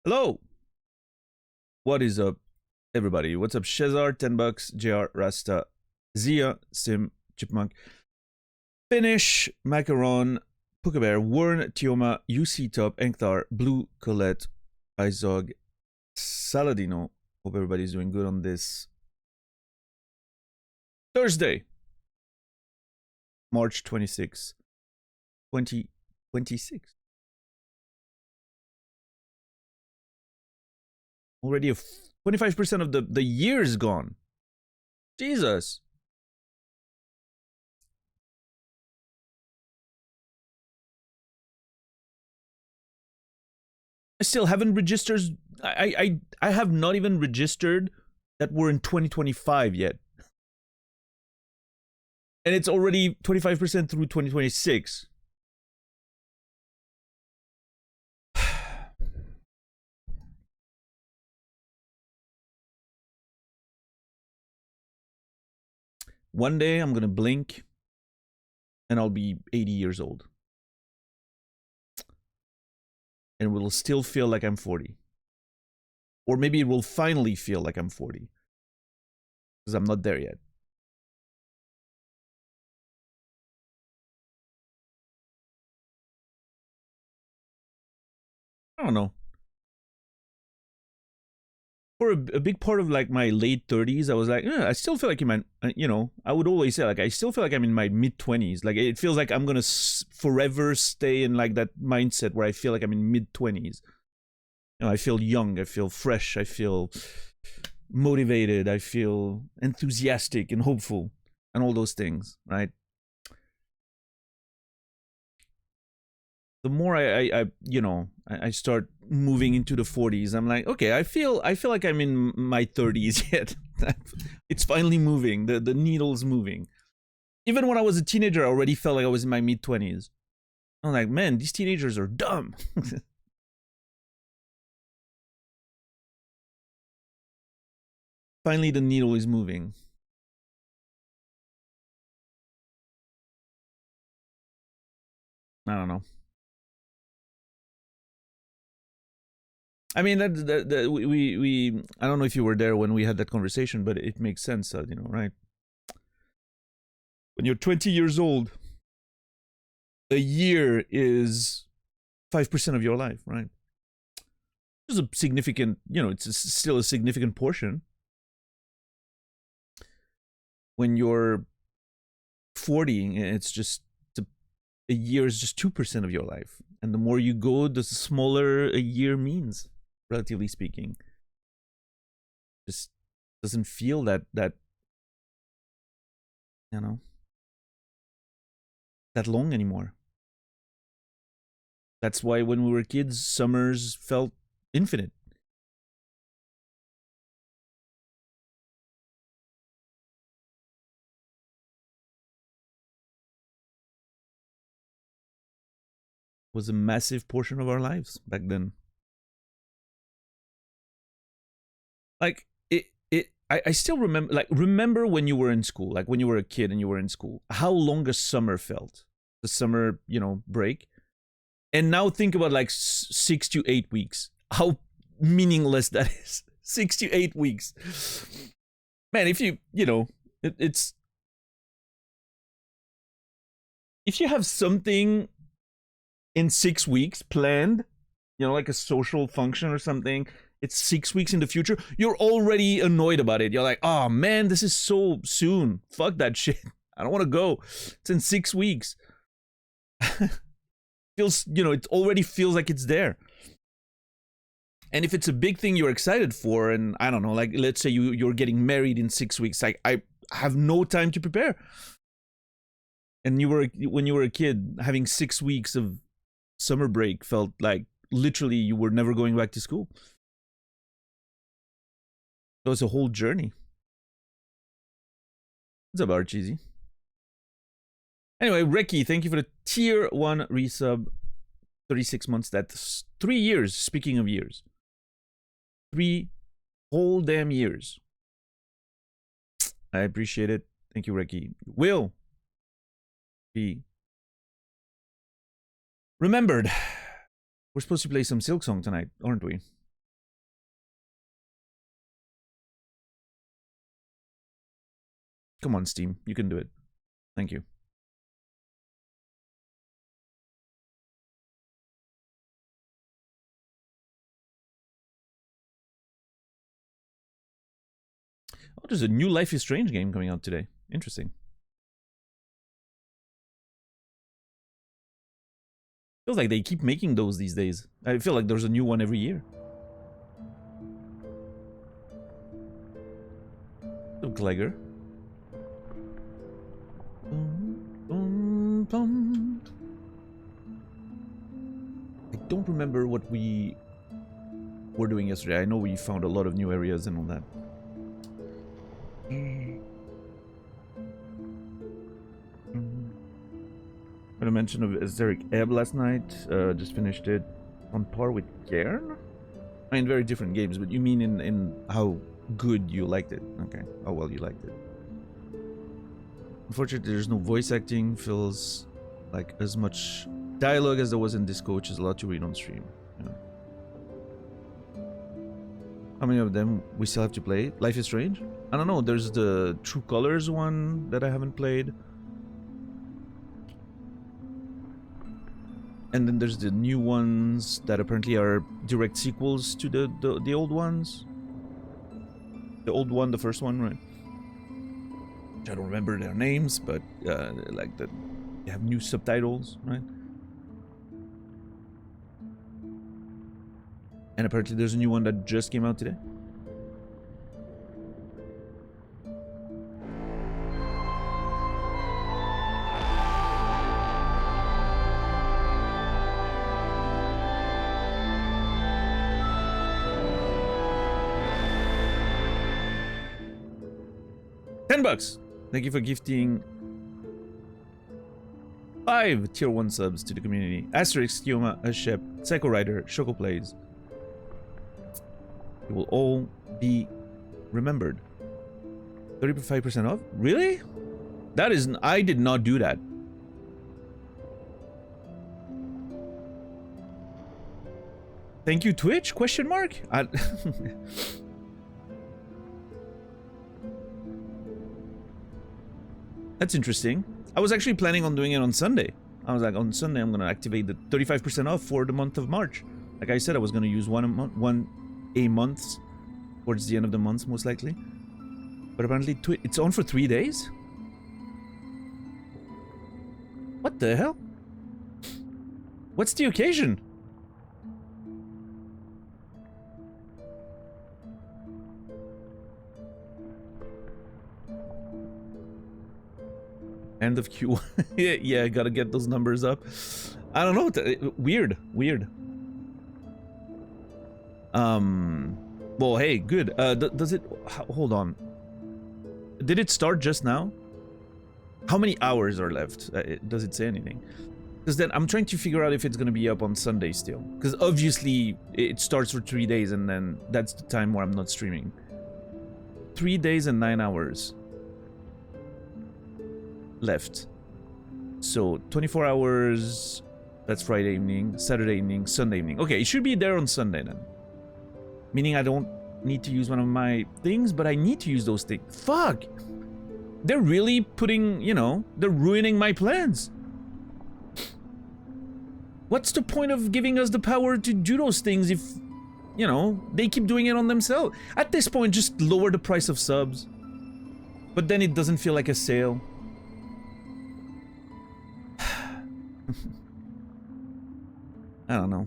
Hello. What is up, everybody? What's up, Shezar, 10 bucks, JR, Rasta, Zia, Sim, Chipmunk, Finish, Macaron, Pukabear, Wern, Tioma, UC Top, Enkthar, Blue, Colette, Izog, Saladino. Hope everybody's doing good on this Thursday, March 26, 2026. Already 25% of the year is gone. Jesus. I still haven't registered. I have not even registered that we're in 2025 yet. And it's already 25% through 2026. One day I'm going to blink and I'll be 80 years old. And it will still feel like I'm 40. Or maybe it will finally feel like I'm 40. Because I'm not there yet. I don't know. For a big part of like my late 30s, I was like, I still feel like in my, I would always say like, I still feel like I'm in my mid 20s. Like it feels like I'm going to forever stay in like that mindset where I feel like I'm in mid 20s. I feel young, I feel fresh, I feel motivated, I feel enthusiastic and hopeful and all those things, right? The more I start moving into the 40s, I'm like, okay, I feel like I'm in my 30s yet. It's finally moving. The needle's moving. Even when I was a teenager, I already felt like I was in my mid 20s. I'm like, man, these teenagers are dumb. Finally, the needle is moving. I don't know. I mean, we I don't know if you were there when we had that conversation, but it makes sense, right? When you're 20 years old, a year is 5% of your life, right? It's a significant, it's still a significant portion. When you're 40, it's just a year is just 2% of your life, and the more you go, the smaller a year means, relatively speaking. Just doesn't feel that that long anymore. That's why when we were kids, summers felt infinite. It was a massive portion of our lives back then. Like I still remember when you were in school, like when you were a kid and you were in school, how long a summer felt, the summer, break. And now think about like 6 to 8 weeks, how meaningless that is. 6 to 8 weeks, man. If it's if you have something in 6 weeks planned, like a social function or something, it's 6 weeks in the future, you're already annoyed about it. You're like, oh man, this is so soon. Fuck that shit. I don't want to go. It's in 6 weeks. Feels, it already feels like it's there. And if it's a big thing you're excited for, and I don't know, like let's say you're getting married in 6 weeks, like I have no time to prepare. And when you were a kid, having 6 weeks of summer break felt like literally you were never going back to school. It was a whole journey. What's up, Archeesy? Anyway, Reki, thank you for the tier 1 resub. 36 months. That's 3 years. Speaking of years, 3 whole damn years. I appreciate it. Thank you, Reki. Will be remembered. We're supposed to play some Silksong tonight, aren't we? Come on, Steam. You can do it. Thank you. Oh, there's a new Life is Strange game coming out today. Interesting. Feels like they keep making those these days. I feel like there's a new one every year. So Glegger. I don't remember what we were doing yesterday. I know we found a lot of new areas and all that. A mention of Esoteric Ebb last night. Just finished it. On par with Cairn? I mean, very different games, but you mean in how good you liked it. Okay, how well you liked it. Unfortunately, there's no voice acting. Feels like as much dialogue as there was in Disco, which is a lot to read on stream. Yeah. How many of them we still have to play? Life is Strange? I don't know. There's the True Colors one that I haven't played. And then there's the new ones that apparently are direct sequels to the old ones. The old one, the first one, right? I don't remember their names, but like they have new subtitles, right? And apparently there's a new one that just came out today. $10. Thank you for gifting 5 tier 1 subs to the community. Asterix, Kioma, Ashep, Psycho Rider, Shoko Plays. You will all be remembered. 35% off? Really? That isn't. I did not do that. Thank you, Twitch? Question mark? That's interesting. I was actually planning on doing it on Sunday. I was like, on Sunday I'm gonna activate the 35% off for the month of March. Like I said, I was gonna use one a month towards the end of the month, most likely. But apparently it's on for 3 days? What the hell? What's the occasion? End of Q1. Yeah, gotta get those numbers up. I don't know. Weird. Well, hey, good. Does it... Hold on. Did it start just now? How many hours are left? Does it say anything? Because then I'm trying to figure out if it's gonna be up on Sunday still. Because obviously it starts for 3 days and then that's the time where I'm not streaming. 3 days and 9 hours left. So 24 hours, that's Friday evening, Saturday evening, Sunday evening. Okay, it should be there on Sunday then. Meaning I don't need to use one of my things, but I need to use those things. Fuck! They're really putting, you know, they're ruining my plans. What's the point of giving us the power to do those things if, you know, they keep doing it on themselves? At this point, just lower the price of subs. But then it doesn't feel like a sale. I don't know.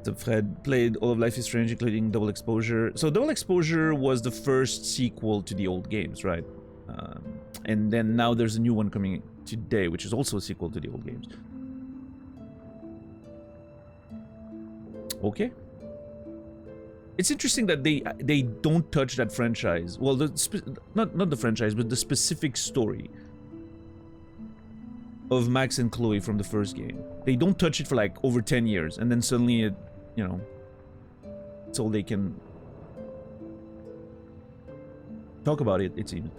So Fred played all of Life is Strange, including Double Exposure. So Double Exposure was the first sequel to the old games, right? And then now there's a new one coming today, which is also a sequel to the old games. Okay. It's interesting that they don't touch that franchise. Well, not the franchise, but the specific story of Max and Chloe from the first game. They don't touch it for like over 10 years, and then suddenly it, you know, it's all they can talk about it, it seems.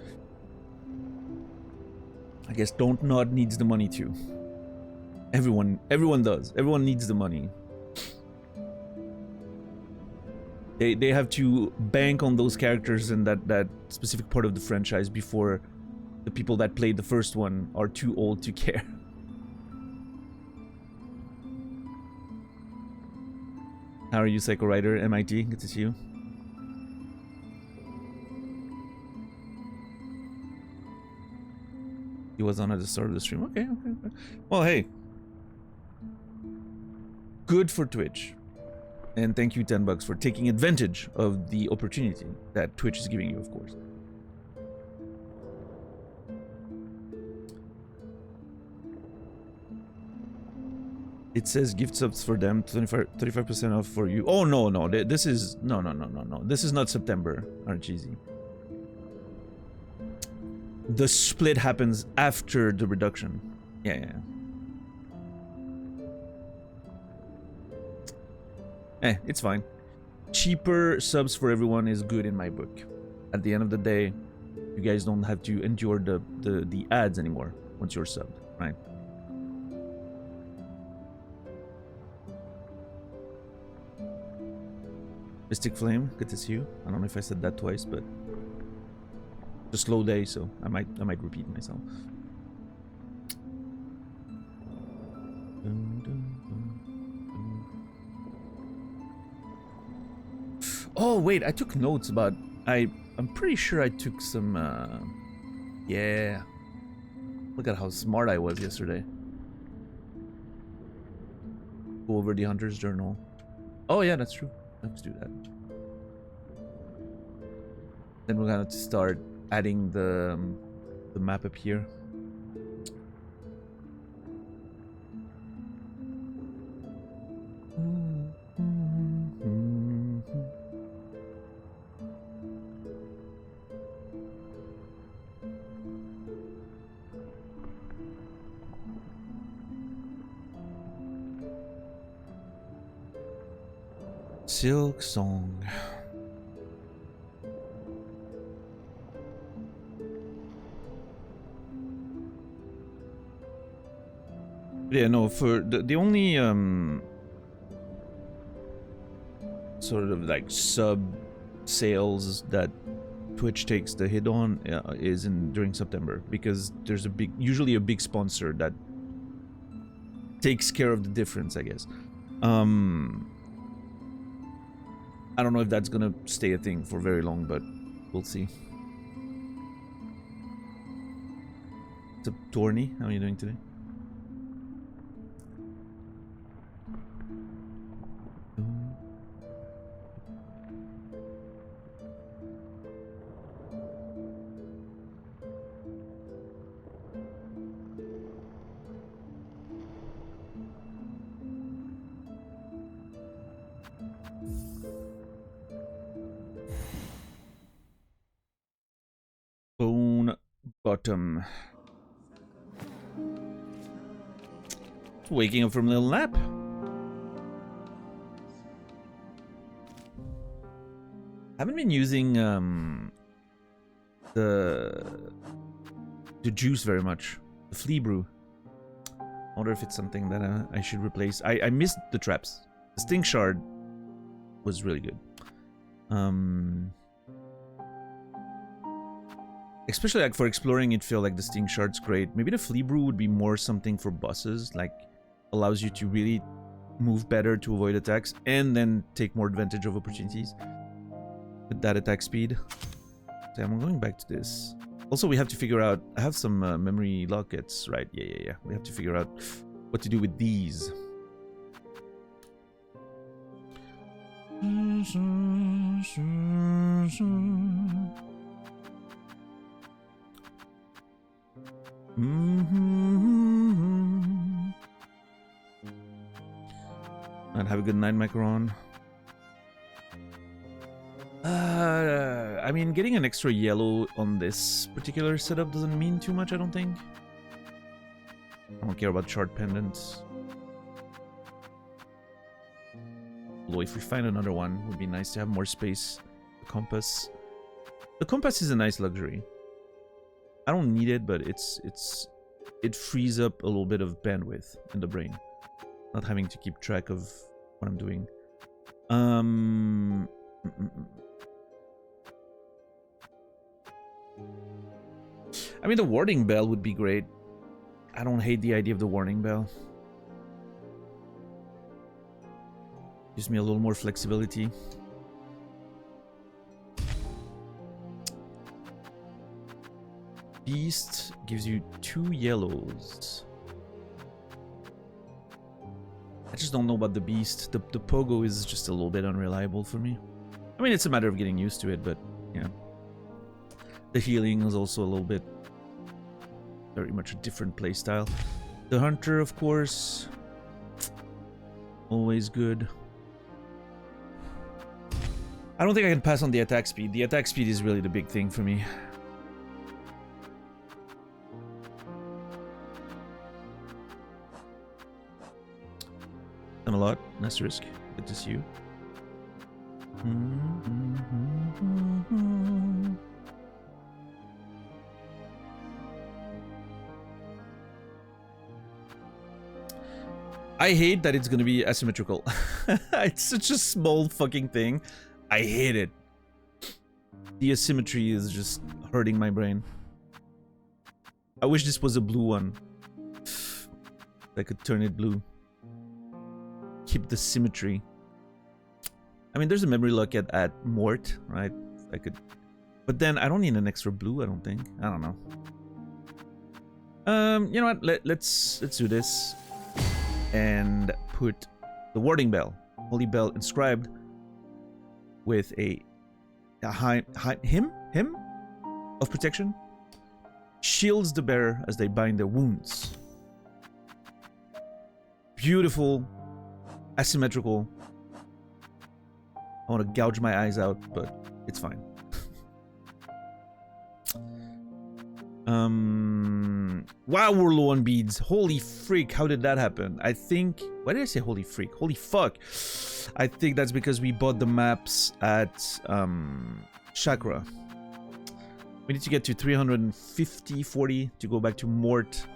I guess Don't Nod needs the money too. Everyone does. Everyone needs the money. They have to bank on those characters and that specific part of the franchise before the people that played the first one are too old to care. How are you, Psycho Rider? MIT, good to see you. He was on at the start of the stream. Okay. Well, hey. Good for Twitch. And thank you, $10, for taking advantage of the opportunity that Twitch is giving you, of course. It says gift subs for them, 35% off for you. Oh, no. This is... No. This is not September, RGZ. The split happens after the reduction. Yeah. It's fine. Cheaper subs for everyone is good in my book. At the end of the day, you guys don't have to endure the ads anymore once you're subbed, right? Mystic Flame, good to see you. I don't know if I said that twice, but it's a slow day, so I might repeat myself. Oh wait, I took notes about. I'm pretty sure I took some. Yeah. Look at how smart I was yesterday. Go over the Hunter's Journal. Oh yeah, that's true. Let's do that. Then we're gonna start adding the map up here. Silksong. Yeah, no, for the only sort of like sub sales that Twitch takes the hit on is during September, because there's usually a big sponsor that takes care of the difference, I guess. I don't know if that's gonna stay a thing for very long, but we'll see. What's up, Torny? How are you doing today? Bone bottom. Waking up from a little nap. Haven't been using the juice very much. The flea brew. I wonder if it's something that I should replace. I missed the traps. The stink shard was really good. Especially like for exploring, it feel like the stink shard's great. Maybe the flea brew would be more something for bosses, like allows you to really move better to avoid attacks and then take more advantage of opportunities with that attack speed. So I'm going back to this. Also, we have to figure out, I have some memory lockets, right? Yeah. We have to figure out what to do with these. And have a good night, Macaron. I mean, getting an extra yellow on this particular setup doesn't mean too much, I don't think. I don't care about shard pendants. Although if we find another one, it would be nice to have more space. The compass. The compass is a nice luxury. I don't need it, but it frees up a little bit of bandwidth in the brain. Not having to keep track of what I'm doing. I mean, the warning bell would be great. I don't hate the idea of the warning bell. Gives me a little more flexibility. Beast gives you 2 yellows. I just don't know about the beast. The pogo is just a little bit unreliable for me. I mean, it's a matter of getting used to it, but yeah. The healing is also a little bit very much a different playstyle. The hunter, of course, always good. I don't think I can pass on the attack speed. The attack speed is really the big thing for me. Done a lot. Nice risk. Good to see you. I hate that it's gonna be asymmetrical. It's such a small fucking thing. I hate it. The asymmetry is just hurting my brain. I wish this was a blue one. I could turn it blue. Keep the symmetry. I mean, there's a memory lock at Mort, right? I could, but then I don't need an extra blue. I don't think. I don't know. You know what? Let's do this and put the warding bell, holy bell inscribed with a hymn of protection. Shields the bearer as they bind their wounds. Beautiful, asymmetrical. I want to gouge my eyes out, but it's fine. Wow, we're low on beads. Holy freak, how did that happen? I think... Why did I say holy freak? Holy fuck. I think that's because we bought the maps at Chakra. We need to get to 350, 40 to go back to Mort.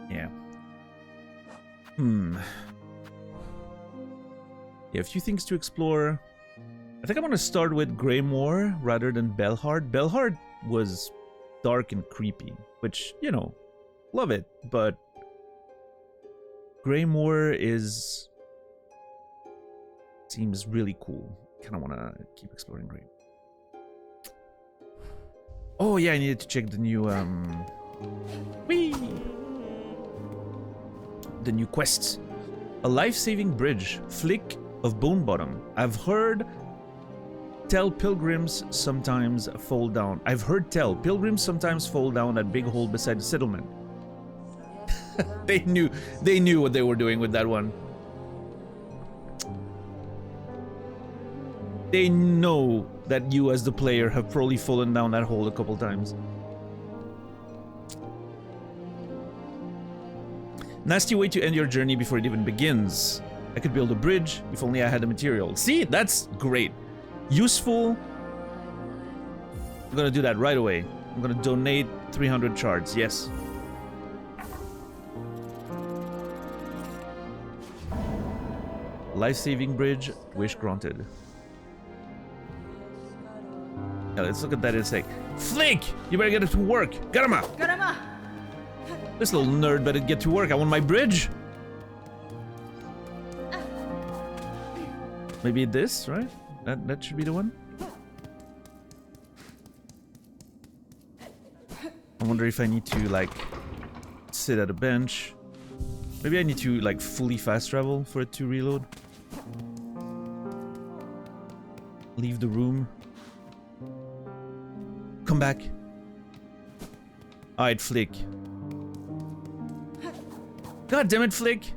Yeah. Yeah, a few things to explore. I think I'm gonna start with Greymoor rather than Belhard. Belhard was dark and creepy, which, you know, love it, but Greymoor seems really cool. Kind of want to keep exploring Grey. Oh yeah, I needed to check the new the new quests. A life-saving bridge, Flick of Bone Bottom. I've heard tell pilgrims sometimes fall down. I've heard tell pilgrims sometimes fall down that big hole beside the settlement. They knew what they were doing with that one. They know that you as the player have probably fallen down that hole a couple times. Nasty way to end your journey before it even begins. I could build a bridge if only I had the material. See, that's great. Useful. I'm gonna do that right away. I'm gonna donate 300 shards. Yes. Life-saving bridge. Wish granted. Yeah, let's look at that in a sec. Flick! You better get it to work. Garama! Garama! This little nerd better get to work. I want my bridge. Maybe this, right? That should be the one. I wonder if I need to, like, sit at a bench. Maybe I need to, like, fully fast travel for it to reload. Leave the room. Come back. Alright, Flick. God damn it, Flick!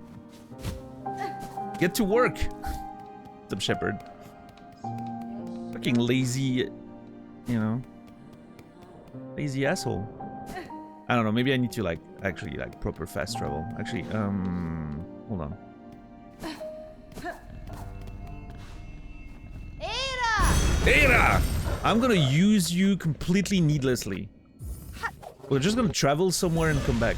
Get to work! Some shepherd. Fucking lazy, you know. Lazy asshole. I don't know, maybe I need to, like, actually, like, proper fast travel. Actually, hold on. Era! Era! I'm gonna use you completely needlessly. We're just gonna travel somewhere and come back.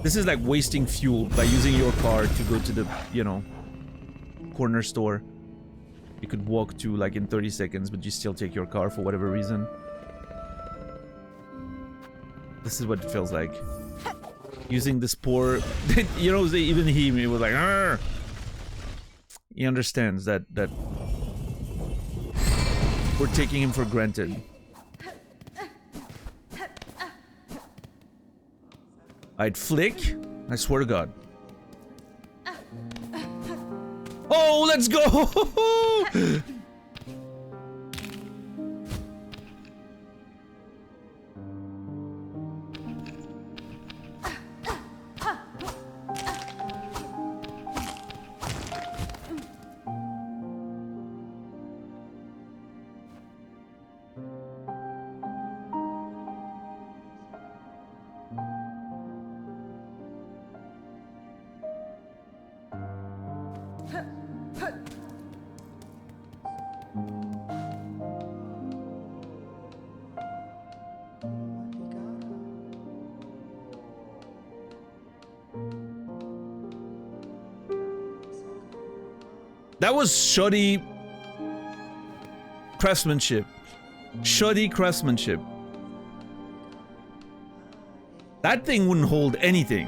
This is like wasting fuel by using your car to go to the, you know, corner store. You could walk to like in 30 seconds, but you still take your car for whatever reason. This is what it feels like. Using this poor, you know, even he was like, argh! He understands that we're taking him for granted. I'd flick. I swear to God. Oh, let's go! That was shoddy craftsmanship. Shoddy craftsmanship. That thing wouldn't hold anything.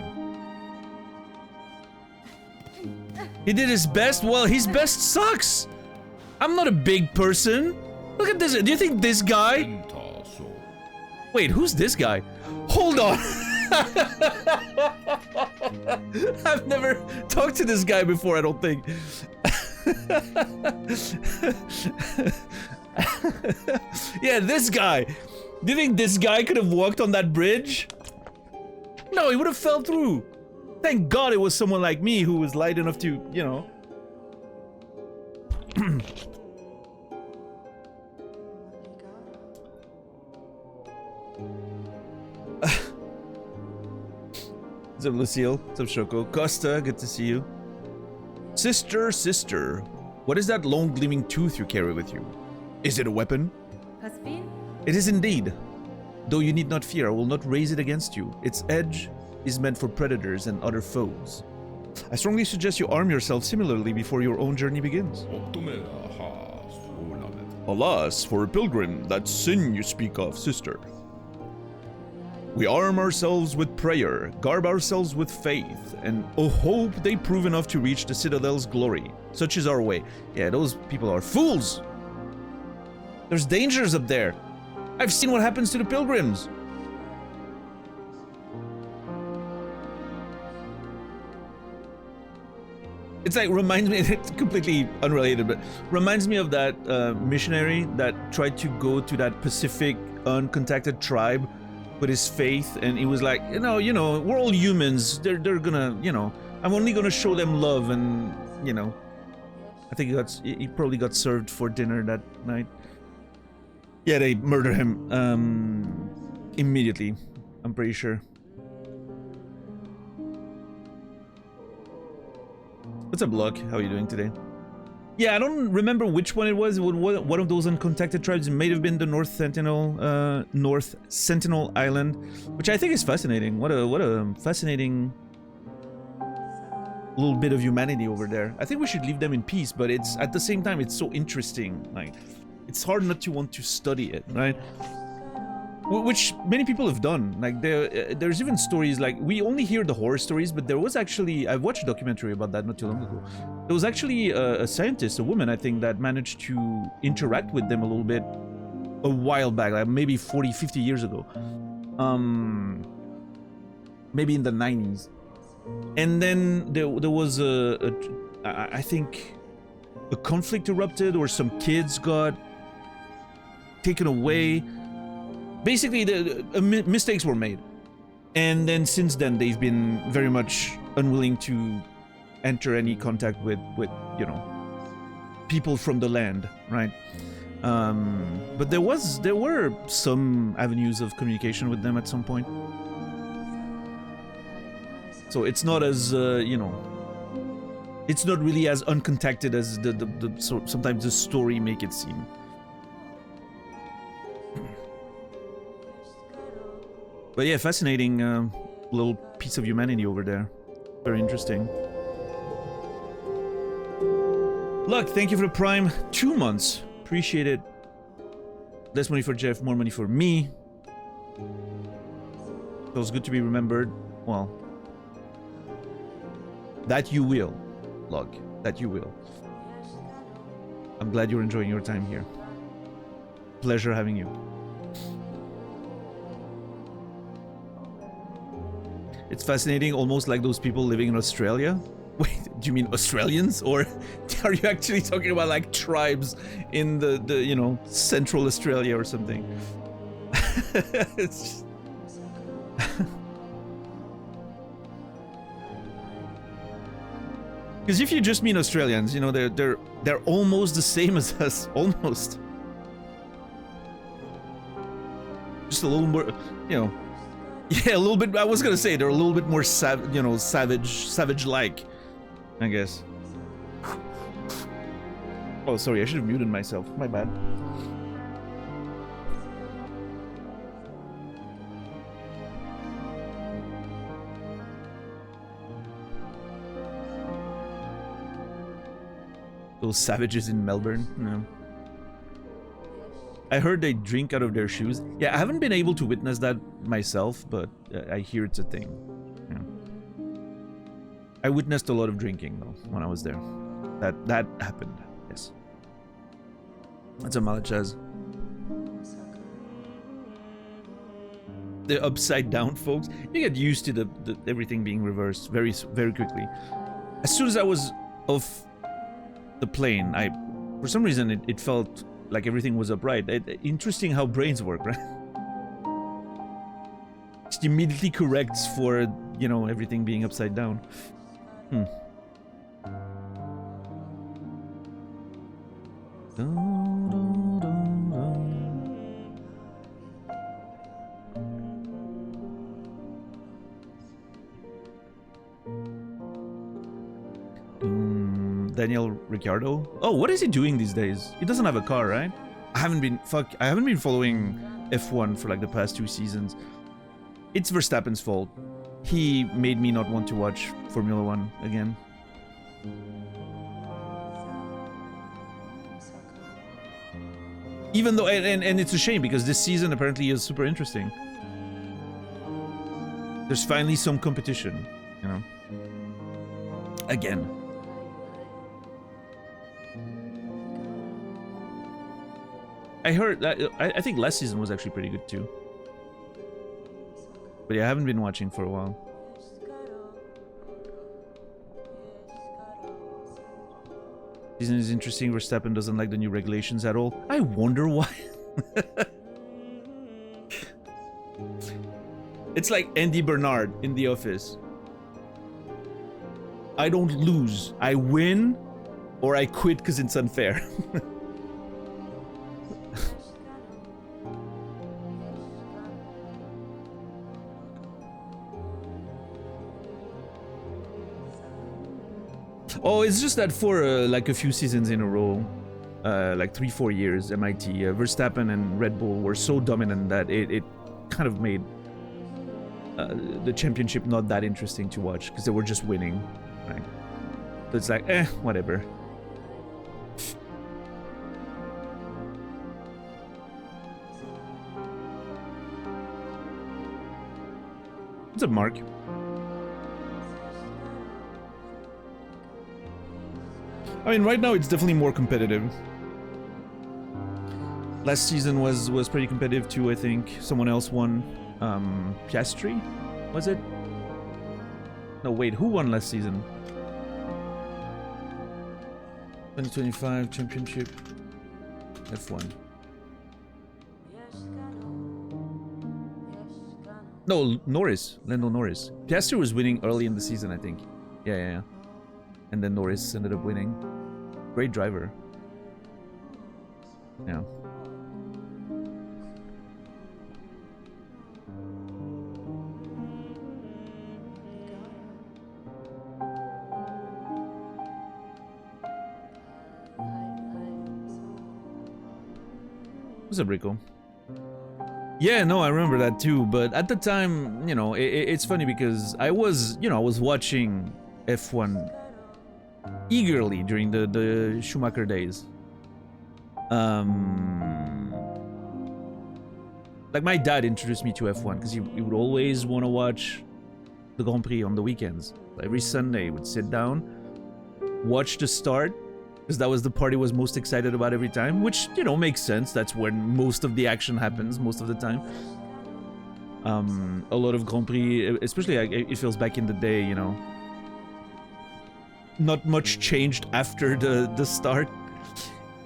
He did his best. Well, his best sucks. I'm not a big person. Look at this. Do you think this guy... Wait, who's this guy? Hold on. I've never talked to this guy before, I don't think. Yeah, this guy. Do you think this guy could have walked on that bridge? No, he would have fell through. Thank God it was someone like me who was light enough to, you know. What's up, Lucille? What's up, Shoko? Costa, good to see you. Sister, sister, what is that long gleaming tooth you carry with you? Is it a weapon? It is indeed. Though you need not fear, I will not raise it against you. Its edge is meant for predators and other foes. I strongly suggest you arm yourself similarly before your own journey begins. Alas, for a pilgrim, that sin you speak of, sister. We arm ourselves with prayer, garb ourselves with faith, and hope they prove enough to reach the Citadel's glory. Such is our way. Yeah, those people are fools! There's dangers up there. I've seen what happens to the pilgrims. It's like, reminds me, it's completely unrelated, but reminds me of that missionary that tried to go to that Pacific uncontacted tribe with his faith, and he was like, you know, we're all humans. They're gonna, you know, I'm only gonna show them love, and you know, I think he probably got served for dinner that night. Yeah, they murder him immediately. I'm pretty sure. What's up, Luck? How are you doing today? Yeah, I don't remember which one it was. One of those uncontacted tribes. It may have been the North Sentinel Island, which I think is fascinating. What a fascinating little bit of humanity over there. I think we should leave them in peace, but it's at the same time it's so interesting. Like, it's hard not to want to study it, right? Which many people have done. Like, there's even stories, like, we only hear the horror stories, but there was actually, I watched a documentary about that not too long ago. There was actually a scientist, a woman, I think, that managed to interact with them a little bit a while back, like maybe 40, 50 years ago. Maybe in the 90s. And then there was I think a conflict erupted, or some kids got taken away. Basically, mistakes were made, and then since then they've been very much unwilling to enter any contact with you know, people from the land, right? But there were some avenues of communication with them at some point, so it's not as you know, It's not really as uncontacted as so sometimes the story make it seem. But yeah, fascinating little piece of humanity over there. Very interesting. Luck, thank you for the Prime. 2 months. Appreciate it. Less money for Jeff, more money for me. Feels good to be remembered. Well, that you will, Luck. That you will. I'm glad you're enjoying your time here. Pleasure having you. It's fascinating, almost like those people living in Australia. Wait, do you mean Australians? Or are you actually talking about like tribes in the you know, Central Australia or something? It's just... Because if you just mean Australians, you know, they're almost the same as us, almost. Just a little more, you know. Yeah, a little bit. I was gonna say they're a little bit more savage-like, I guess. Oh, sorry, I should have muted myself. My bad. Those savages in Melbourne. No. I heard they drink out of their shoes. Yeah, I haven't been able to witness that myself, but I hear it's a thing. Yeah. I witnessed a lot of drinking though when I was there. That happened. Yes. That's what Malach says. The upside down folks. You get used to the everything being reversed very quickly. As soon as I was off the plane, for some reason it felt like everything was upright. Interesting how brains work, right? It immediately corrects for, you know, everything being upside down. Daniel Ricciardo. Oh, what is he doing these days? He doesn't have a car, right? I haven't been following F1 for like the past 2 seasons. It's Verstappen's fault. He made me not want to watch Formula 1 again. Even though, and it's a shame because this season apparently is super interesting. There's finally some competition, you know. Again. I heard that, I think last season was actually pretty good too. But yeah, I haven't been watching for a while. Season is interesting. Verstappen doesn't like the new regulations at all. I wonder why. It's like Andy Bernard in The Office. I don't lose. I win or I quit because it's unfair. Oh, it's just that for like a few seasons in a row, like 3-4 years, MIT, Verstappen and Red Bull were so dominant that it kind of made the championship not that interesting to watch because they were just winning, right? So it's like, whatever. What's up, Mark? I mean, right now it's definitely more competitive. Last season was pretty competitive too, I think. Someone else won. Piastri? Was it? No, wait, who won last season? 2025 championship. F1. No, Norris. Lando Norris. Piastri was winning early in the season, I think. Yeah. And then Norris ended up winning. Great driver. Yeah. What's up, Rico? Yeah, no, I remember that too. But at the time, you know, it's funny because I was watching F1 eagerly during the Schumacher days. Like my dad introduced me to F1 because he would always want to watch the Grand Prix on the weekends. Every Sunday, he would sit down, watch the start, because that was the part he was most excited about every time, which, you know, makes sense. That's when most of the action happens, most of the time. A lot of Grand Prix, especially it feels back in the day, you know. Not much changed after the start.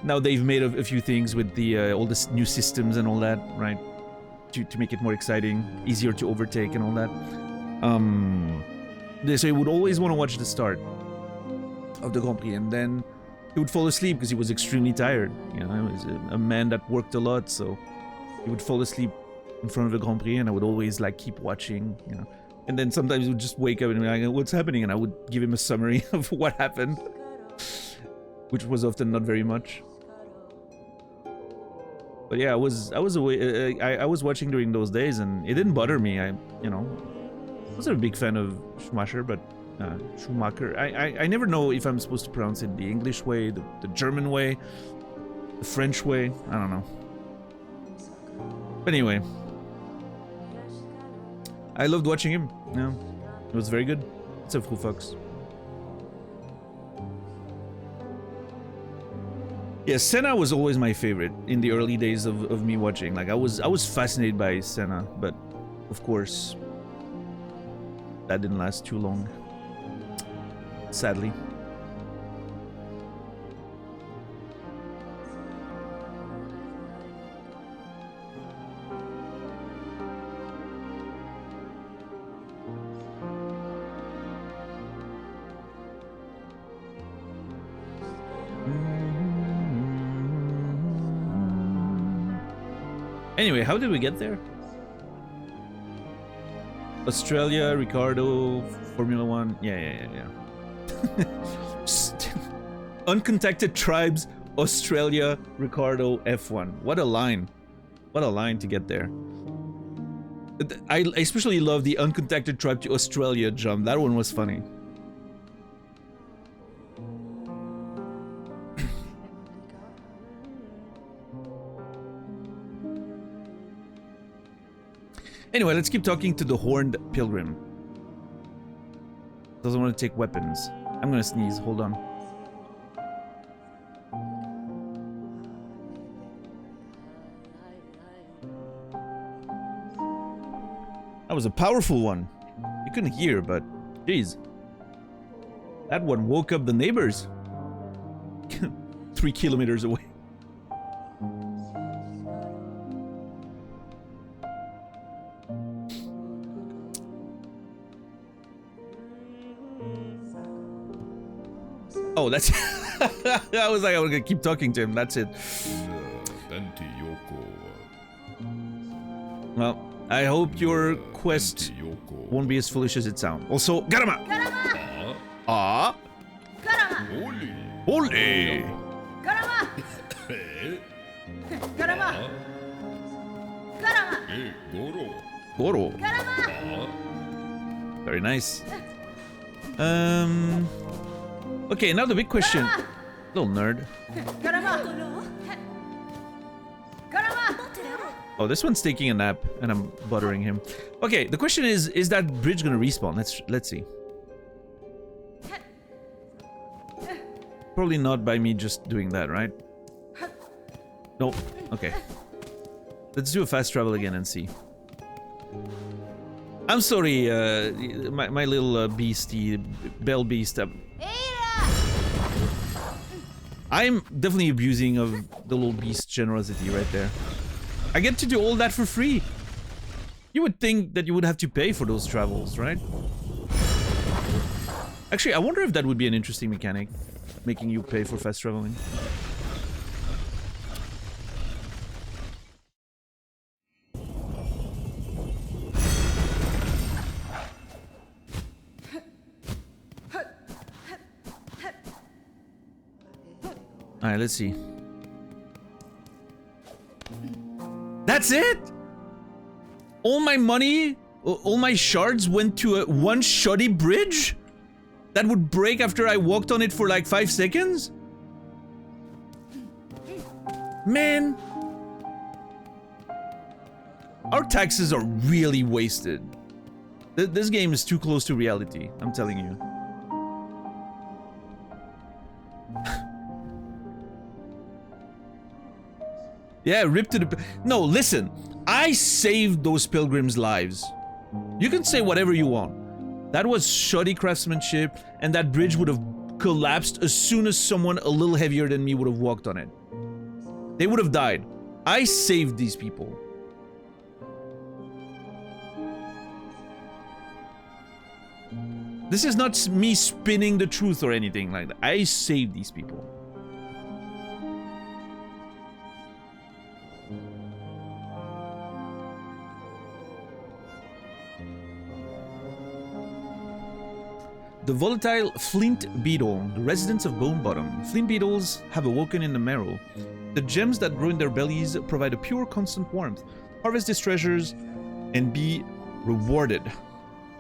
Now they've made a few things with the all the new systems and all that, right? To make it more exciting, easier to overtake and all that. So he would always want to watch the start of the Grand Prix, and then he would fall asleep because he was extremely tired. You know, he was a man that worked a lot, so he would fall asleep in front of the Grand Prix, and I would always like keep watching, you know. And then sometimes he would just wake up and be like, "What's happening?" And I would give him a summary of what happened, which was often not very much. But yeah, I was away. I was watching during those days, and it didn't bother me. I wasn't a big fan of Schumacher, but Schumacher. I never know if I'm supposed to pronounce it the English way, the German way, the French way. I don't know. But anyway, I loved watching him. Yeah, it was very good. It's a Fru Fox. Yeah, Senna was always my favorite in the early days of me watching. Like I was fascinated by Senna, but of course that didn't last too long. Sadly. Anyway, how did we get there? Australia, Ricardo, Formula One. Yeah. Uncontacted tribes, Australia, Ricardo, F1. What a line. What a line to get there. I especially love the uncontacted tribe to Australia jump. That one was funny. Anyway, let's keep talking to the Horned Pilgrim. Doesn't want to take weapons. I'm gonna sneeze, hold on. That was a powerful one. You couldn't hear, but jeez. That one woke up the neighbors. 3 kilometers away. Oh, that's... I was like, I'm gonna keep talking to him, that's it. Well, I hope your quest won't be as foolish as it sounds. Also, Garama! Ah! Holy! Garama! Garama! Goro. Very nice. Okay, now the big question. Little nerd. Oh, this one's taking a nap, and I'm buttering him. Okay, the question is that bridge gonna respawn? Let's see. Probably not by me just doing that, right? Nope. Okay. Let's do a fast travel again and see. I'm sorry, my little beastie, bell beast. I'm definitely abusing of the little beast generosity right there. I get to do all that for free. You would think that you would have to pay for those travels, right? Actually, I wonder if that would be an interesting mechanic, making you pay for fast traveling. Alright, let's see. That's it? All my money, all my shards went to one shoddy bridge? That would break after I walked on it for like 5 seconds? Man. Our taxes are really wasted. This game is too close to reality, I'm telling you. Yeah, rip to the... No, listen. I saved those pilgrims' lives. You can say whatever you want. That was shoddy craftsmanship, and that bridge would have collapsed as soon as someone a little heavier than me would have walked on it. They would have died. I saved these people. This is not me spinning the truth or anything like that. I saved these people. The volatile flint beetle, the residents of Bone Bottom. Flint beetles have awoken in the marrow. The gems that grow in their bellies provide a pure, constant warmth. Harvest these treasures and be rewarded.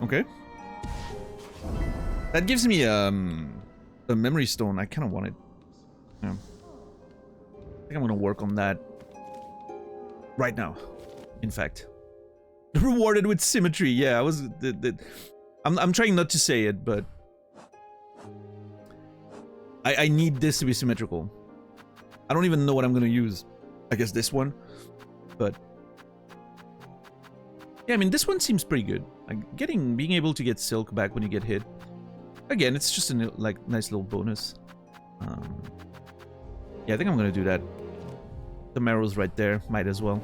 Okay. That gives me a memory stone. I kind of want it. Yeah. I think I'm gonna work on that right now. In fact, rewarded with symmetry. Yeah, I was. I'm trying not to say it, but I need this to be symmetrical. I don't even know what I'm gonna use. I guess this one, but yeah, I mean this one seems pretty good. Like being able to get silk back when you get hit. Again, it's just a like nice little bonus. Yeah, I think I'm gonna do that. The marrow's right there. Might as well.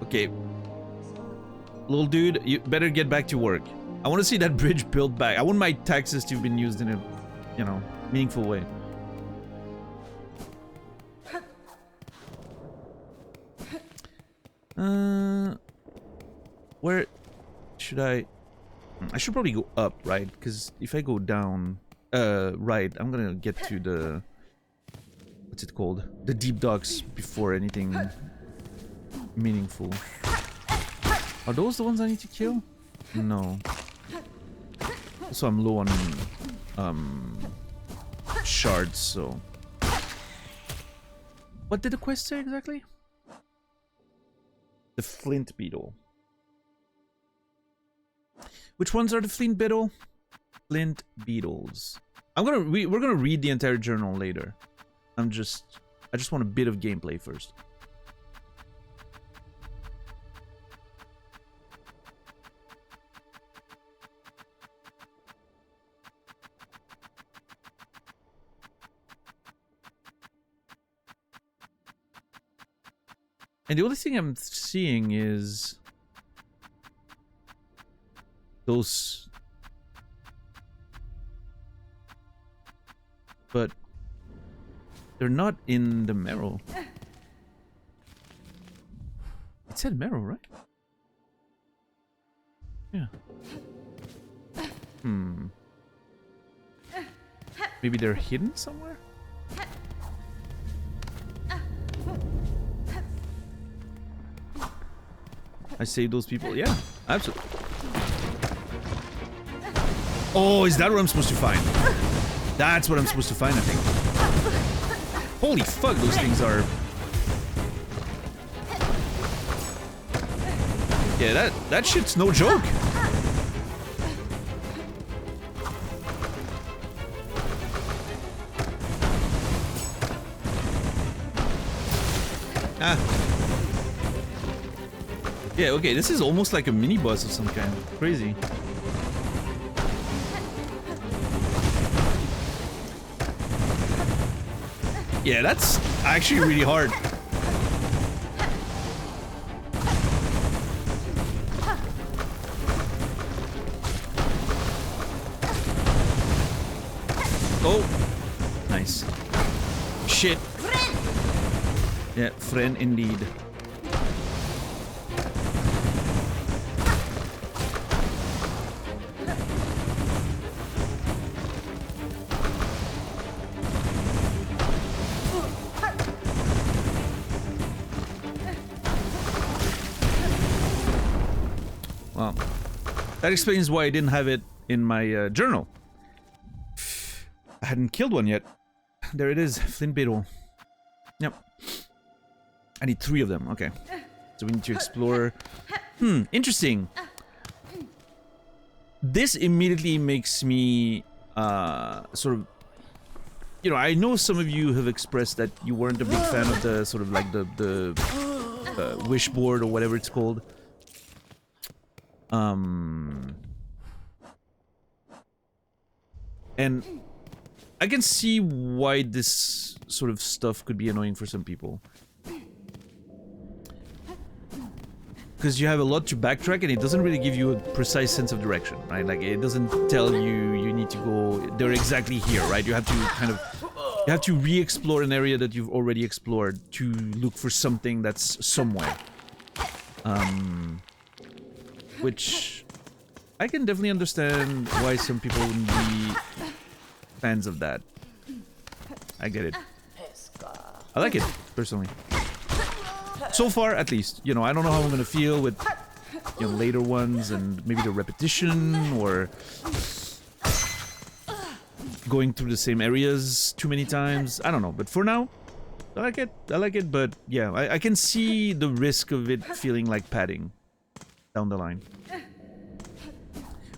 Okay. Little dude, you better get back to work. I want to see that bridge built back. I want my taxes to have been used in a, you know, meaningful way. Where should I should probably go up, right? Because if I go down, right, I'm gonna get to the, what's it called? The deep docks before anything meaningful. Are those the ones I need to kill? No. Also, I'm low on shards, so. What did the quest say exactly? The flint beetle. Which ones are the flint beetle? Flint beetles. We're gonna read the entire journal later. I just want a bit of gameplay first. And the only thing I'm seeing is those, but they're not in the marrow. It said marrow, right? Yeah. Maybe they're hidden somewhere? I saved those people. Yeah, absolutely. Oh, is that what I'm supposed to find? That's what I'm supposed to find, I think. Holy fuck, those things are... Yeah, that shit's no joke. Ah. Yeah, okay, this is almost like a mini boss of some kind. Crazy. Yeah, that's actually really hard. Oh, nice. Shit. Yeah, friend indeed. That explains why I didn't have it in my journal. I hadn't killed one yet. There it is, flint beetle. Yep. I need 3 of them. Okay. So we need to explore. Interesting. This immediately makes me sort of, you know, I know some of you have expressed that you weren't a big fan of the sort of like the wish board or whatever it's called. And I can see why this sort of stuff could be annoying for some people. Because you have a lot to backtrack and it doesn't really give you a precise sense of direction, right? Like, it doesn't tell you you need to go, they're exactly here, right? You have to kind of, you have to re-explore an area that you've already explored to look for something that's somewhere. Which I can definitely understand why some people wouldn't be fans of that. I get it. I like it, personally. So far, at least. You know, I don't know how I'm gonna feel with, you know, later ones and maybe the repetition or going through the same areas too many times. I don't know, but for now, I like it. I like it, but yeah, I can see the risk of it feeling like padding down the line.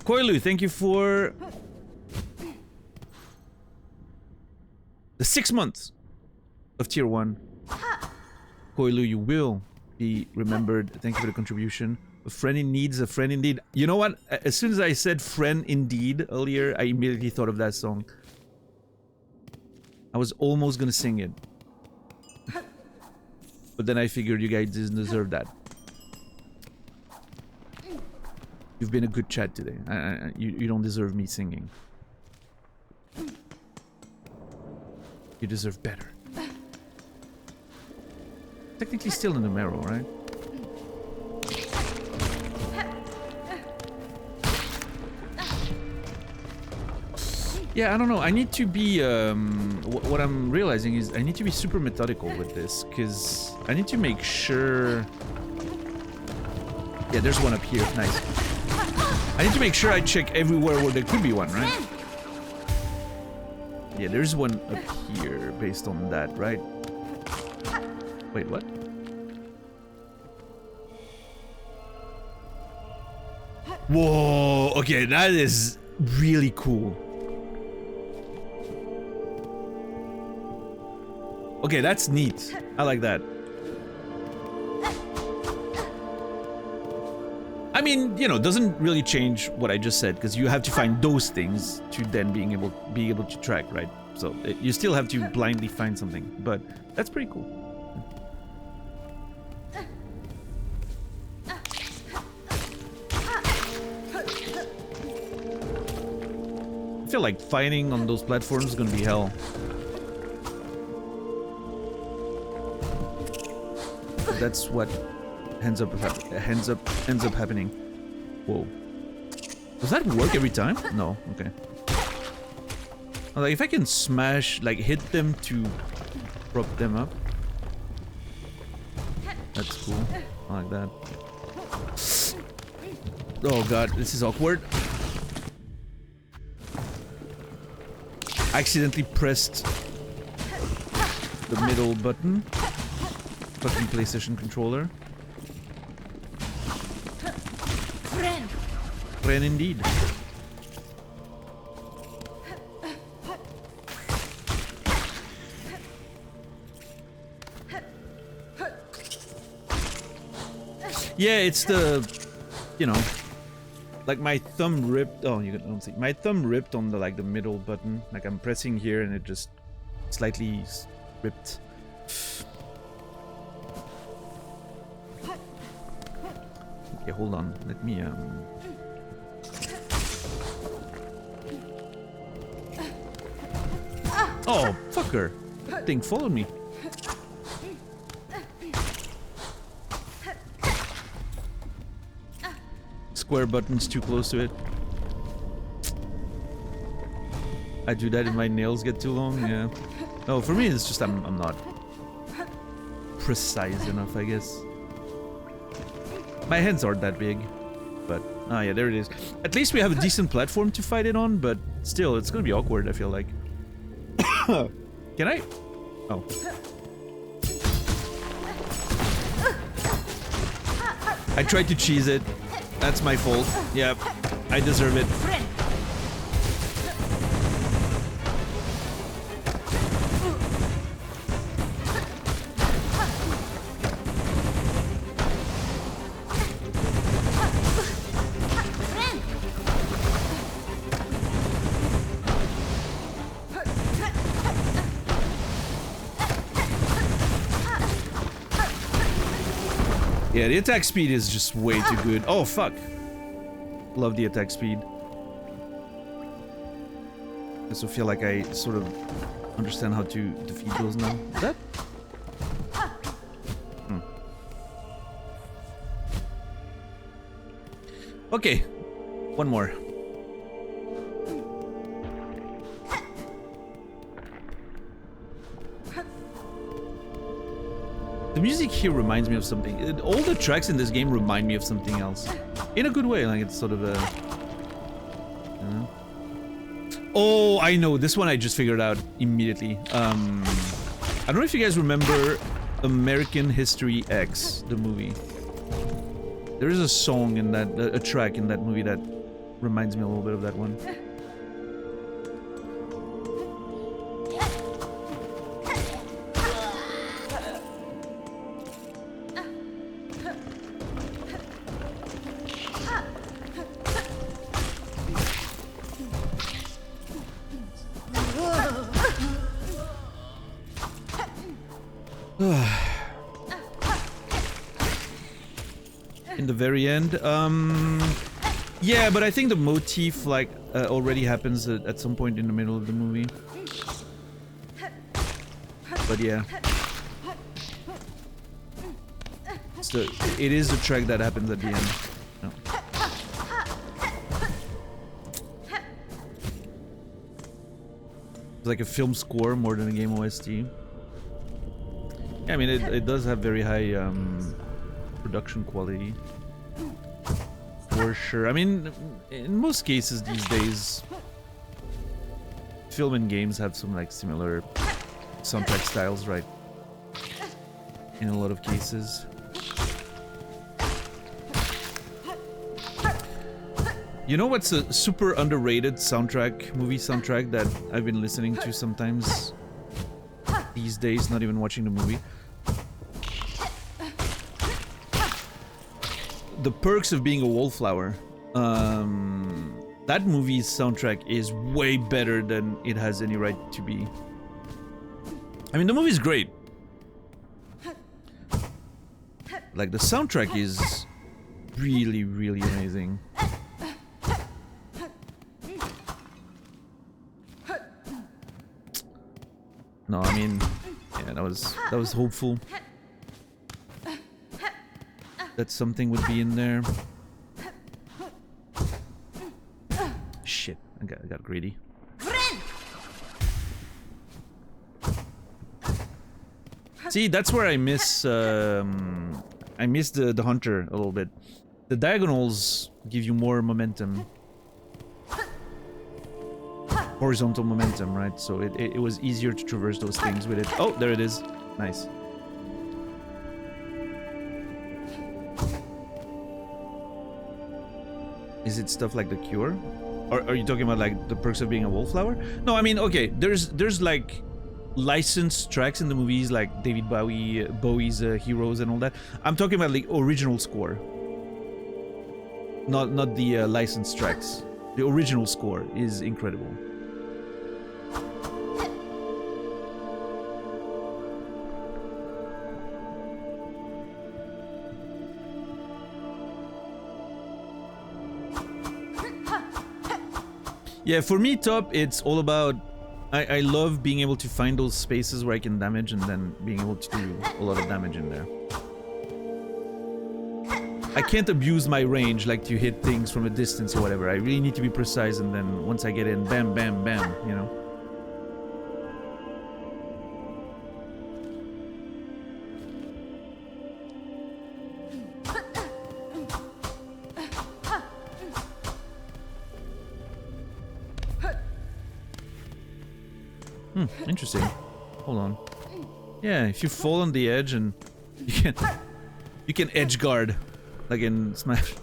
Koilu, thank you for the 6 months of tier 1. Koilu, you will be remembered. Thank you for the contribution. A friend in need is a friend indeed. You know what? As soon as I said friend indeed earlier, I immediately thought of that song. I was almost gonna sing it. But then I figured you guys didn't deserve that. You've been a good chat today. You don't deserve me singing. You deserve better. Technically still in the marrow, right? Yeah, I don't know. I need to be, what I'm realizing is I need to be super methodical with this, because I need to make sure... Yeah, there's one up here. Nice. I need to make sure I check everywhere where there could be one, right? Yeah, there's one up here based on that, right? Wait, what? Whoa, okay, that is really cool. Okay, that's neat. I like that. I mean, you know, doesn't really change what I just said, because you have to find those things to then be able to track, right? So you still have to blindly find something, but that's pretty cool. I feel like fighting on those platforms is gonna be hell. But that's what ends up happening. Whoa. Does that work every time? No. Okay. Like, if I can smash, like, hit them to prop them up. That's cool. I like that. Oh god, this is awkward. I accidentally pressed the middle button. Fucking PlayStation controller. Friend indeed. Yeah, it's the, you know, like my thumb ripped. Oh, you don't see. My thumb ripped on the the middle button. Like I'm pressing here and it just slightly ripped. Okay, hold on. Let me Oh, fucker! That thing followed me. Square button's too close to it. I do that if my nails get too long, yeah. No, for me it's just I'm not precise enough, I guess. My hands aren't that big, but Ah, yeah, there it is. At least we have a decent platform to fight it on, but still, it's gonna be awkward, I feel like. Can I? Oh. I tried to cheese it. That's my fault. Yep, I deserve it. Yeah, the attack speed is just way too good. Oh, fuck. Love the attack speed. I also feel like I sort of understand how to defeat those now. Is that? Hmm. Okay. One more. The music here reminds me of something. All the tracks in this game remind me of something else. In a good way, like it's sort of a... Oh, I know. This one I just figured out immediately. I don't know if you guys remember American History X, the movie. There is a song in that... a track in that movie that reminds me a little bit of that one. In the very end, yeah, but I think the motif like already happens at some point in the middle of the movie. But yeah, so it is the track that happens at the end. No. It's like a film score more than a game OST. Yeah, I mean it does have very high production quality. For sure. I mean, in most cases these days, film and games have some like similar soundtrack styles, right? In a lot of cases. You know what's a super underrated soundtrack, movie soundtrack that I've been listening to sometimes these days, not even watching the movie? The Perks of Being a Wallflower. That movie's soundtrack is way better than it has any right to be. I mean, the movie's great. Like, the soundtrack is really, really amazing. No, I mean, yeah, that was hopeful that something would be in there. Shit, I got greedy. See, that's where I miss the hunter a little bit. The diagonals give you more momentum. Horizontal momentum, right? So it was easier to traverse those things with it. Oh, there it is. Nice. Is it stuff like the Cure? Or are you talking about like the Perks of Being a Wallflower? No, I mean, okay, there's like licensed tracks in the movies like David Bowie's Heroes and all that. I'm talking about the original score. Not the licensed tracks. The original score is incredible. Yeah, for me, top, it's all about... I love being able to find those spaces where I can damage and then being able to do a lot of damage in there. I can't abuse my range, like to hit things from a distance or whatever. I really need to be precise, and then once I get in, bam, bam, bam, you know? Interesting. Hold on. Yeah, if you fall on the edge and you can edge guard like in Smash.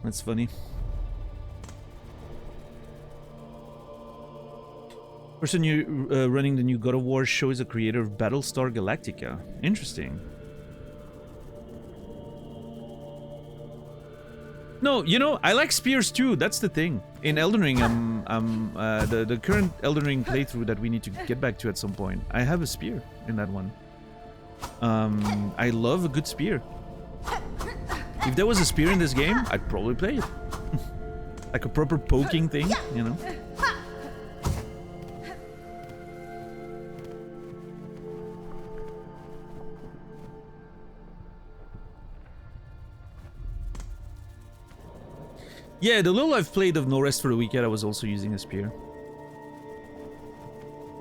That's funny. Person you running the new God of War show is a creator of Battlestar Galactica. Interesting. No, you know, I like spears too. That's the thing. In Elden Ring, the current Elden Ring playthrough that we need to get back to at some point, I have a spear in that one. I love a good spear. If there was a spear in this game, I'd probably play it. Like a proper poking thing, you know? Yeah, the little I've played of No Rest for the Wicked, I was also using a spear.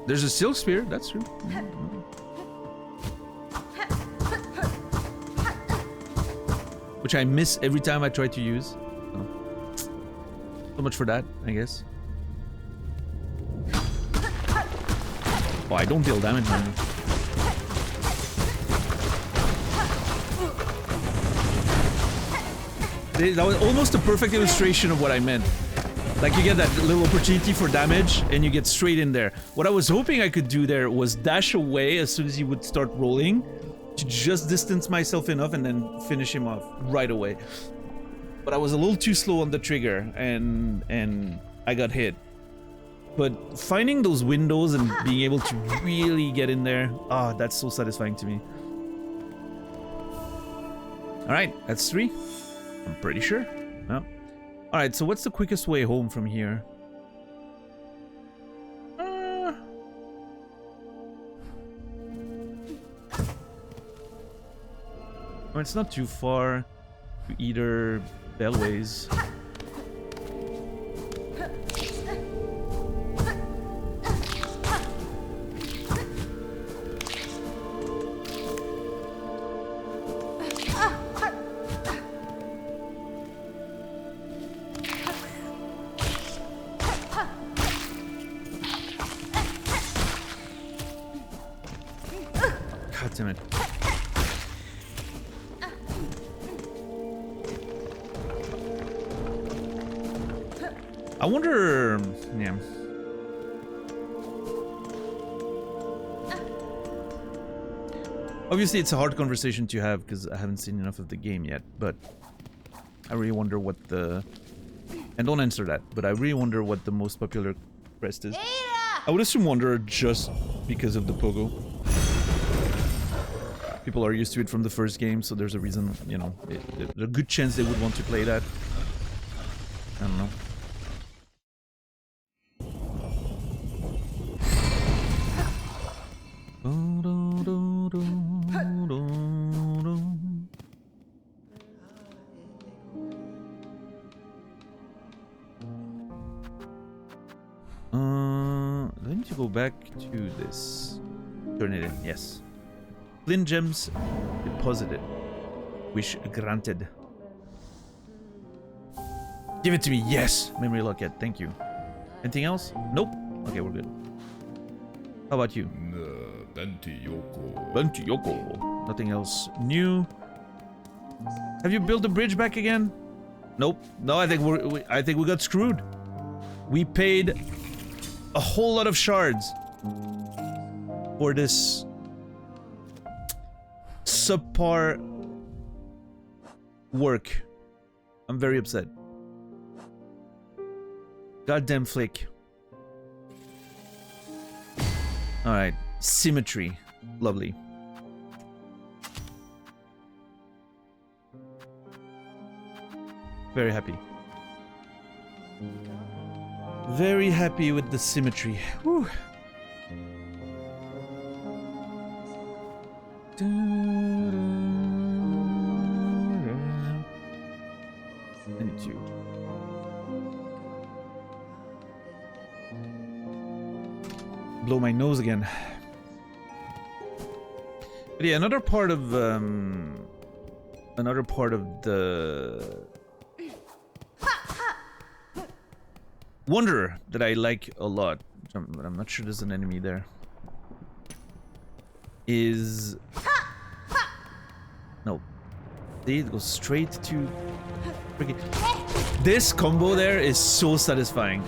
There's a silk spear, that's true. Which I miss every time I try to use. So much for that, I guess. Oh, I don't deal damage, man. That was almost a perfect illustration of what I meant. Like, you get that little opportunity for damage, and you get straight in there. What I was hoping I could do there was dash away as soon as he would start rolling, to just distance myself enough and then finish him off right away. But I was a little too slow on the trigger, and I got hit. But finding those windows and being able to really get in there, that's so satisfying to me. Alright, that's 3. I'm pretty sure. No. Alright, so what's the quickest way home from here? Well, it's not too far to either Bellways. God damn it. I wonder... yeah. Obviously, it's a hard conversation to have because I haven't seen enough of the game yet, but I really wonder what the... And don't answer that, but I really wonder what the most popular crest is. I would assume Wanderer just because of the pogo. People are used to it from the first game, so there's a reason, you know, there's a good chance they would want to play that. I don't know. I need to go back to this. Turn it in, yes. Flint gems deposited. Wish granted. Give it to me, yes! Memory locket, thank you. Anything else? Nope. Okay, we're good. How about you? Benti Yoko. Nothing else new. Have you built the bridge back again? Nope. No, I think we got screwed. We paid a whole lot of shards for this subpar work. I'm very upset. Goddamn flick. Alright. Symmetry. Lovely. Very happy. Very happy with the symmetry. Whew. I need to blow my nose again. But yeah, another part of another part of the wonder that I like a lot, but I'm not sure there's an enemy there, is... No. See, it goes straight to... This combo there is so satisfying.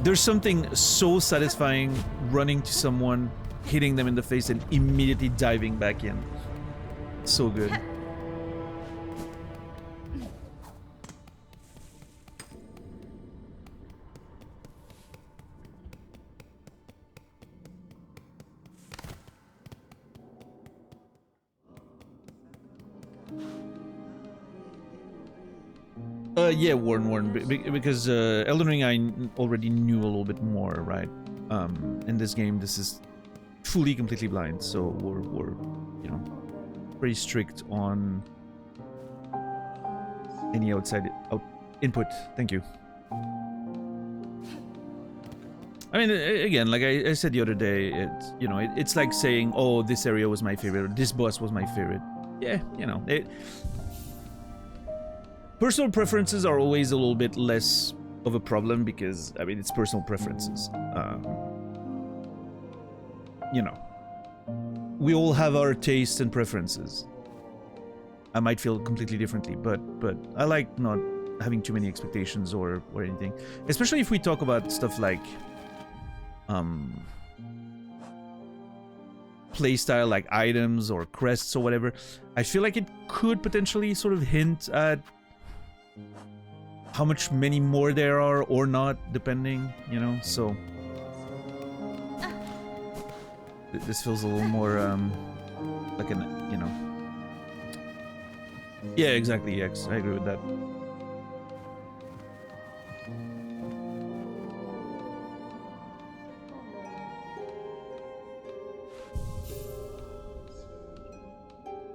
There's something so satisfying running to someone, hitting them in the face, and immediately diving back in. So good. Yeah, Warren, because Elden Ring I already knew a little bit more, right? In this game, this is fully, completely blind, so we're you know, pretty strict on any outside input. Thank you. I mean, again, like I said the other day, it's, you know, it's like saying, oh, this area was my favorite, or this boss was my favorite. Yeah, you know, personal preferences are always a little bit less of a problem because, I mean, it's personal preferences. You know, we all have our tastes and preferences. I might feel completely differently, but I like not having too many expectations or anything. Especially if we talk about stuff like playstyle, like items or crests or whatever. I feel like it could potentially sort of hint at how much many more there are or not, depending, you know, so this feels a little more like an, you know, yeah, exactly, X, I agree with that.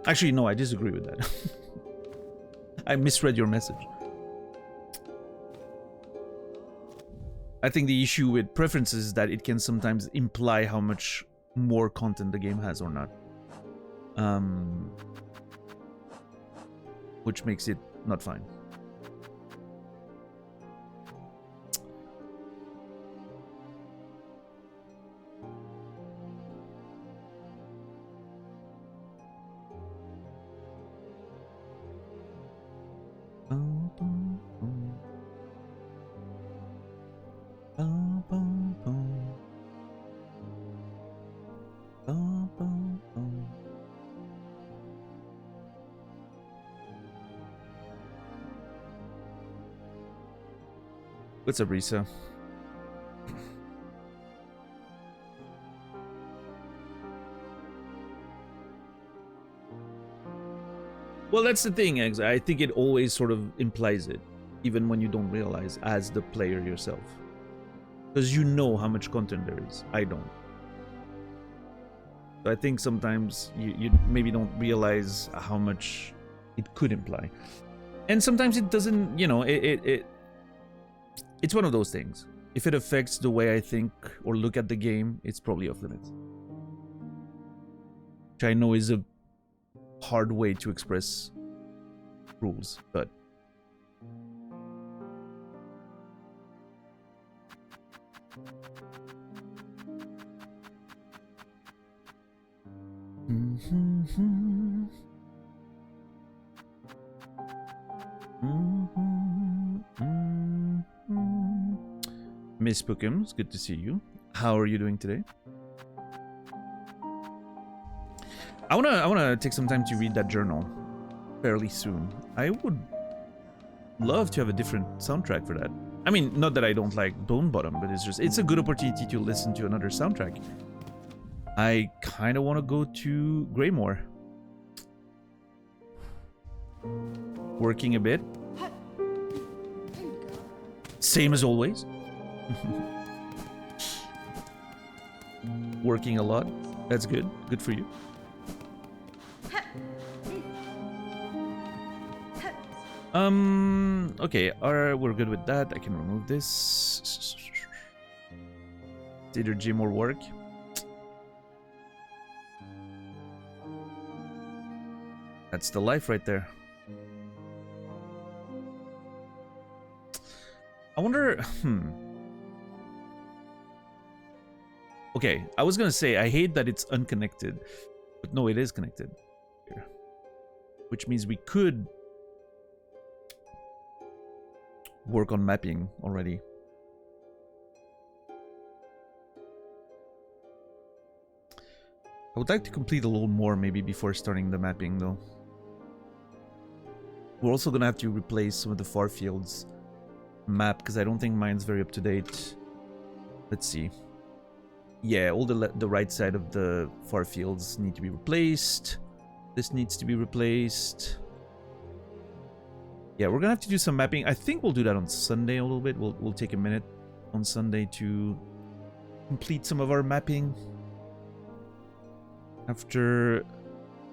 Actually, no, I disagree with that. I misread your message. I think the issue with preferences is that it can sometimes imply how much more content the game has or not. Which makes it not fine. What's up, Risa? Well, that's the thing, Eggs. I think it always sort of implies it, even when you don't realize as the player yourself. Because you know how much content there is. I don't. So I think sometimes you maybe don't realize how much it could imply. And sometimes it doesn't, you know, it's one of those things. If it affects the way I think or look at the game, it's probably off limits. Which I know is a hard way to express rules, but Miss Pookum, it's good to see you. How are you doing today? I wanna take some time to read that journal fairly soon. I would love to have a different soundtrack for that. I mean, not that I don't like Bone Bottom, but it's a good opportunity to listen to another soundtrack. I kind of want to go to Greymore. Working a bit. Same as always. Working a lot. That's good. Good for you. Okay, alright, we're good with that. I can remove this. It's either gym or work. That's the life right there. I wonder... Okay, I was gonna say, I hate that it's unconnected. But no, it is connected. Here. Which means we could work on mapping already. I would like to complete a little more maybe before starting the mapping though. We're also gonna have to replace some of the far fields map because I don't think mine's very up to date. Let's see. Yeah, all the right side of the far fields need to be replaced. This needs to be replaced. Yeah, we're gonna have to do some mapping. I think we'll do that on Sunday a little bit. We'll take a minute on Sunday to complete some of our mapping after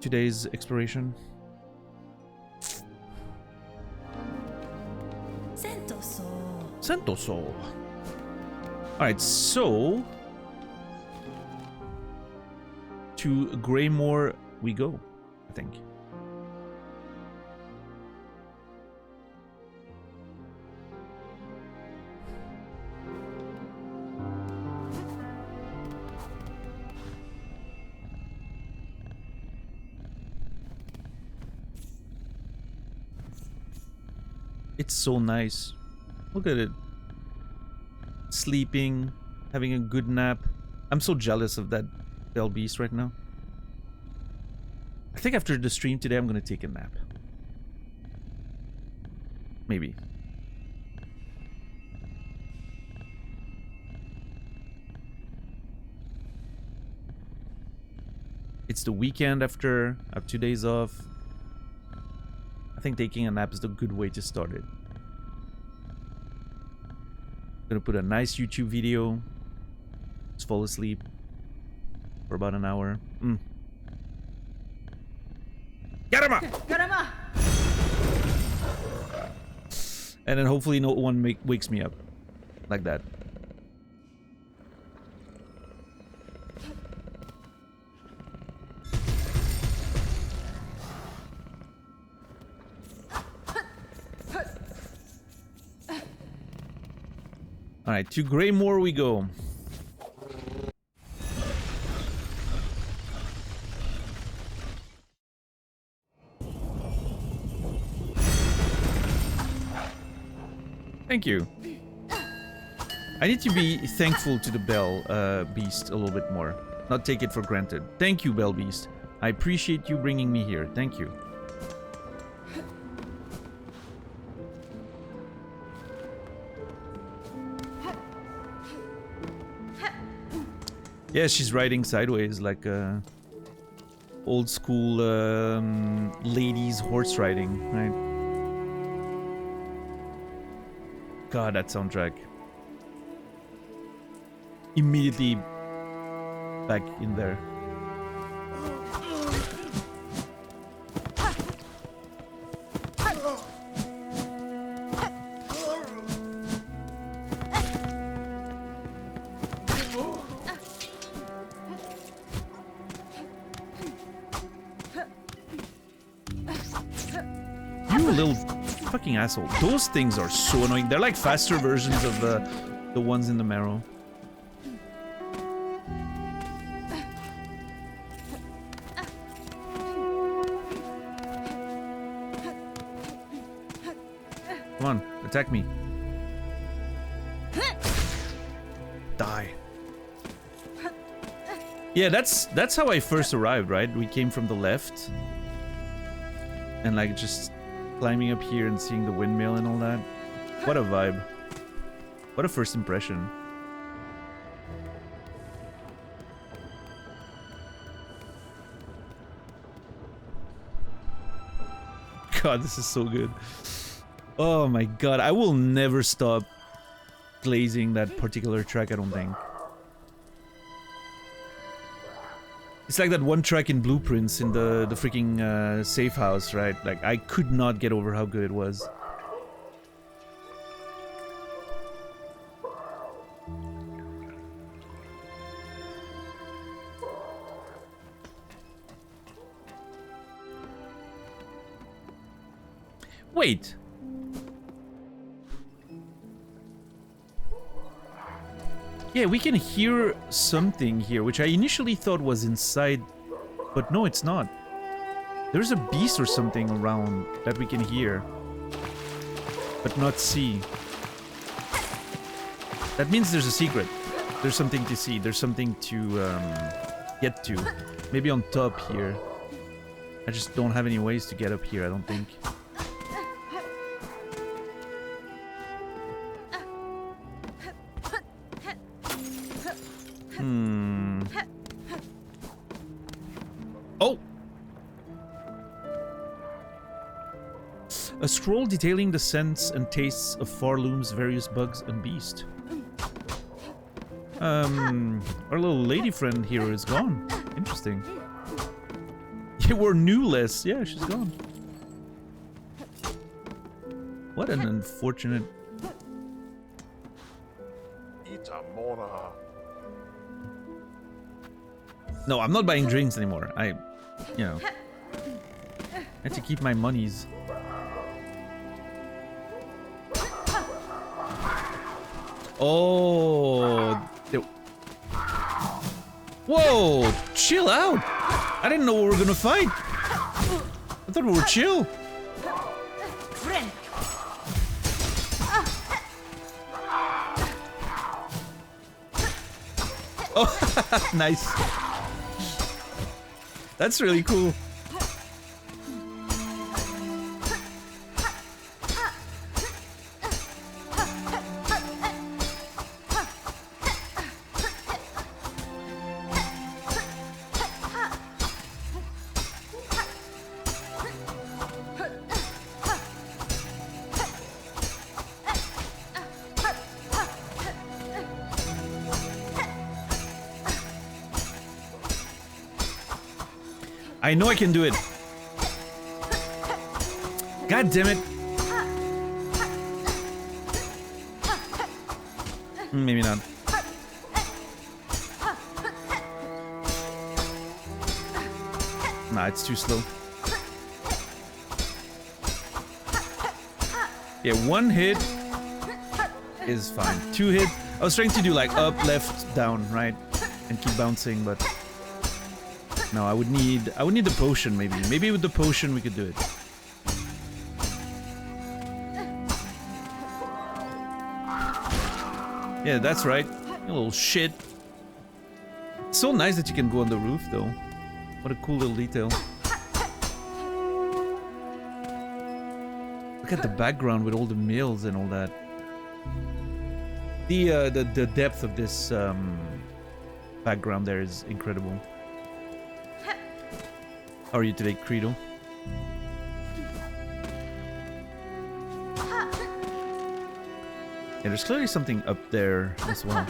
today's exploration. Sentoso. Alright, so to Greymore we go, I think. It's so nice. Look at it. Sleeping, having a good nap. I'm so jealous of that Bell Beast right now. I think after the stream today, I'm gonna take a nap. Maybe. It's the weekend after. I have 2 days off. I think taking a nap is the good way to start it. Gonna put a nice YouTube video. Just fall asleep for about an hour. Garama! Garama! And then hopefully no one wakes me up like that. Alright, to Greymore we go. Thank you. I need to be thankful to the Bell Beast a little bit more. Not take it for granted. Thank you, Bell Beast. I appreciate you bringing me here. Thank you. Yeah, she's riding sideways like a old school ladies horse riding, right? God, that soundtrack. Immediately back in there. Fucking asshole. Those things are so annoying. They're like faster versions of the ones in the Marrow. Come on, attack me. Die. Yeah, that's how I first arrived, right? We came from the left. And like just climbing up here and seeing the windmill and all that. What a vibe. What a first impression. God, this is so good. Oh my god, I will never stop glazing that particular track, I don't think. It's like that one track in Blueprints in the freaking safe house, right? Like, I could not get over how good it was. Wait. Yeah, we can hear something here, which I initially thought was inside, but no, it's not. There's a beast or something around that we can hear, but not see. That means there's a secret. There's something to see. There's something to get to. Maybe on top here. I just don't have any ways to get up here, I don't think. Oh! A scroll detailing the scents and tastes of Farloom's various bugs and beasts. Our little lady friend here is gone. Interesting. Yeah, we're newless. Yeah, she's gone. What an unfortunate... No, I'm not buying drinks anymore. I had to keep my monies. Oh. Whoa, chill out. I didn't know we were gonna fight. I thought we were chill. Oh, nice. That's really cool. I know I can do it. God damn it. Maybe not. Nah, it's too slow. Yeah, one hit is fine. Two hit. I was trying to do like up, left, down, right? And keep bouncing, but no, I would need the potion maybe. Maybe with the potion we could do it. Yeah, that's right. You little shit. It's so nice that you can go on the roof though. What a cool little detail. Look at the background with all the mills and all that. The depth of this background there is incredible. How are you today, Credo? Yeah, there's clearly something up there as well.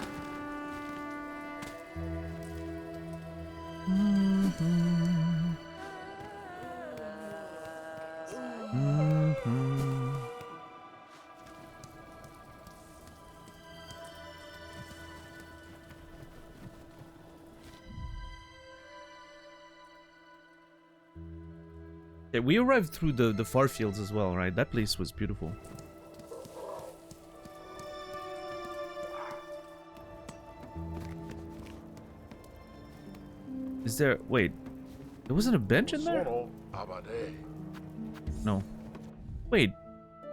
Yeah, we arrived through the far fields as well, right? That place was beautiful. Is there... Wait. There wasn't a bench in there? No. Wait.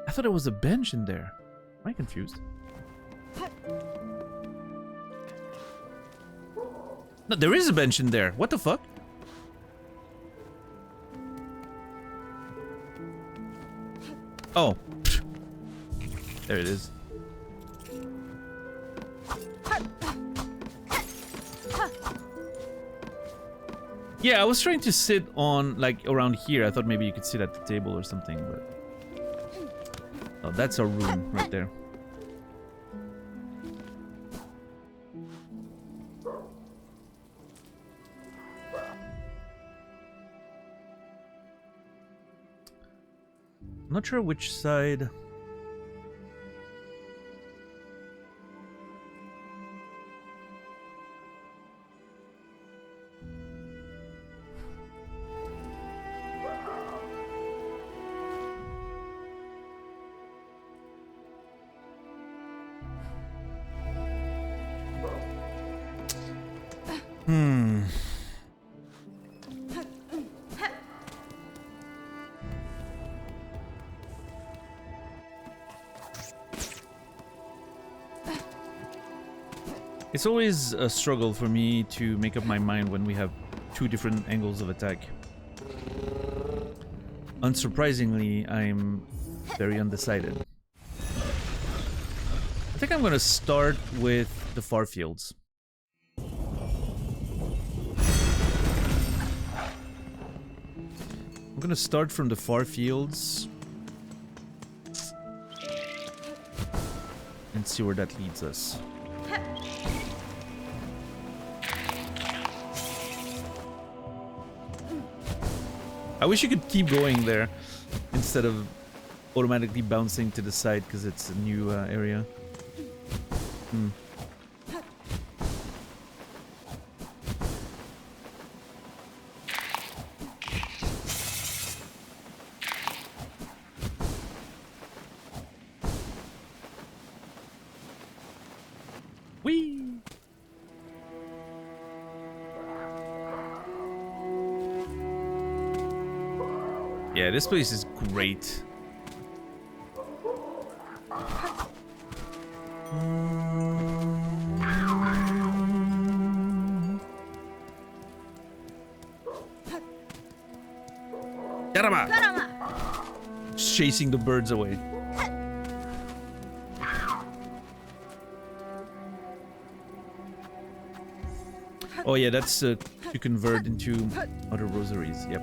I thought there was a bench in there. Am I confused? No, there is a bench in there. What the fuck? Oh. There it is. Yeah, I was trying to sit on, like, around here. I thought maybe you could sit at the table or something, but... Oh, that's our room right there. I'm not sure which side... Hmm. It's always a struggle for me to make up my mind when we have two different angles of attack. Unsurprisingly, I'm very undecided. I think I'm gonna start with the far fields. I'm gonna start from the far fields and see where that leads us. I wish you could keep going there instead of automatically bouncing to the side because it's a new area. Hmm. Whee! Yeah, this place is great. Caramba! Chasing the birds away. Oh yeah, that's to convert into other rosaries. Yep.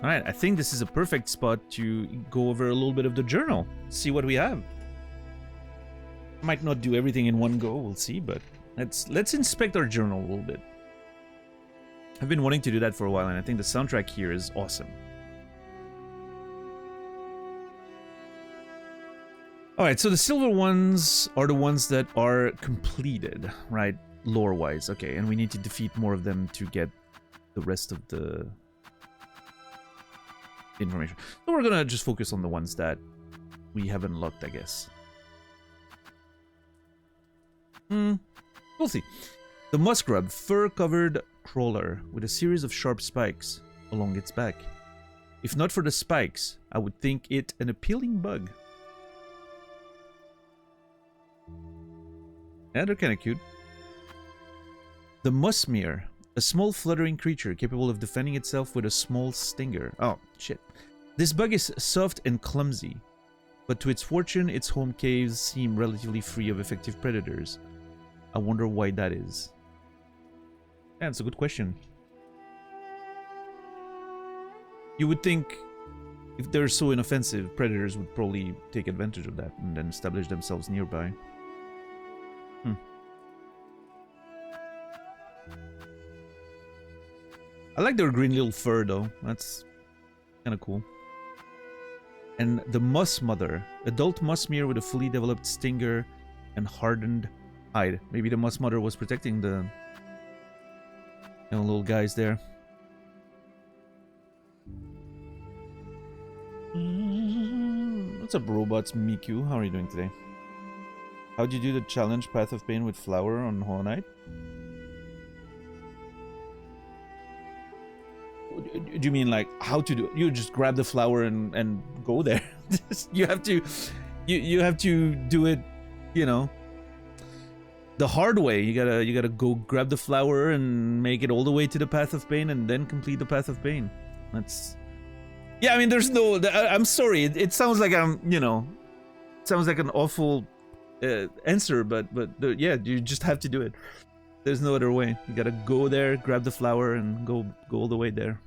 Alright, I think this is a perfect spot to go over a little bit of the journal. See what we have. Might not do everything in one go, we'll see, but let's inspect our journal a little bit. I've been wanting to do that for a while, and I think the soundtrack here is awesome. Alright, so the silver ones are the ones that are completed, right? Lore-wise. Okay, and we need to defeat more of them to get the rest of the information. So we're gonna just focus on the ones that we have unlocked, I guess. We'll see. The muskrat, fur-covered crawler with a series of sharp spikes along its back. If not for the spikes, I would think it an appealing bug. Yeah, they're kind of cute. The musmere, a small fluttering creature capable of defending itself with a small stinger. Oh, shit. This bug is soft and clumsy, but to its fortune, its home caves seem relatively free of effective predators. I wonder why that is. Yeah, it's a good question. You would think if they're so inoffensive, predators would probably take advantage of that and then establish themselves nearby. I like their green little fur though. That's kind of cool. And the Mus Mother, adult musmere with a fully developed stinger and hardened hide. Maybe the Mus Mother was protecting the little guys there. What's up, robots? Miku, how are you doing today? How'd you do the challenge Path of Pain with Flower on Hollow Knight? Do you mean like how to do it? You just grab the flower and go there. you have to do it, you know, the hard way. You gotta go grab the flower and make it all the way to the Path of Pain and then complete the Path of Pain. That's, yeah, I mean, there's no, I'm sorry, it sounds like I'm, you know, it sounds like an awful answer, but yeah, you just have to do it. There's no other way. You gotta go there, grab the flower, and go all the way there.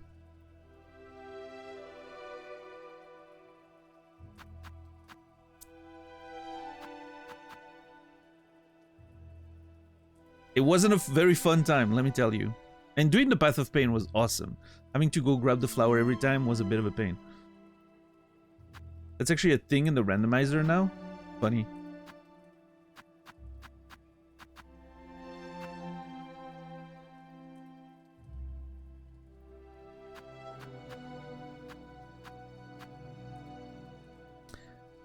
It wasn't a very fun time, let me tell you. And doing the Path of Pain was awesome. Having to go grab the flower every time was a bit of a pain. That's actually a thing in the randomizer now. Funny.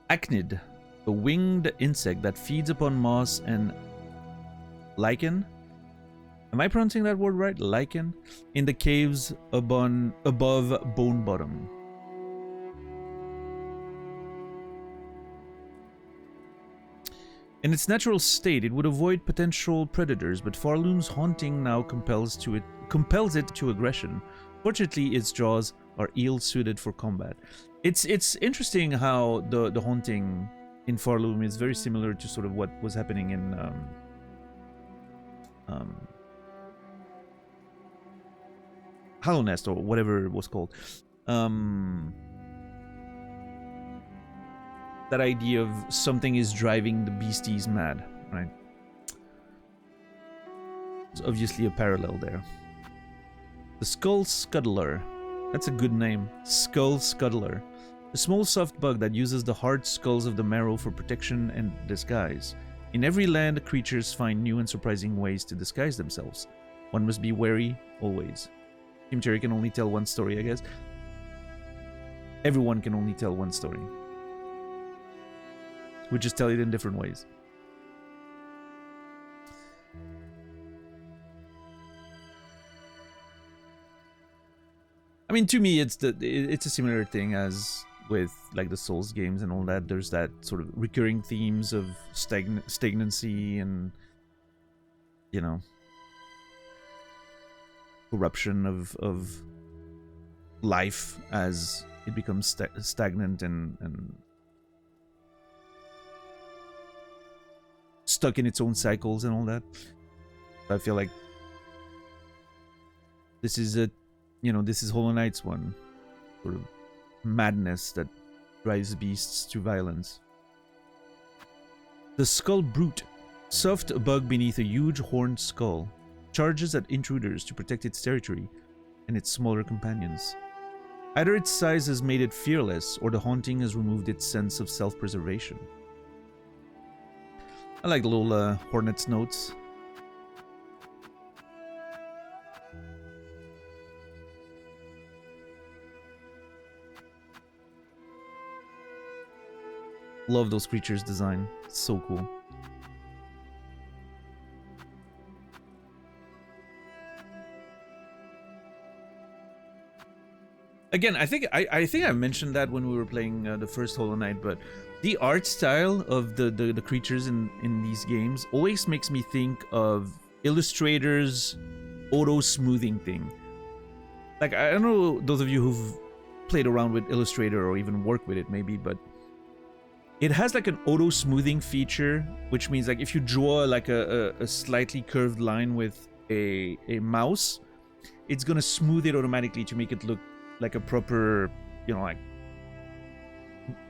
Acnid, a winged insect that feeds upon moss and lichen. Am I pronouncing that word right? Lichen? In the caves above Bone Bottom. In its natural state, it would avoid potential predators, but Farloom's haunting now compels it to aggression. Fortunately, its jaws are ill-suited for combat. It's interesting how the haunting in Farloom is very similar to sort of what was happening in Hollow Nest, or whatever it was called. That idea of something is driving the beasties mad, right? There's obviously a parallel there. The Skull Scuttler. That's a good name. Skull Scuttler. A small soft bug that uses the hard skulls of the marrow for protection and disguise. In every land, creatures find new and surprising ways to disguise themselves. One must be wary, always. Team Cherry can only tell one story, I guess. Everyone can only tell one story. We just tell it in different ways. I mean, to me, it's a similar thing as with like the Souls games and all that. There's that sort of recurring themes of stagnancy and, you know, corruption of life as it becomes stagnant and stuck in its own cycles and all that. I feel like this is this is Hollow Knight's one sort of madness that drives beasts to violence. The Skull Brute, soft bug beneath a huge horned skull, charges at intruders to protect its territory and its smaller companions. Either its size has made it fearless, or the haunting has removed its sense of self-preservation. I like the little hornet's notes. Love those creatures' design. It's so cool. Again, I think I mentioned that when we were playing the first Hollow Knight, but the art style of the creatures in these games always makes me think of Illustrator's auto smoothing thing. Like, I don't know those of you who've played around with Illustrator or even work with it maybe, but it has like an auto smoothing feature, which means like if you draw like a slightly curved line with a mouse, it's gonna smooth it automatically to make it look like a proper, you know, like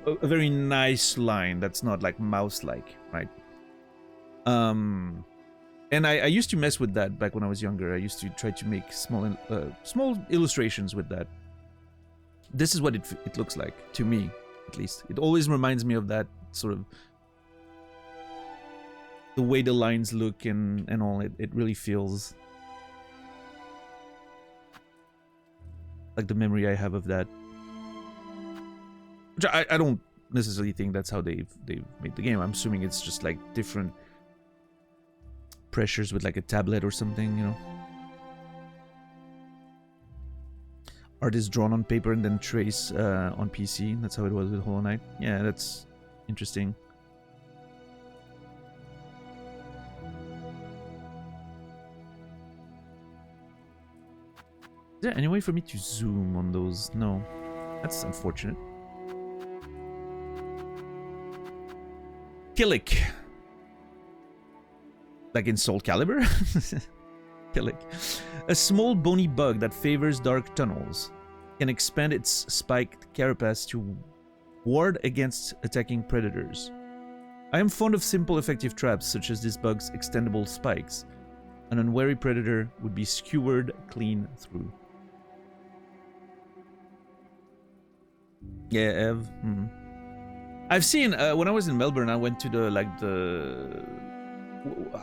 a very nice line that's not like mouse-like, right? And I used to mess with that back when I was younger. I used to try to make small illustrations with that. This is what it looks like to me, at least. It always reminds me of that sort of the way the lines look and all. It really feels like the memory I have of that. Which I don't necessarily think that's how they've made the game. I'm assuming it's just like different pressures with like a tablet or something, you know. Art is drawn on paper and then trace on PC. That's how it was with Hollow Knight. Yeah, that's interesting. Is there any way for me to zoom on those? No. That's unfortunate. Killick. Like in Soul Calibur? Killick. A small bony bug that favors dark tunnels. Can expand its spiked carapace to ward against attacking predators. I am fond of simple effective traps such as this bug's extendable spikes. An unwary predator would be skewered clean through. Yeah, Ev. I've seen, when I was in Melbourne, I went to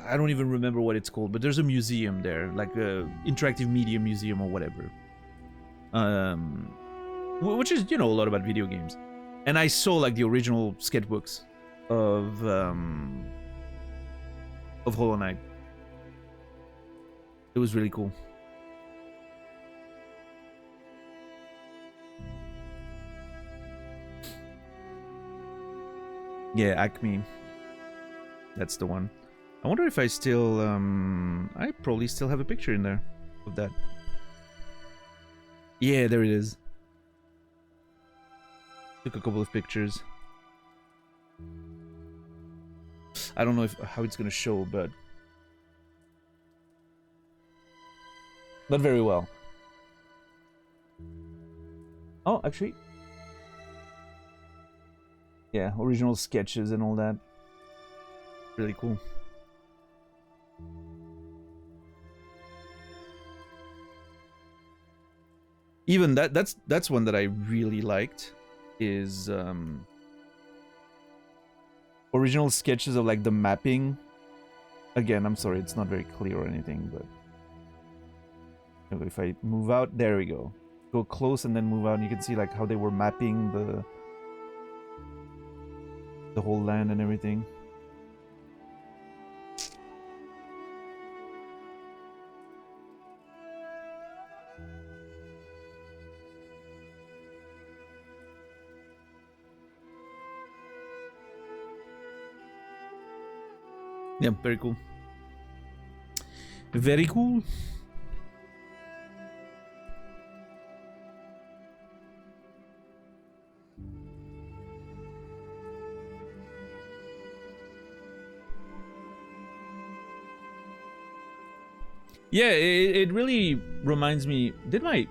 I don't even remember what it's called, but there's a museum there, like a interactive media museum or whatever. Which is, you know, a lot about video games. And I saw like the original sketchbooks of Hollow Knight. It was really cool. Yeah, Acme. That's the one. I wonder if I still I probably still have a picture in there of that. Yeah, there it is. Took a couple of pictures. I don't know how it's gonna show, but not very well. Oh, actually, yeah, original sketches and all that. Really cool. Even that's one that I really liked. Is original sketches of like the mapping. Again, I'm sorry, it's not very clear or anything, but if I move out, there we go. Go close and then move out, and you can see like how they were mapping the whole land and everything. Yeah, very cool. Very cool. Yeah, it really reminds me. Did my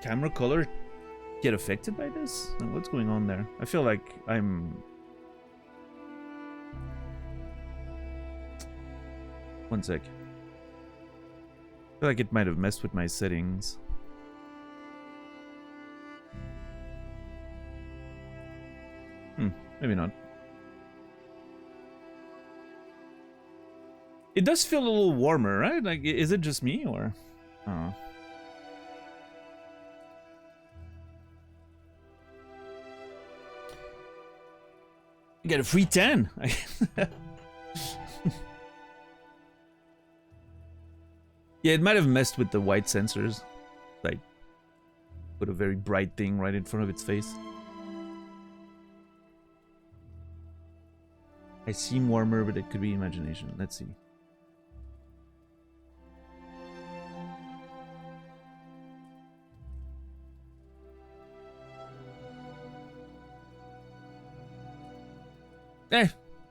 camera color get affected by this? What's going on there? I feel like I'm... One sec. I feel like it might have messed with my settings. Maybe not. It does feel a little warmer, right? Like, is it just me, or... I don't know. You get a free 10! Yeah, it might have messed with the white sensors. Like, put a very bright thing right in front of its face. I seem warmer, but it could be imagination. Let's see.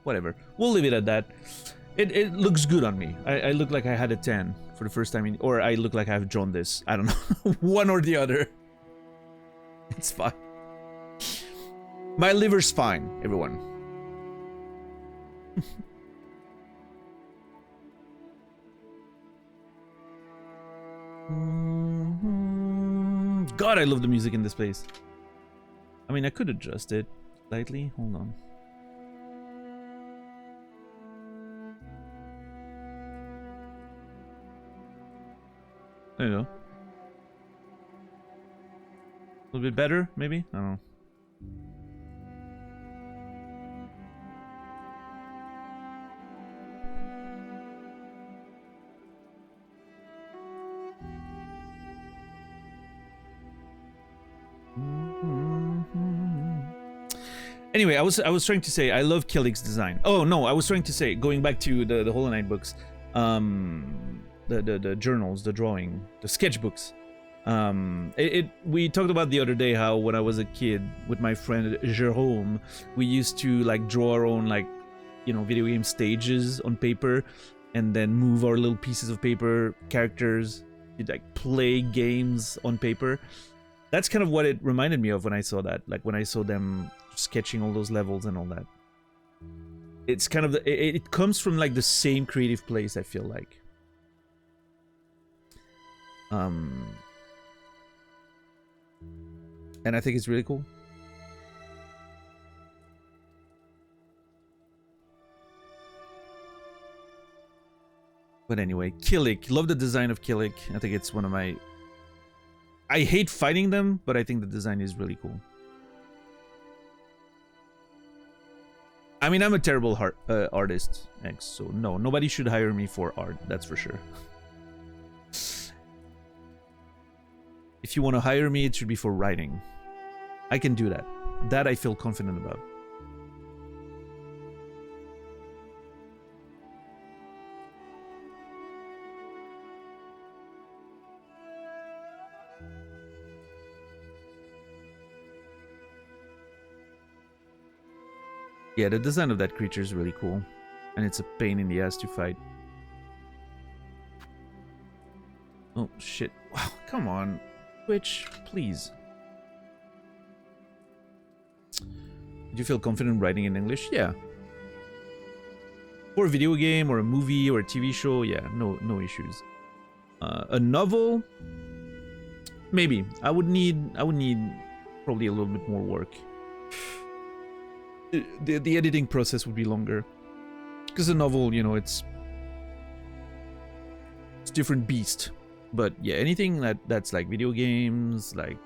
Whatever. We'll leave it at that. It looks good on me. I look like I had a 10 for the first time, or I look like I've drawn this. I don't know. One or the other. It's fine. My liver's fine, everyone. God, I love the music in this place. I mean, I could adjust it slightly. Hold on. There you go. A little bit better, maybe? I don't know. Anyway, I was trying to say I love Killick's design. Oh no, I was trying to say, going back to the Hollow Knight books, the journals, the drawing, the sketchbooks. We talked about the other day how when I was a kid with my friend Jerome, we used to like draw our own, like, you know, video game stages on paper, and then move our little pieces of paper, characters, you'd like play games on paper. That's kind of what it reminded me of when I saw that, like when I saw them sketching all those levels and all that. It's kind of it comes from like the same creative place, I feel like. And I think it's really cool. But anyway, Killick. Love the design of Killick. I think it's one of my... I hate fighting them, but I think the design is really cool. I mean, I'm a terrible artist, X, so no, nobody should hire me for art, that's for sure. If you want to hire me, it should be for writing. I can do that. That I feel confident about. Yeah, the design of that creature is really cool. And it's a pain in the ass to fight. Oh, shit. Wow, come on. Twitch, please. Do you feel confident writing in English? Yeah. For a video game or a movie or a TV show, yeah, no issues. A novel? Maybe. I would need probably a little bit more work. The editing process would be longer. Because a novel, you know, it's different beast. But yeah, anything that's like video games, like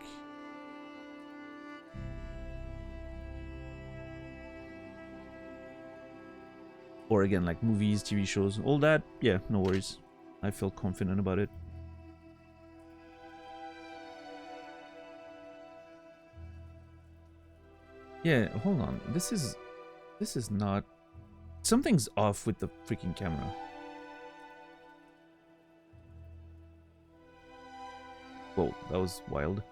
or again like movies, TV shows, all that, yeah, no worries. I feel confident about it. Yeah, hold on. This is not... Something's off with the freaking camera. Whoa, that was wild.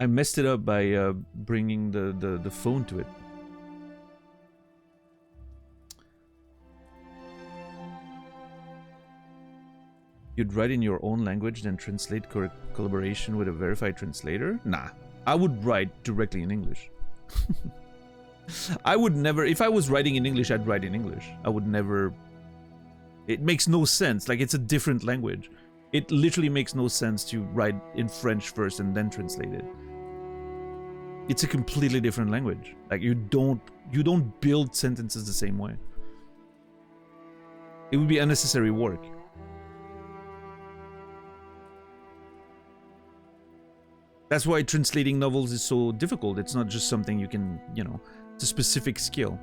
I messed it up by bringing the phone to it. You'd write in your own language, then translate collaboration with a verified translator? Nah, I would write directly in English. I would never... If I was writing in English, I'd write in English. I would never... It makes no sense. Like, it's a different language. It literally makes no sense to write in French first and then translate it. It's a completely different language. Like, you don't build sentences the same way. It would be unnecessary work. That's why translating novels is so difficult. It's not just something you can, you know, it's a specific skill.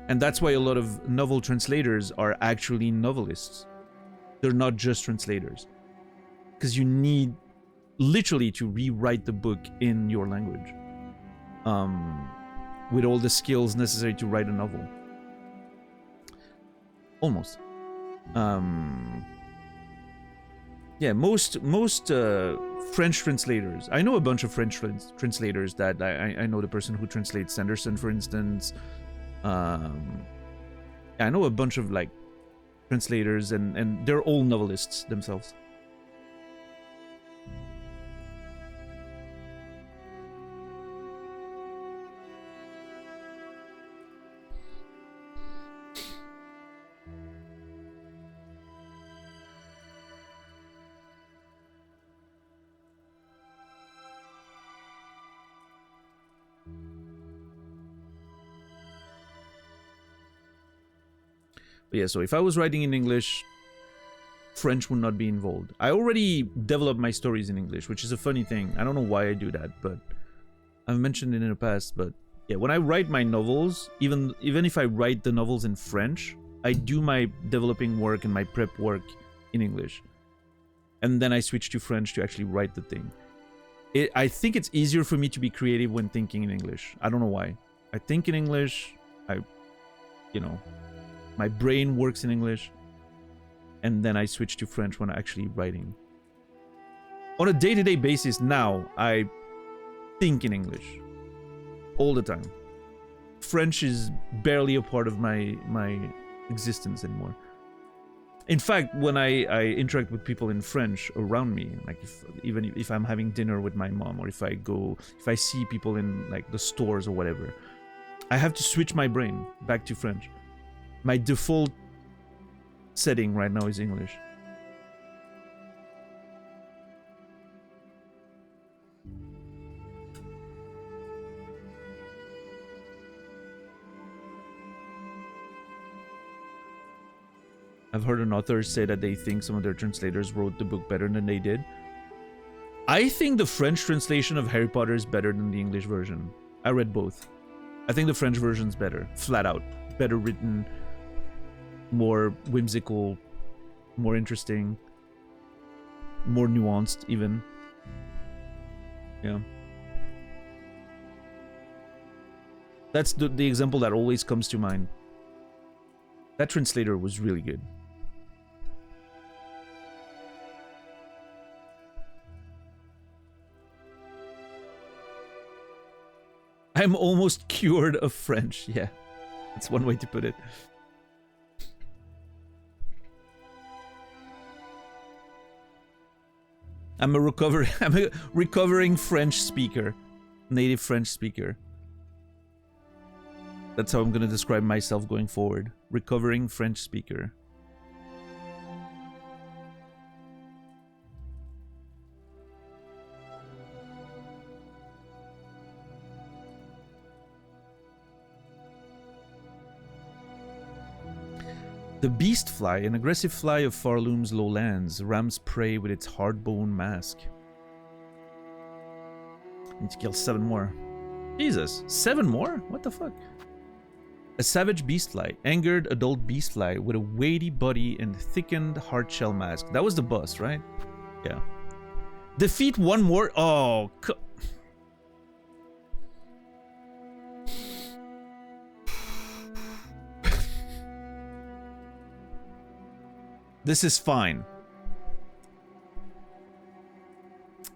And that's why a lot of novel translators are actually novelists. They're not just translators. Because you need literally to rewrite the book in your language. With all the skills necessary to write a novel. Almost. Yeah, most French translators. I know a bunch of French translators that I know the person who translates Sanderson, for instance. I know a bunch of like translators, and they're all novelists themselves. But yeah, so if I was writing in English, French would not be involved. I already developed my stories in English, which is a funny thing. I don't know why I do that, but I've mentioned it in the past. But yeah, when I write my novels, even if I write the novels in French, I do my developing work and my prep work in English. And then I switch to French to actually write the thing. I think it's easier for me to be creative when thinking in English. I don't know why. I think in English, my brain works in English, and then I switch to French when I'm actually writing. On a day-to-day basis now, I think in English all the time. French is barely a part of my existence anymore. In fact, when I interact with people in French around me, like even if I'm having dinner with my mom, or if I see people in like the stores or whatever, I have to switch my brain back to French. My default setting right now is English. I've heard an author say that they think some of their translators wrote the book better than they did. I think the French translation of Harry Potter is better than the English version. I read both. I think the French version's better, flat out. Better written, more whimsical, more interesting, more nuanced even. Yeah. That's the example that always comes to mind. That translator was really good. I'm almost cured of French. Yeah, that's one way to put it. I'm a recovering French speaker, native French speaker. That's how I'm gonna describe myself going forward. Recovering French speaker. The beast fly, an aggressive fly of Farloom's lowlands, rams prey with its hard-bone mask. Need to kill 7 more. Jesus, 7 more? What the fuck? A savage beastfly, angered adult beastfly with a weighty body and thickened hard-shell mask. That was the boss, right? Yeah. Defeat 1 more? Oh, this is fine.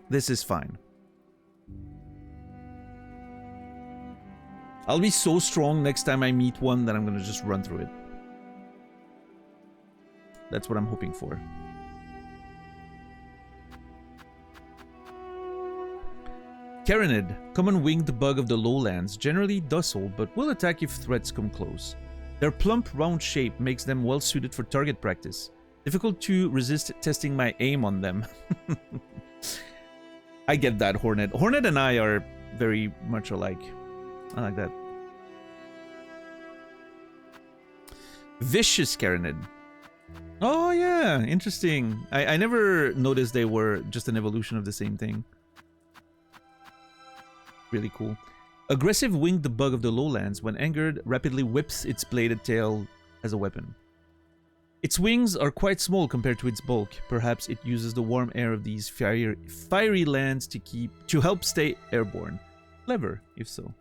This is fine. I'll be so strong next time I meet one that I'm gonna just run through it. That's what I'm hoping for. Carinid, common winged bug of the lowlands, generally docile but will attack if threats come close. Their plump, round shape makes them well suited for target practice. Difficult to resist testing my aim on them. I get that, Hornet. Hornet and I are very much alike. I like that. Vicious Carinid. Oh yeah, interesting. I never noticed they were just an evolution of the same thing. Really cool. Aggressive winged bug of the lowlands, when angered, rapidly whips its bladed tail as a weapon. Its wings are quite small compared to its bulk. Perhaps it uses the warm air of these fiery lands to help stay airborne. Clever, if so.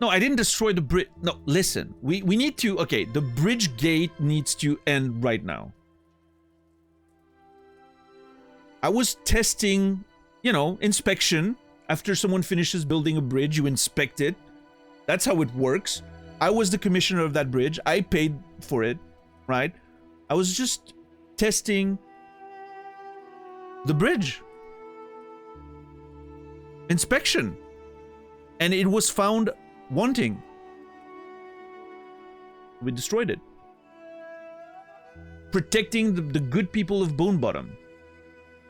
No, I didn't destroy the bridge. No, listen. We need to... Okay, the bridge gate needs to end right now. I was testing, you know, inspection. After someone finishes building a bridge, you inspect it. That's how it works. I was the commissioner of that bridge. I paid for it, right? I was just testing the bridge. Inspection. And it was found wanting. We destroyed it. Protecting the good people of Bone Bottom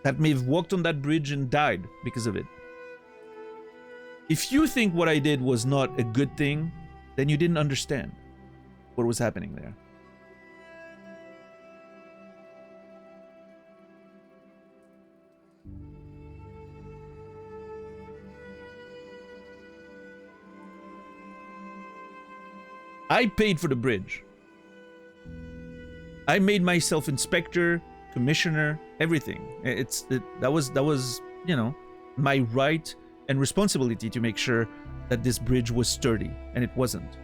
that may have walked on that bridge and died because of it. If you think what I did was not a good thing, then you didn't understand what was happening there. I paid for the bridge. I made myself inspector, commissioner, everything. That was, you know, my right and responsibility to make sure that this bridge was sturdy, and it wasn't.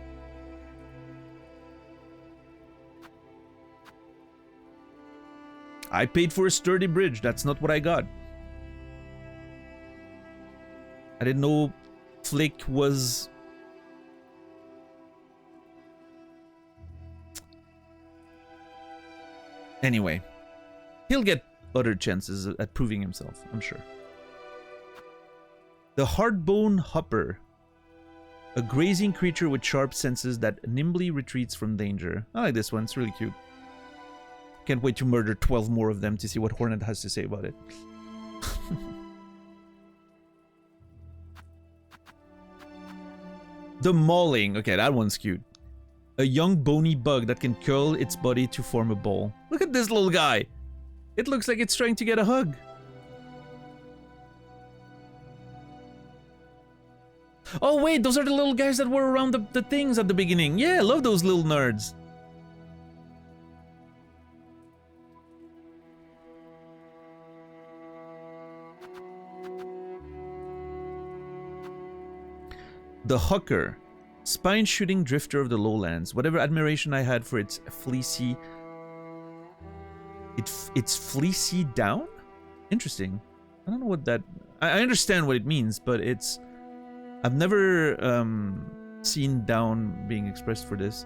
I paid for a sturdy bridge. That's not what I got. I didn't know Flick was... Anyway, he'll get other chances at proving himself, I'm sure. The Hardbone Hopper. A grazing creature with sharp senses that nimbly retreats from danger. I like this one, it's really cute. Can't wait to murder 12 more of them to see what Hornet has to say about it. The Mauling. Okay, that one's cute. A young bony bug that can curl its body to form a ball. Look at this little guy. It looks like it's trying to get a hug. Oh wait, those are the little guys that were around the things at the beginning. Yeah, I love those little nerds. The Hooker, spine-shooting drifter of the lowlands. Whatever admiration I had for its fleecy... It's fleecy down? Interesting. I don't know what that... I understand what it means, but it's... I've never seen down being expressed for this.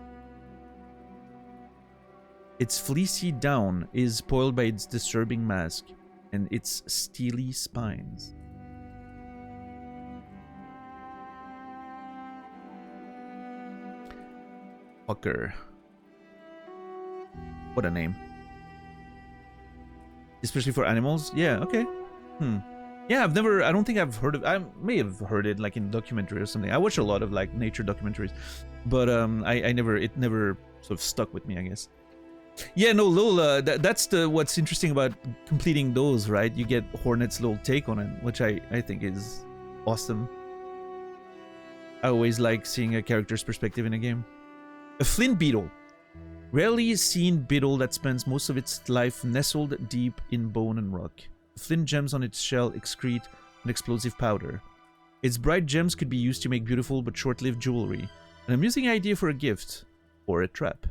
Its fleecy down is spoiled by its disturbing mask and its steely spines. Hooker. What a name. Especially for animals? Yeah, okay. Yeah, I don't think I've heard of, I may have heard it like in documentary or something. I watch a lot of like nature documentaries, but it never sort of stuck with me, I guess. Yeah, no, Lil, that's what's interesting about completing those, right? You get Hornet's little take on it, which I think is awesome. I always like seeing a character's perspective in a game. A flint beetle. Rarely seen beetle that spends most of its life nestled deep in bone and rock. Flint gems on its shell excrete an explosive powder. Its bright gems could be used to make beautiful but short-lived jewelry. An amusing idea for a gift or a trap.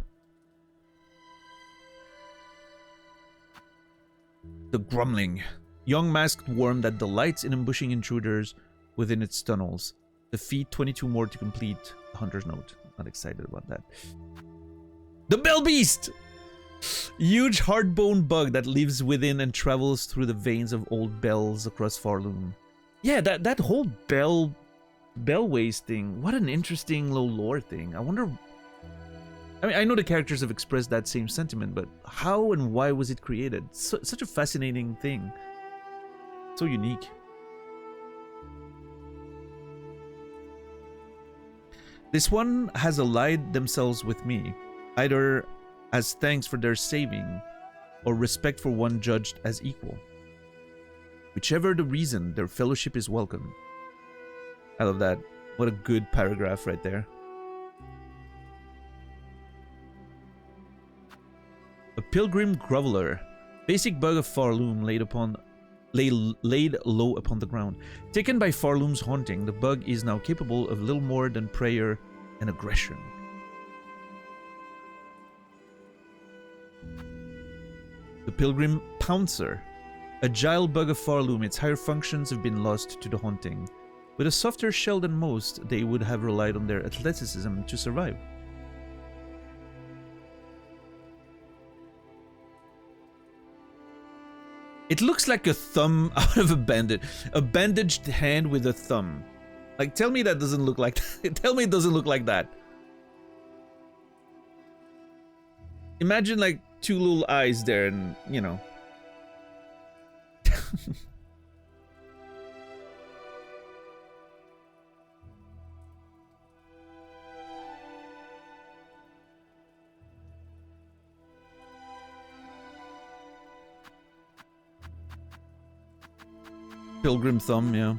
The Grumling. Young masked worm that delights in ambushing intruders within its tunnels. Defeat 22 more to complete the Hunter's Note. Not excited about that. The Bell Beast! Huge hard-bone bug that lives within and travels through the veins of old bells across Farloom. Yeah, that whole bellways thing, what an interesting little lore thing. I wonder... I mean, I know the characters have expressed that same sentiment, but how and why was it created? Such a fascinating thing. So unique. This one has allied themselves with me, either as thanks for their saving, or respect for one judged as equal. Whichever the reason, their fellowship is welcome. I love that. What a good paragraph right there. A pilgrim groveler. Basic bug of Farloom laid low upon the ground. Taken by Farloom's haunting, the bug is now capable of little more than prayer and aggression. The Pilgrim Pouncer. Agile bug of Farloom, its higher functions have been lost to the haunting. With a softer shell than most, they would have relied on their athleticism to survive. It looks like a thumb out of a bandage. A bandaged hand with a thumb. Like, tell me that doesn't look like that. Tell me it doesn't look like that. Imagine like two little eyes there and, you know. Pilgrim thumb, yeah.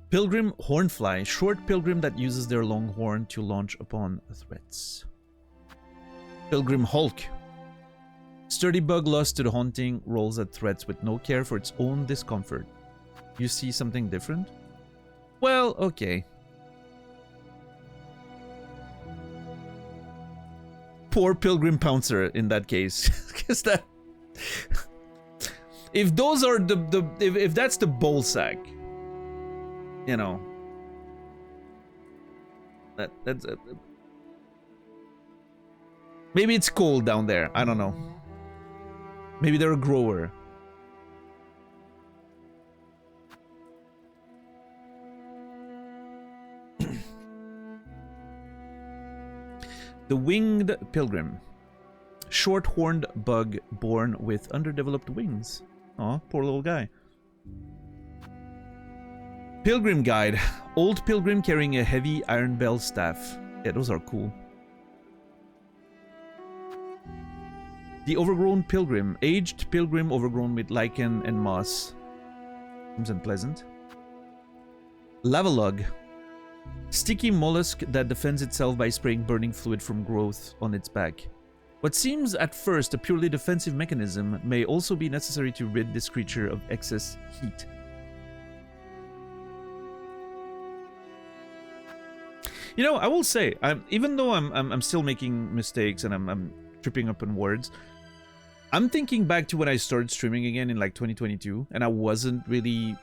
Pilgrim Hornfly. Short pilgrim that uses their long horn to launch upon threats. Pilgrim Hulk. Sturdy bug lost to the haunting, rolls at threats with no care for its own discomfort. You see something different? Well, okay. Poor Pilgrim Pouncer in that case. Because that... if those are if that's the bowl sack, you know, that's maybe it's cold down there. I don't know. Maybe they're a grower. The Winged Pilgrim. Short-horned bug born with underdeveloped wings. Aw, poor little guy. Pilgrim Guide. Old pilgrim carrying a heavy iron bell staff. Yeah, those are cool. The Overgrown Pilgrim. Aged pilgrim overgrown with lichen and moss. Seems unpleasant. Lava log. Sticky mollusk that defends itself by spraying burning fluid from growth on its back. What seems at first a purely defensive mechanism may also be necessary to rid this creature of excess heat. You know, I will say, even though I'm still making mistakes and I'm tripping up on words, I'm thinking back to when I started streaming again in like 2022, and I wasn't really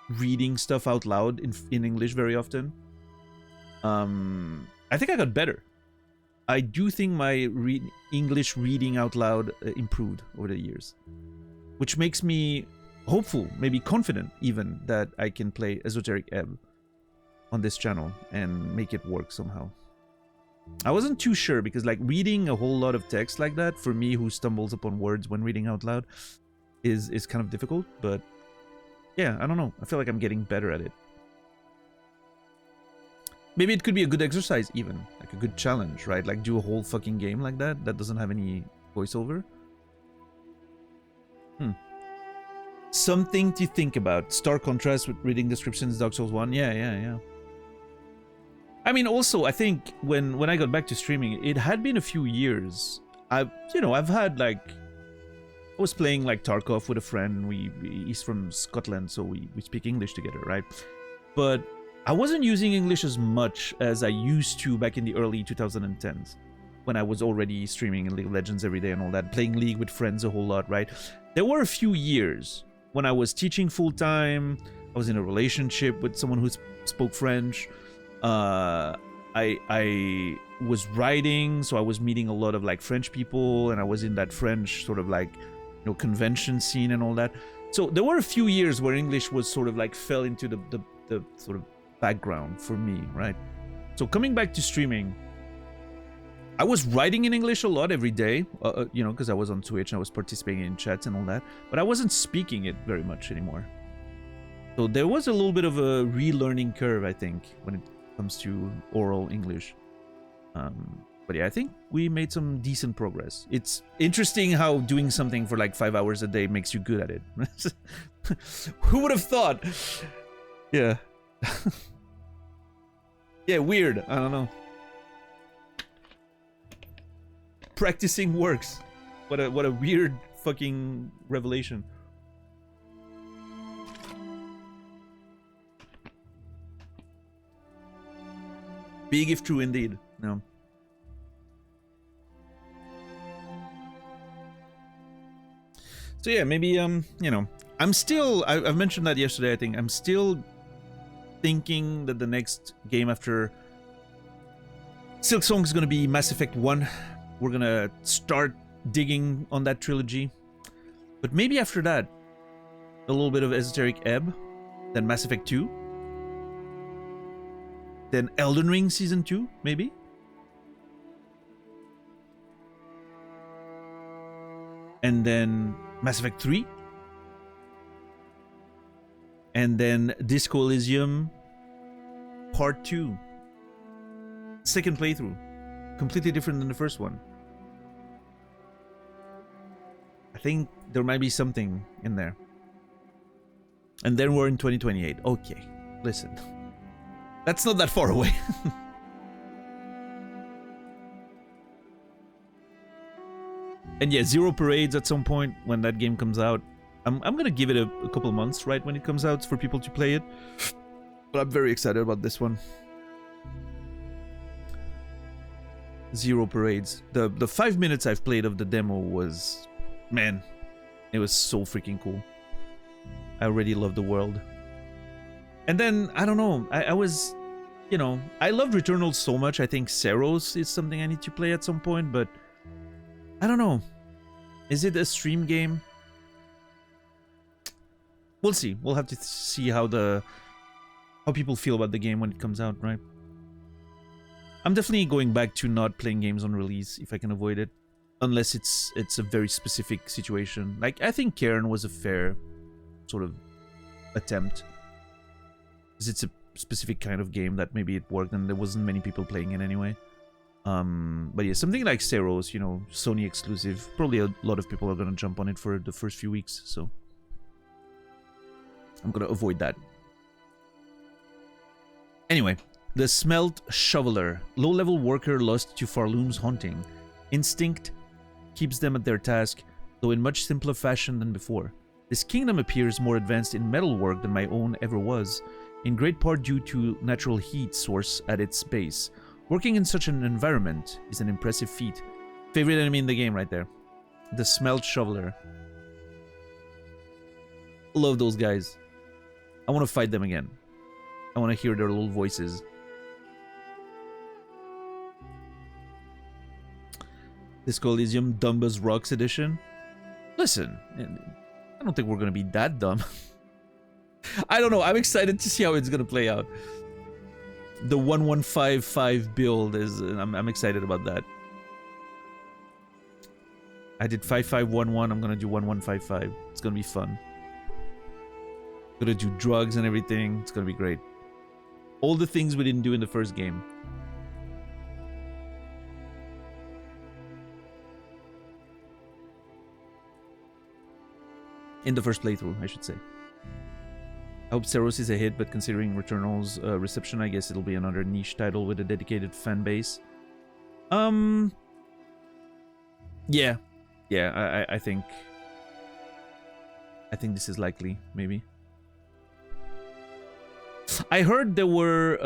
reading stuff out loud in English very often. I think I got better. I do think my English reading out loud improved over the years, which makes me hopeful, maybe confident even, that I can play Esoteric Ebb on this channel and make it work somehow. I wasn't too sure because like reading a whole lot of text like that for me who stumbles upon words when reading out loud is kind of difficult, but yeah, I don't know. I feel like I'm getting better at it. Maybe it could be a good exercise even, like a good challenge, right? Like do a whole fucking game like that doesn't have any voiceover. Something to think about. Stark contrast with reading descriptions, Dark Souls 1. Yeah. I mean, also, I think when I got back to streaming, it had been a few years. I've had like, I was playing like Tarkov with a friend. He's from Scotland, so we speak English together, right? But I wasn't using English as much as I used to back in the early 2010s, when I was already streaming in League of Legends every day and all that, playing League with friends a whole lot, right? There were a few years when I was teaching full-time, I was in a relationship with someone who spoke French, I was writing, so I was meeting a lot of like French people, and I was in that French sort of like, you know, convention scene and all that. So there were a few years where English was sort of like fell into the sort of background for me, right? So coming back to streaming, I was writing in English a lot every day, you know, because I was on Twitch and I was participating in chats and all that, but I wasn't speaking it very much anymore. So there was a little bit of a relearning curve, I think, when it comes to oral English. But yeah, I think we made some decent progress. It's interesting how doing something for like 5 hours a day makes you good at it. Who would have thought? Yeah. Yeah, weird. I don't know. Practicing works. What a weird fucking revelation. Big if true indeed. No. So yeah, maybe you know, I'm still I've mentioned that yesterday, I think. I'm still thinking that the next game after Silksong is going to be Mass Effect 1. We're going to start digging on that trilogy. But maybe after that, a little bit of Esoteric Ebb, then Mass Effect 2, then Elden Ring Season 2, maybe? And then Mass Effect 3. And then Disco Elysium Part 2. Second playthrough. Completely different than the first one. I think there might be something in there. And then we're in 2028. Okay, listen. That's not that far away. And yeah, Zero Parades at some point when that game comes out. I'm gonna give it a couple months, right, when it comes out for people to play it. But I'm very excited about this one. Zero Parades. The 5 minutes I've played of the demo was... Man, it was so freaking cool. I already love the world. And then, I don't know, I was... You know, I loved Returnal so much. I think Seros is something I need to play at some point, but... I don't know. Is it a stream game? We'll see. We'll have to see how people feel about the game when it comes out, right? I'm definitely going back to not playing games on release if I can avoid it. Unless it's a very specific situation. Like, I think Cairn was a fair sort of attempt. Because it's a specific kind of game that maybe it worked and there wasn't many people playing it anyway. But yeah, something like Seros, you know, Sony exclusive. Probably a lot of people are gonna jump on it for the first few weeks, so I'm gonna avoid that. Anyway, the Smelt Shoveler. Low-level worker lost to Farloom's haunting. Instinct keeps them at their task, though in much simpler fashion than before. This kingdom appears more advanced in metalwork than my own ever was, in great part due to natural heat source at its base. Working in such an environment is an impressive feat. Favorite enemy in the game right there. The Smelt Shoveler. Love those guys. I want to fight them again. I want to hear their little voices. Disco Elysium Dumba's Rocks Edition. Listen, I don't think we're going to be that dumb. I don't know. I'm excited to see how it's going to play out. The 1155 build is... I'm excited about that. I did 5511. I'm going to do 1155. It's going to be fun. Gonna do drugs and everything. It's going to be great. All the things we didn't do in the first game. In the first playthrough, I should say. I hope Seros is a hit, but considering Returnal's reception, I guess it'll be another niche title with a dedicated fan base. Yeah. Yeah, I think this is likely, maybe. I heard there was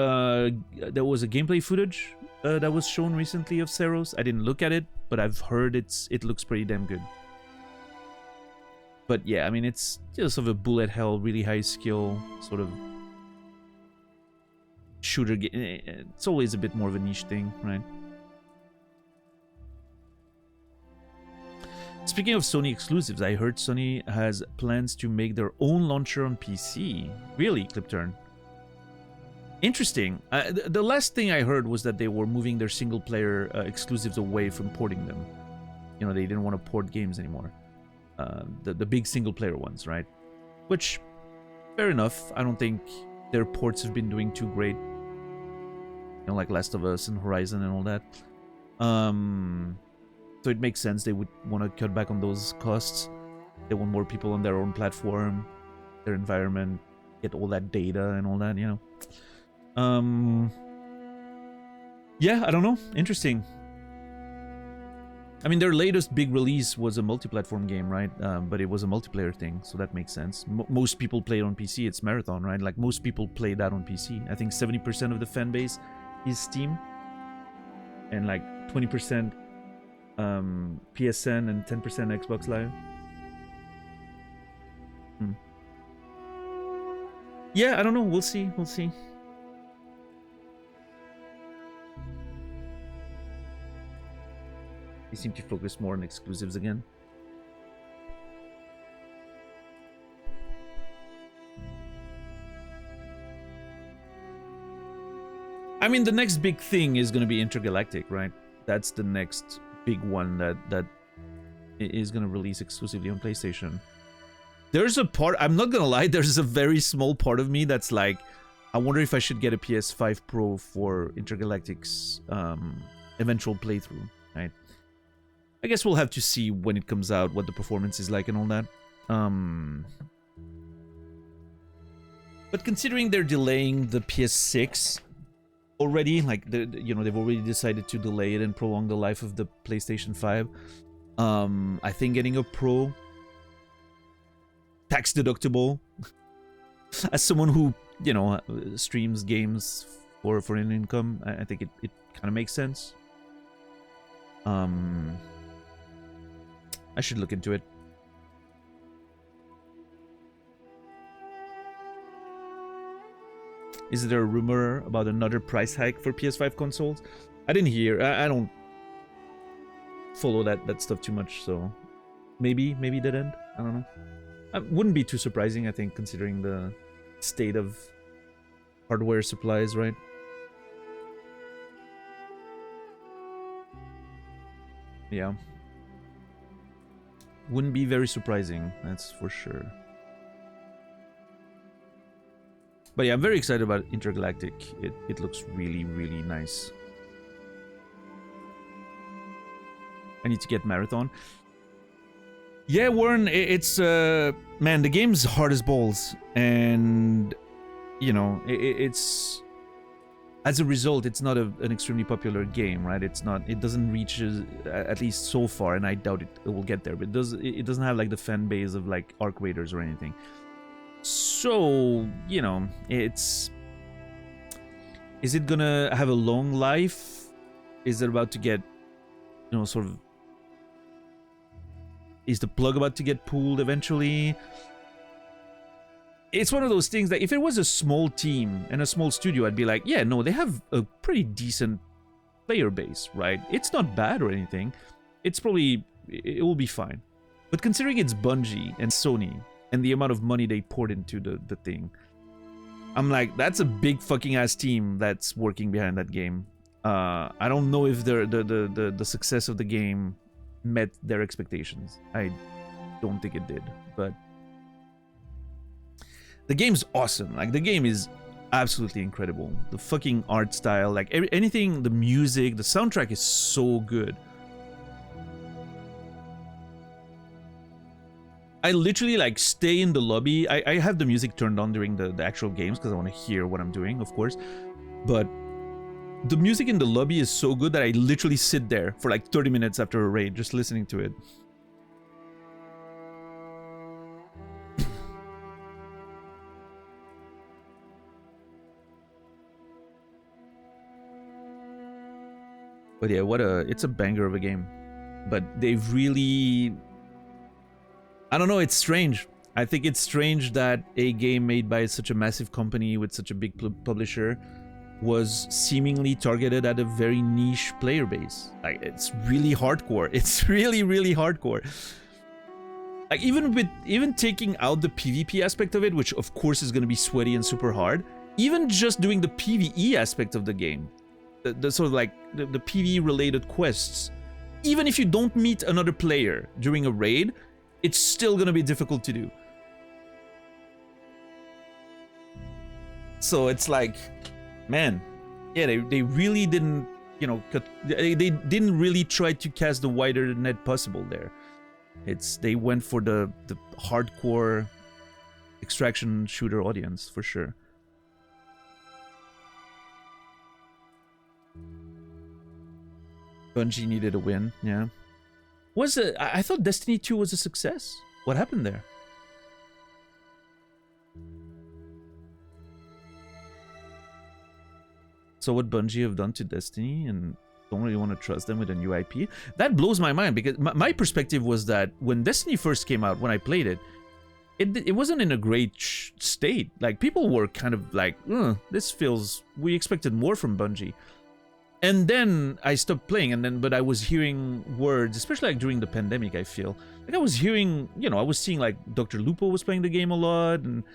a gameplay footage that was shown recently of Seros. I didn't look at it, but I've heard it looks pretty damn good. But yeah, I mean, it's just sort of a bullet hell, really high skill sort of shooter game. It's always a bit more of a niche thing, right? Speaking of Sony exclusives, I heard Sony has plans to make their own launcher on PC. Really, Clipturn? Interesting. The last thing I heard was that they were moving their single-player exclusives away from porting them. You know, they didn't want to port games anymore. The big single-player ones, right? Which, fair enough. I don't think their ports have been doing too great. You know, like Last of Us and Horizon and all that. So it makes sense they would want to cut back on those costs. They want more people on their own platform, their environment, get all that data and all that, you know. Yeah, I don't know. Interesting. I mean, their latest big release was a multi-platform game, right? But it was a multiplayer thing, so that makes sense. Most people play it on PC. It's Marathon, right? Like, most people play that on PC. I think 70% of the fan base is Steam. And, like, 20% PSN and 10% Xbox Live. Yeah, I don't know. We'll see. We'll see. They seem to focus more on exclusives again. I mean, the next big thing is going to be Intergalactic, right? That's the next big one that is going to release exclusively on PlayStation. There's a part, I'm not going to lie, there's a very small part of me that's like, I wonder if I should get a PS5 Pro for Intergalactic's eventual playthrough, right? I guess we'll have to see when it comes out what the performance is like and all that. But considering they're delaying the PS6 already, like you know, they've already decided to delay it and prolong the life of the PlayStation 5. I think getting a Pro, tax deductible, as someone who, you know, streams games for an income, I think it kind of makes sense. I should look into it. Is there a rumor about another price hike for PS5 consoles? I didn't hear. I don't follow that stuff too much, so maybe that end. I don't know. It wouldn't be too surprising, I think, considering the state of hardware supplies, right? Yeah. Wouldn't be very surprising, that's for sure. But yeah, I'm very excited about Intergalactic. It looks really, really nice. I need to get Marathon. Yeah, Warren, it's man, the game's hard as balls, and you know, it's as a result, it's not an extremely popular game, right? It's not. It doesn't reach at least so far, and I doubt it will get there. But it doesn't have like the fan base of like Arc Raiders or anything. So you know, is it gonna have a long life? Is it about to get, you know, sort of? Is the plug about to get pulled eventually? It's one of those things that if it was a small team and a small studio, I'd be like, yeah, no, they have a pretty decent player base, right? It's not bad or anything. It's probably, it will be fine. But considering it's Bungie and Sony and the amount of money they poured into the thing, I'm like, that's a big fucking ass team that's working behind that game. I don't know if the success of the game met their expectations. I don't think it did, but the game's awesome. Like, the game is absolutely incredible. The fucking art style, like anything, the music, the soundtrack is so good. I literally like stay in the lobby. I have the music turned on during the actual games because I want to hear what I'm doing, of course, but the music in the lobby is so good that I literally sit there for like 30 minutes after a raid just listening to it. But yeah, it's a banger of a game. But they've really, I don't know, it's strange. I think it's strange that a game made by such a massive company with such a big publisher was seemingly targeted at a very niche player base. Like, it's really hardcore. It's really, really hardcore. Like, even taking out the PvP aspect of it, which of course is going to be sweaty and super hard, even just doing the PvE aspect of the game, the sort of like the PvE related quests, even if you don't meet another player during a raid, it's still going to be difficult to do. So it's like, man, yeah, they really didn't, you know, they didn't really try to cast the wider net possible there. They went for the hardcore extraction shooter audience for sure. Bungie needed a win, yeah. I thought Destiny 2 was a success. What happened there? So what Bungie have done to Destiny, and don't really want to trust them with a new IP? That blows my mind, because my perspective was that when Destiny first came out, when I played it, it wasn't in a great state. Like, people were kind of like, we expected more from Bungie. And then I stopped playing, but I was hearing words, especially like during the pandemic, I feel. Like, I was hearing, you know, I was seeing like Dr. Lupo was playing the game a lot, and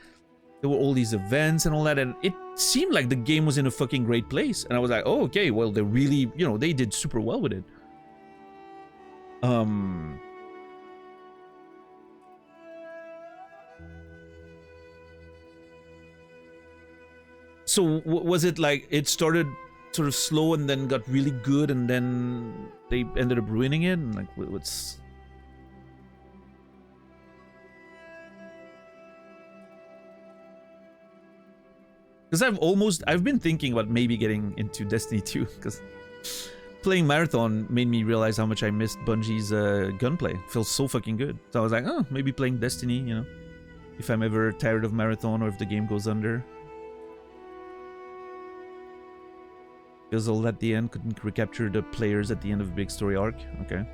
there were all these events and all that, and it seemed like the game was in a fucking great place. And I was like, oh, okay, well, they really, you know, they did super well with it. So was it like it started sort of slow and then got really good, and then they ended up ruining it? And like, what's... Because I've been thinking about maybe getting into Destiny 2, because playing Marathon made me realize how much I missed Bungie's gunplay. It feels so fucking good. So I was like, oh, maybe playing Destiny, you know, if I'm ever tired of Marathon or if the game goes under. Fizzled at the end, couldn't recapture the players at the end of a big story arc. Okay.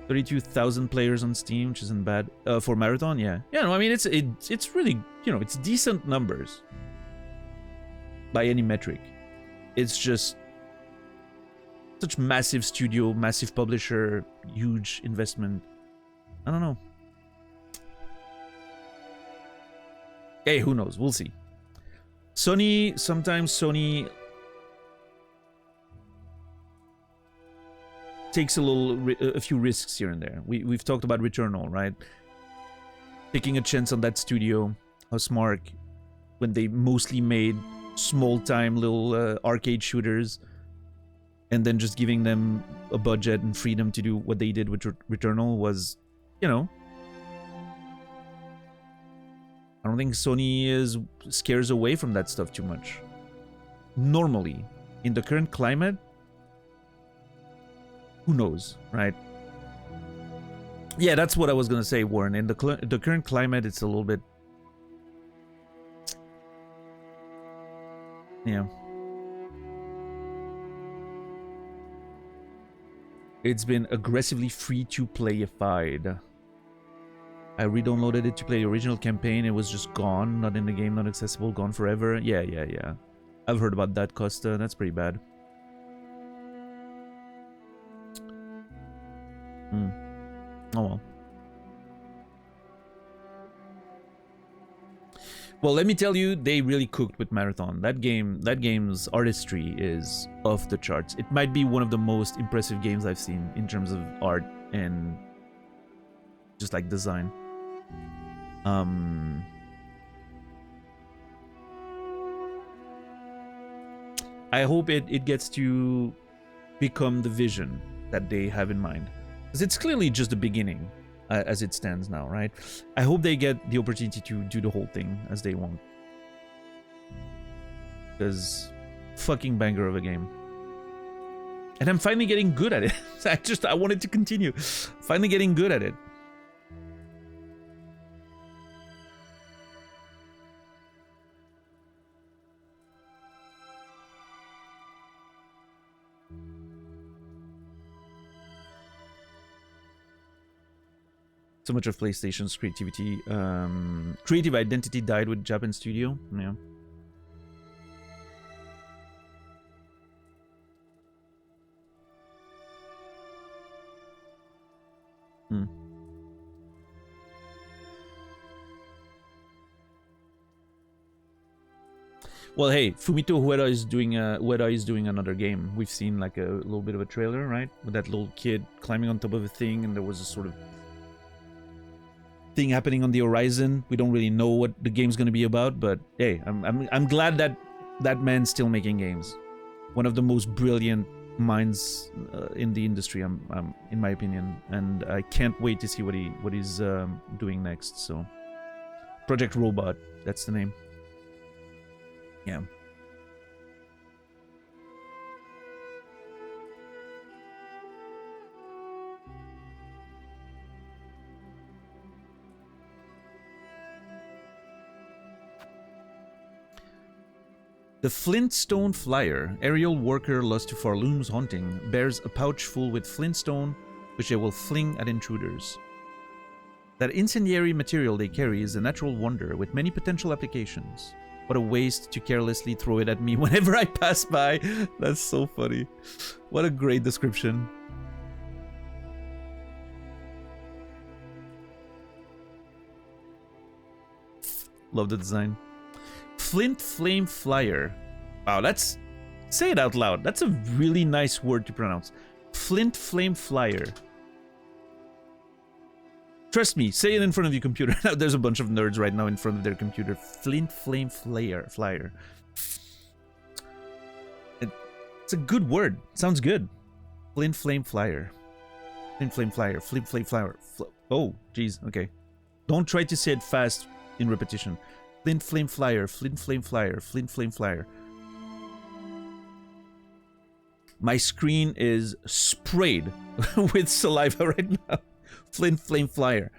32,000 players on Steam, which isn't bad. For Marathon, yeah. Yeah, no, I mean, it's really, you know, it's decent numbers. By any metric. It's just such massive studio, massive publisher, huge investment. I don't know. Hey, who knows? We'll see. Sometimes Sony takes a few risks here and there. We've talked about Returnal, right? Taking a chance on that studio. How smart, when they mostly made small-time little arcade shooters. and then just giving them a budget and freedom to do what they did with Returnal was, you know, I don't think Sony scares away from that stuff too much. Normally, in the current climate, who knows, right? Yeah, that's what I was gonna say, Warren. In the current climate, it's a little bit, yeah. It's been aggressively free-to-play-ified. I re-downloaded it to play the original campaign. It was just gone, not in the game, not accessible, gone forever. Yeah. I've heard about that, Costa. That's pretty bad. Oh well. Well, let me tell you, they really cooked with Marathon. That game's artistry is off the charts. It might be one of the most impressive games I've seen in terms of art and just like design. I hope it gets to become the vision that they have in mind. Because it's clearly just the beginning as it stands now, right? I hope they get the opportunity to do the whole thing as they want. Because fucking banger of a game. And I'm finally getting good at it. I wanted to continue. Finally getting good at it. So much of PlayStation's creativity, creative identity died with Japan studio. Yeah. Well, hey, Fumito Ueda is doing another game. We've seen like a little bit of a trailer, right? With that little kid climbing on top of a thing, and there was a sort of thing happening on the horizon. We don't really know what the game's going to be about, but hey, I'm glad that that man's still making games. One of the most brilliant minds in the industry, in my opinion, and I can't wait to see what he's doing next. So, Project Robot, that's the name. Yeah. The Flintstone Flyer, aerial worker lost to Farloom's haunting, bears a pouch full with flintstone, which they will fling at intruders. That incendiary material they carry is a natural wonder with many potential applications. What a waste to carelessly throw it at me whenever I pass by. That's so funny. What a great description. Love the design. Flint Flame Flyer. Wow, that's... Say it out loud. That's a really nice word to pronounce. Flint Flame Flyer. Trust me, say it in front of your computer. Now there's a bunch of nerds right now in front of their computer. Flint Flame Flyer. It's a good word. Sounds good. Flint Flame Flyer. Flint Flame Flyer. Flint Flame Flyer. Oh, geez. Okay. Don't try to say it fast in repetition. Flint Flame Flyer. Flint Flame Flyer. Flint Flame Flyer. My screen is sprayed with saliva right now. Flint Flame Flyer.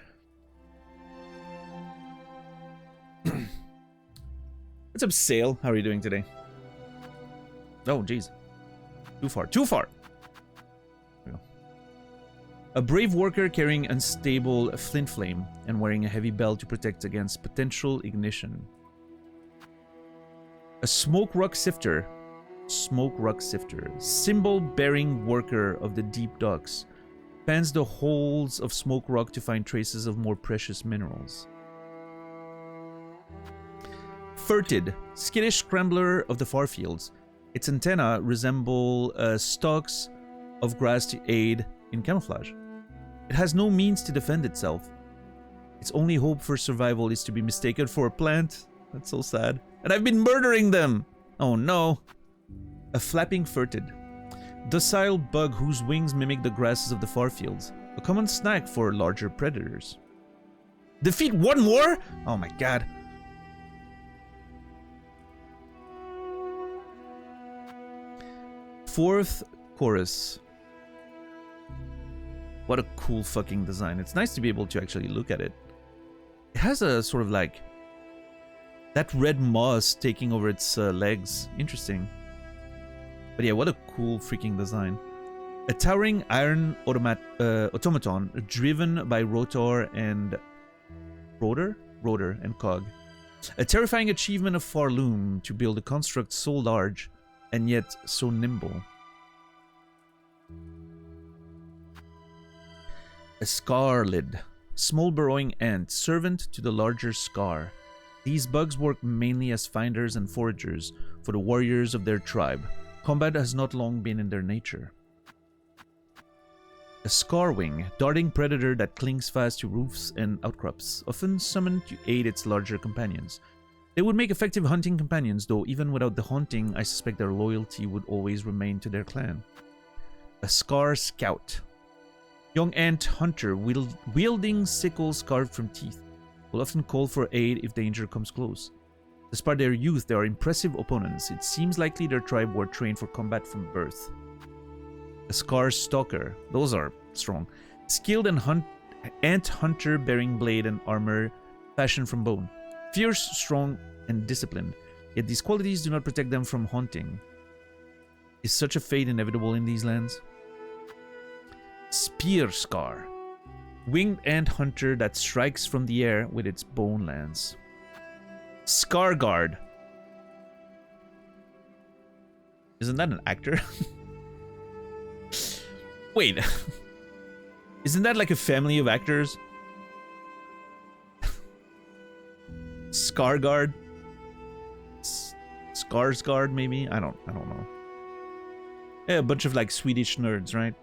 What's up, Sale? How are you doing today? Oh, jeez. Too far. Too far! There we go. A brave worker carrying unstable flint flame and wearing a heavy belt to protect against potential ignition. A smoke rock sifter. Symbol-bearing worker of the deep docks. Spans the holes of smoke rock to find traces of more precious minerals. Furted, skittish scrambler of the far fields. Its antennae resemble stalks of grass to aid in camouflage. It has no means to defend itself. Its only hope for survival is to be mistaken for a plant. That's so sad. And I've been murdering them! Oh no. A flapping furted. Docile bug whose wings mimic the grasses of the far fields. A common snack for larger predators. Defeat one more? Oh my god. Fourth chorus. What a cool fucking design. It's nice to be able to actually look at it. It has a sort of like that red moss taking over its legs. Interesting. But yeah, what a cool freaking design. A towering iron automaton driven by rotor and cog. A terrifying achievement of Farloom to build a construct so large and yet so nimble. A scarlid, small burrowing ant, servant to the larger scar. These bugs work mainly as finders and foragers for the warriors of their tribe. Combat has not long been in their nature. A scarwing, darting predator that clings fast to roofs and outcrops, often summoned to aid its larger companions. They would make effective hunting companions, though even without the haunting, I suspect their loyalty would always remain to their clan. A scar scout. Young ant hunter wielding sickles carved from teeth, will often call for aid if danger comes close. Despite their youth, they are impressive opponents. It seems likely their tribe were trained for combat from birth. A scar stalker. Those are strong. Skilled and ant hunter bearing blade and armor fashioned from bone. Fierce, strong, and disciplined. Yet these qualities do not protect them from haunting. Is such a fate inevitable in these lands? Spear scar. Winged ant hunter that strikes from the air with its bone lance. Scar guard. Isn't that an actor? Wait. Isn't that like a family of actors? Scarguard? Skarsgård, maybe? I don't know. Yeah, a bunch of like Swedish nerds, right?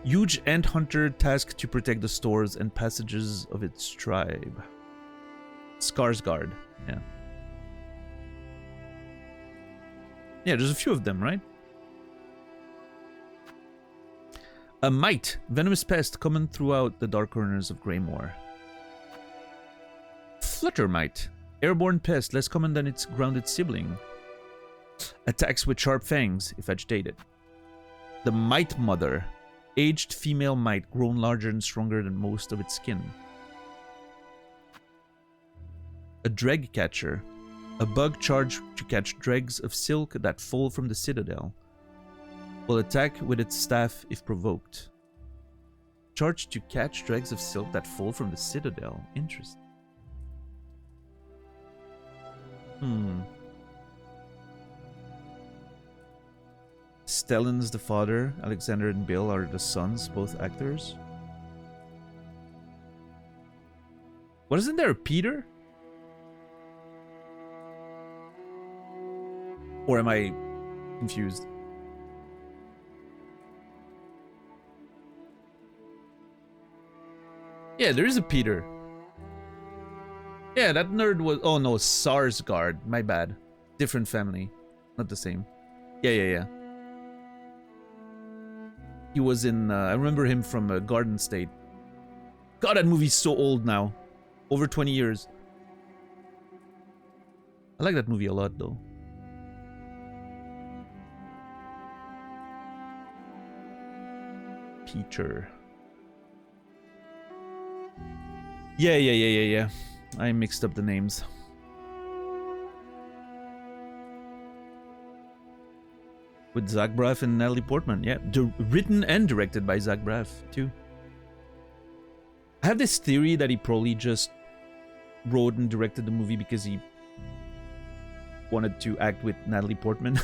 Huge ant hunter tasked to protect the stores and passages of its tribe. Skarsgård, yeah. Yeah, there's a few of them, right? A mite, venomous pest common throughout the dark corners of Greymoor. Fluttermite, airborne pest less common than its grounded sibling. Attacks with sharp fangs if agitated. The mite mother, aged female mite grown larger and stronger than most of its skin. A dreg catcher, a bug charged to catch dregs of silk that fall from the citadel. Will attack with its staff if provoked. Charged to catch dregs of silk that fall from the citadel. Interesting. Stellan's the father, Alexander and Bill are the sons, both actors. What, isn't there a Peter? Or am I confused? Yeah, there is a Peter. Yeah, that nerd was... Oh no, Sarsgaard. My bad. Different family. Not the same. Yeah. He was in... I remember him from Garden State. God, that movie's so old now. Over 20 years. I like that movie a lot, though. Peter. Yeah. I mixed up the names. With Zach Braff and Natalie Portman, yeah. Written and directed by Zach Braff, too. I have this theory that he probably just wrote and directed the movie because he wanted to act with Natalie Portman.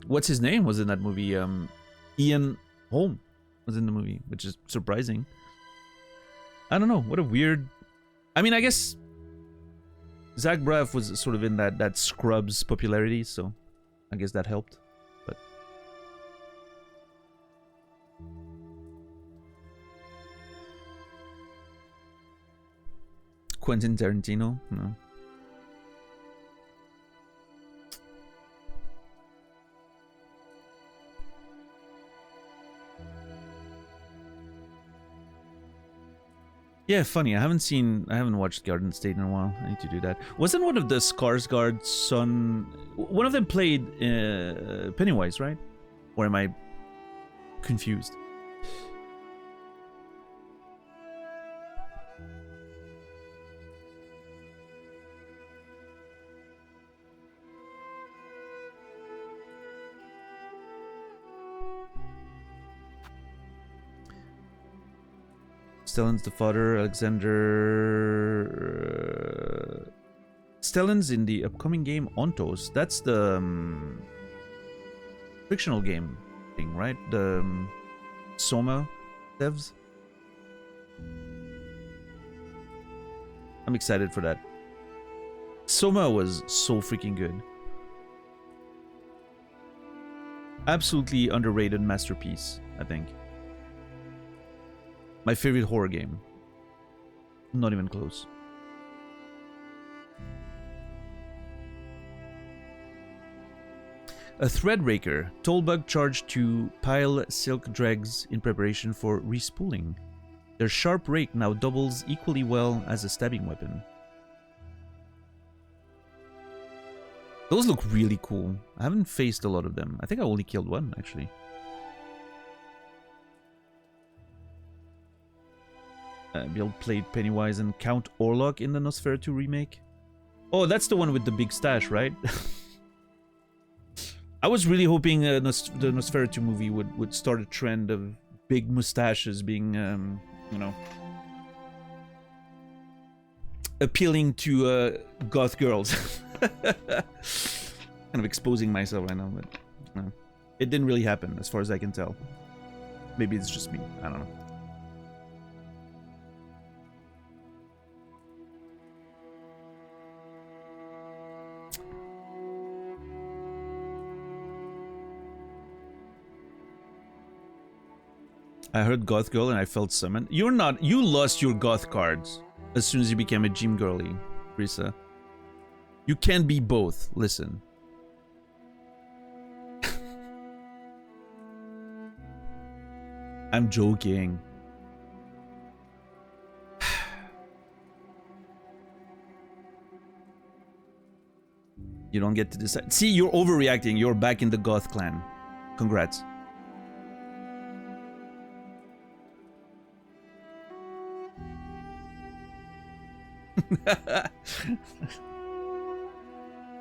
What's his name was in that movie? Ian Holm was in the movie, which is surprising. I don't know, what a weird... I mean, I guess Zach Braff was sort of in that Scrubs popularity, so I guess that helped. But Quentin Tarantino, no. Yeah, funny. I haven't watched Garden State in a while. I need to do that. Wasn't one of the Skarsgård's son? One of them played Pennywise, right? Or am I confused? Stellan's the father, Alexander... Stellan's in the upcoming game Ontos. That's the fictional game thing, right? The Soma devs. I'm excited for that. Soma was so freaking good. Absolutely underrated masterpiece, I think. My favorite horror game. Not even close. A threadraker. Tollbug charged to pile silk dregs in preparation for respooling. Their sharp rake now doubles equally well as a stabbing weapon. Those look really cool. I haven't faced a lot of them. I think I only killed one, actually. Bill played Pennywise and Count Orlok in the Nosferatu remake. Oh, that's the one with the big stash, right? I was really hoping the Nosferatu movie would start a trend of big mustaches being, you know, appealing to goth girls. Kind of exposing myself right now, but no. It didn't really happen as far as I can tell. Maybe it's just me. I don't know. I heard goth girl and I felt summoned. You're not. You lost your goth cards as soon as you became a gym girly, Risa. You can't be both. Listen. I'm joking. You don't get to decide. See, you're overreacting. You're back in the goth clan. Congrats.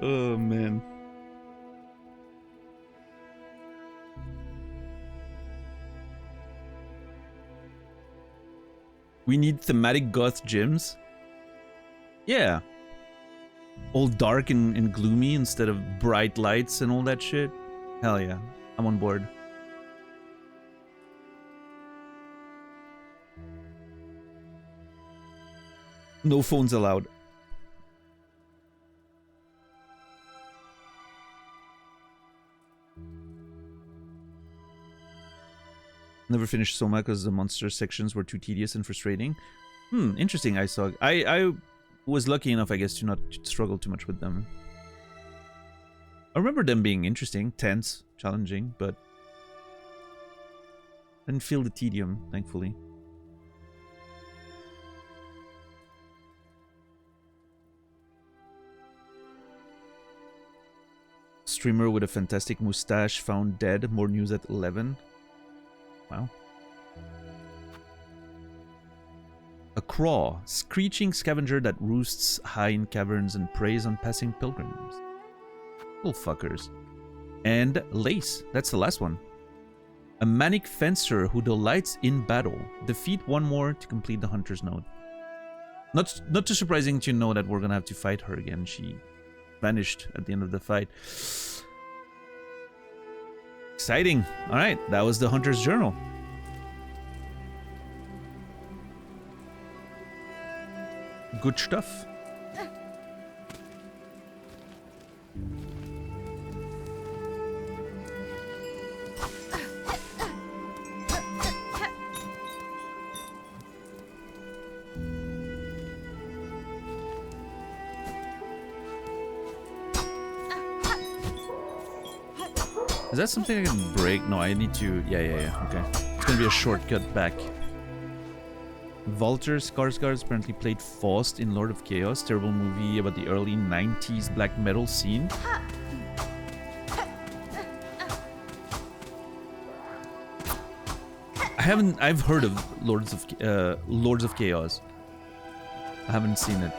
Oh man. We need thematic goth gyms. Yeah. All dark and gloomy instead of bright lights and all that shit. Hell yeah. I'm on board. No phones allowed. Never finished Soma because the monster sections were too tedious and frustrating. Interesting. I was lucky enough, I guess, to not struggle too much with them. I remember them being interesting, tense, challenging, but I didn't feel the tedium, thankfully. Streamer with a fantastic mustache found dead. More news at 11. Wow. A craw, screeching scavenger that roosts high in caverns and preys on passing pilgrims. Little fuckers. And lace. That's the last one. A manic fencer who delights in battle. Defeat one more to complete the hunter's node. Not too surprising to know that we're gonna have to fight her again. She vanished at the end of the fight. Exciting. Alright, that was the Hunter's Journal. Good stuff. Is that something I can break? No, I need to... Yeah. Okay. It's gonna be a shortcut back. Walter Skarsgård apparently played Faust in Lord of Chaos. Terrible movie about the early 90s black metal scene. I've heard of Lords of Chaos. I haven't seen it.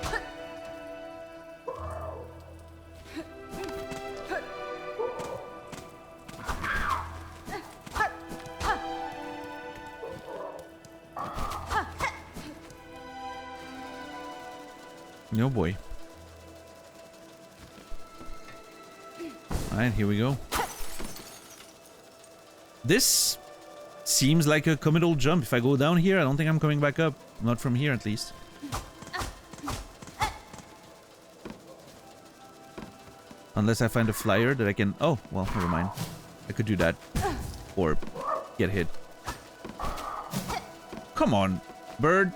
No boy. Alright, here we go. This seems like a committal jump. If I go down here, I don't think I'm coming back up. Not from here, at least. Unless I find a flyer that I can... Oh, well, never mind. I could do that. Or get hit. Come on, bird.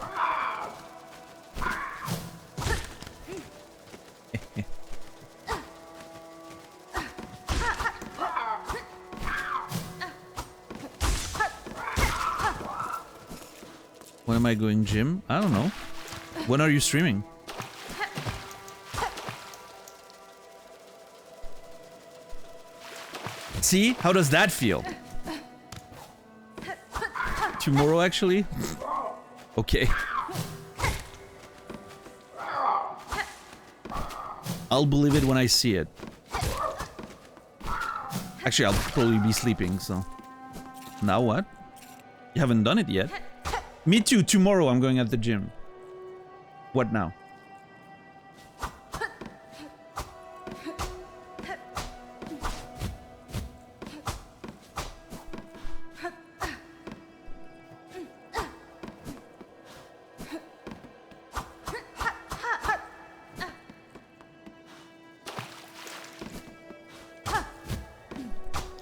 When am I going gym? I don't know. When are you streaming? See? How does that feel? Tomorrow, actually? Okay. I'll believe it when I see it. Actually, I'll probably be sleeping, so... Now what? You haven't done it yet? Me too, tomorrow I'm going at the gym. What now?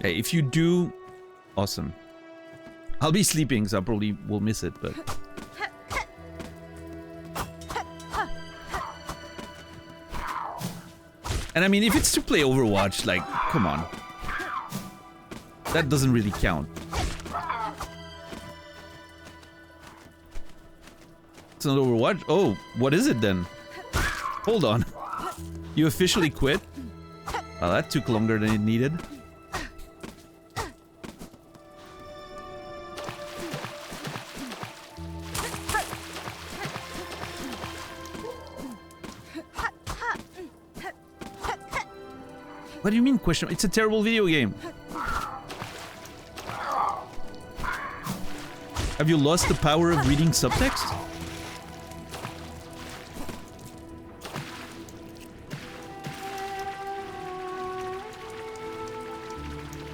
Hey, if you do, awesome. I'll be sleeping, so I probably will miss it, but... And I mean, if it's to play Overwatch, like, come on. That doesn't really count. It's not Overwatch? Oh, what is it then? Hold on. You officially quit? Well, that took longer than it needed. What do you mean question? It's a terrible video game. Have you lost the power of reading subtext?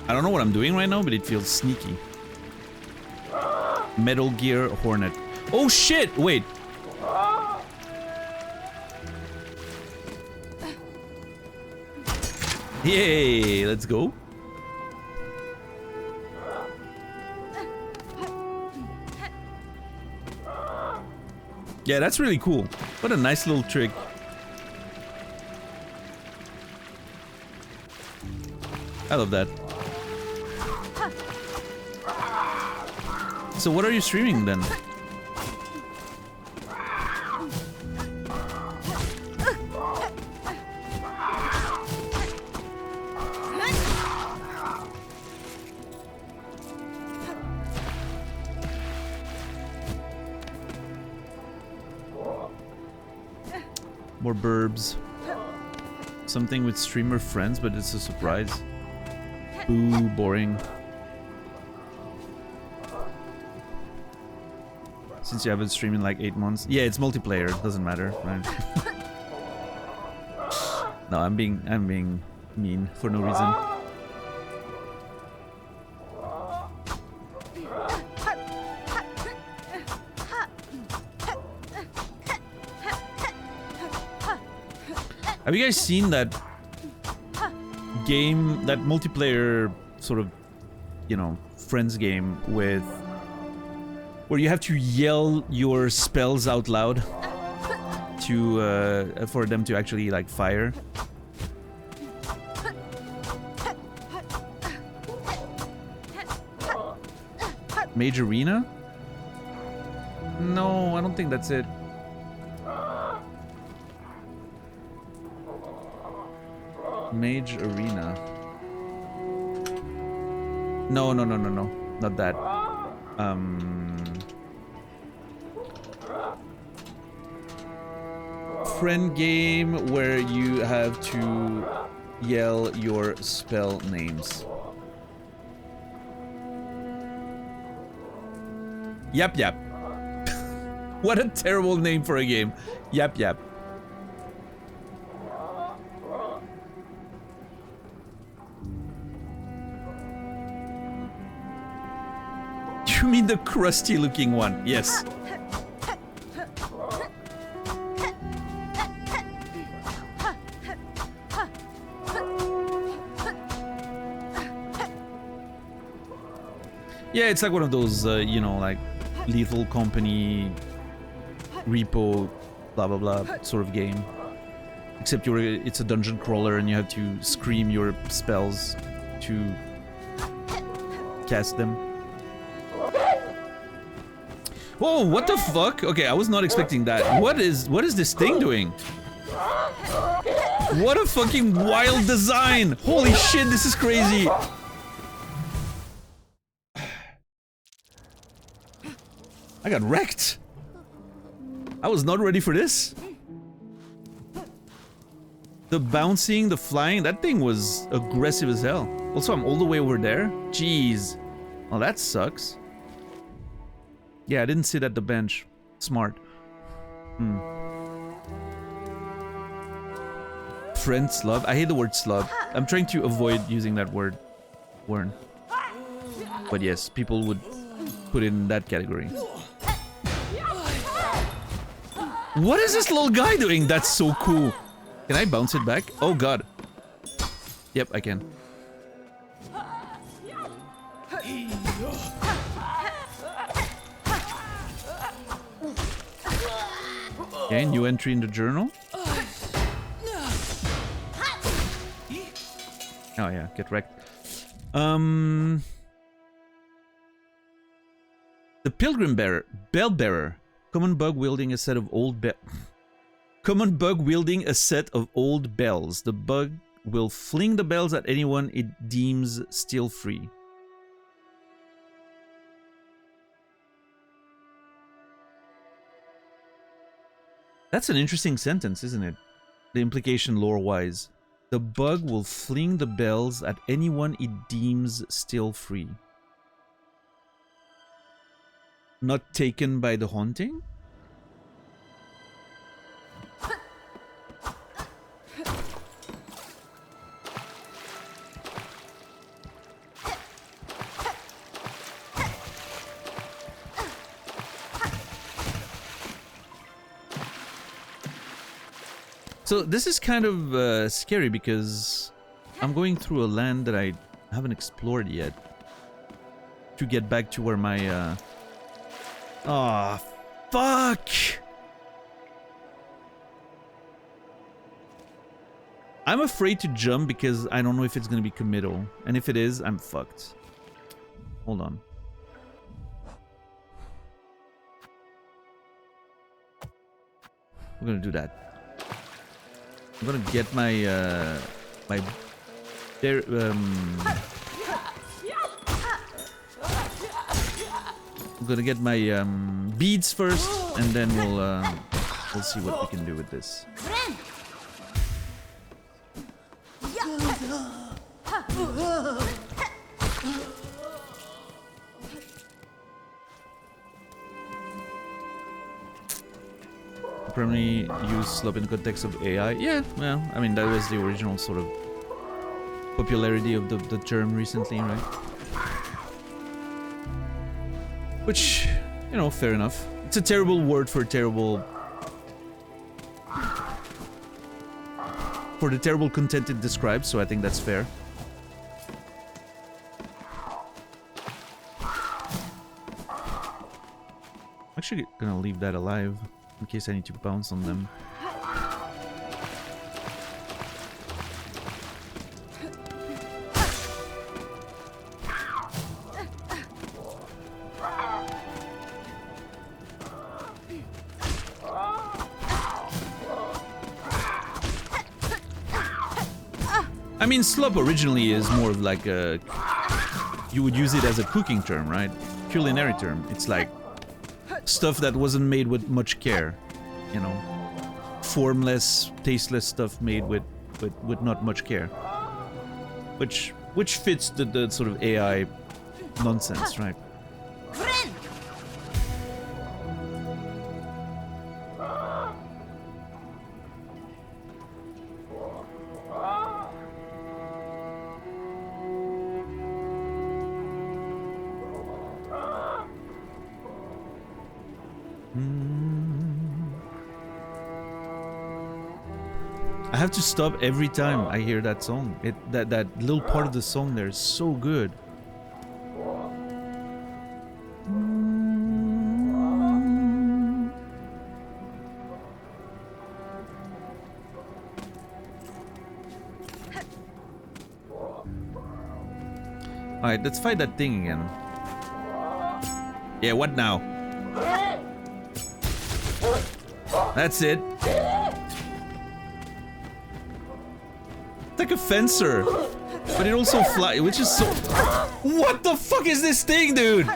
I don't know what I'm doing right now, but it feels sneaky. Metal Gear Hornet. Oh shit! Wait. Yay! Let's go. Yeah, that's really cool. What a nice little trick. I love that. So what are you streaming then? More burbs. Something with streamer friends, but it's a surprise. Boo, boring. Since you haven't streamed in like 8 months. Yeah, it's multiplayer, doesn't matter, right? No, I'm being mean for no reason. Have you guys seen that game, that multiplayer sort of, you know, friends game with where you have to yell your spells out loud to for them to actually like fire? Mage Arena? No, I don't think that's it. Mage Arena. No. Not that. Friend game where you have to yell your spell names. Yap Yap. What a terrible name for a game. Yap Yap. You mean the crusty looking one? Yes. Yeah, it's like one of those, you know, like Lethal Company, Repo, blah blah blah sort of game. Except it's a dungeon crawler and you have to scream your spells to cast them. Whoa, what the fuck? Okay, I was not expecting that. What is this thing doing? What a fucking wild design! Holy shit, this is crazy! I got wrecked! I was not ready for this. The bouncing, the flying, that thing was aggressive as hell. Also, I'm all the way over there. Jeez. Well, that sucks. Yeah, I didn't sit at the bench. Smart. Friend slub. I hate the word slub. I'm trying to avoid using that word. Wern. But yes, people would put it in that category. What is this little guy doing? That's so cool. Can I bounce it back? Oh god. Yep, I can. Okay, new entry in the journal. Oh yeah, get wrecked. The Pilgrim Bearer, Bell Bearer. Common bug wielding a set of old bells. The bug will fling the bells at anyone it deems still free. That's an interesting sentence, isn't it? The implication lore-wise. The bug will fling the bells at anyone it deems still free. Not taken by the haunting? So this is kind of scary because I'm going through a land that I haven't explored yet to get back to where my oh, fuck! I'm afraid to jump because I don't know if it's gonna be committal. And if it is, I'm fucked. Hold on. We're gonna do that. I'm gonna get my, I'm gonna get my beads first, and then we'll see what we can do with this. Primarily use slub in the context of AI. Yeah, well, I mean that was the original sort of popularity of the term recently, right? Which, you know, fair enough. It's a terrible word for terrible... for the terrible content it describes, so I think that's fair. I'm actually gonna leave that alive in case I need to bounce on them. I mean, slop originally is more of like a... You would use it as a cooking term, right? Culinary term. It's like stuff that wasn't made with much care, you know? Formless, tasteless stuff made with not much care. Which fits the sort of AI nonsense, right? I have to stop every time I hear that song. That little part of the song there is so good. Alright, let's fight that thing again. Yeah, what now? That's it. It's like a fencer. But it also flies, which is so... What the fuck is this thing, dude?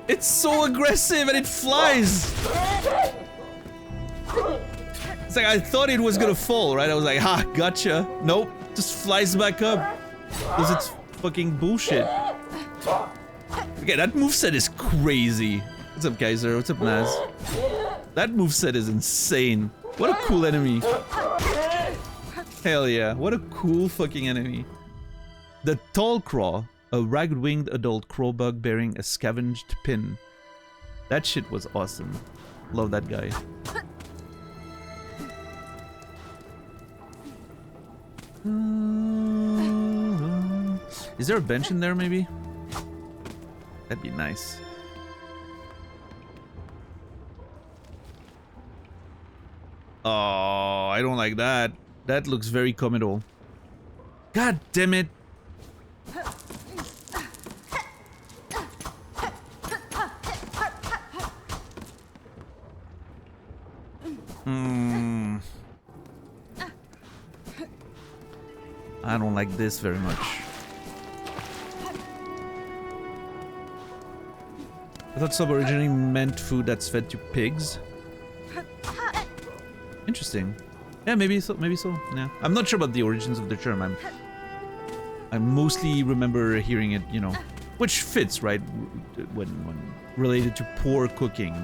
It's so aggressive and it flies. It's like I thought it was gonna fall, right? I was like, ha, gotcha. Nope, just flies back up. Because it's fucking bullshit. Okay, that moveset is crazy. What's up, Kaiser? What's up, Naz? That moveset is insane. What a cool enemy. Hell yeah, what a cool fucking enemy. The Tall Craw, a ragged-winged adult crow bug bearing a scavenged pin. That shit was awesome. Love that guy. Is there a bench in there, maybe? That'd be nice. Oh, I don't like that. That looks very committal. God damn it. I don't like this very much. I thought sub originally meant food that's fed to pigs. Interesting. Yeah, maybe so. Maybe so. Yeah, I'm not sure about the origins of the term. I mostly remember hearing it, you know, which fits, right? When related to poor cooking.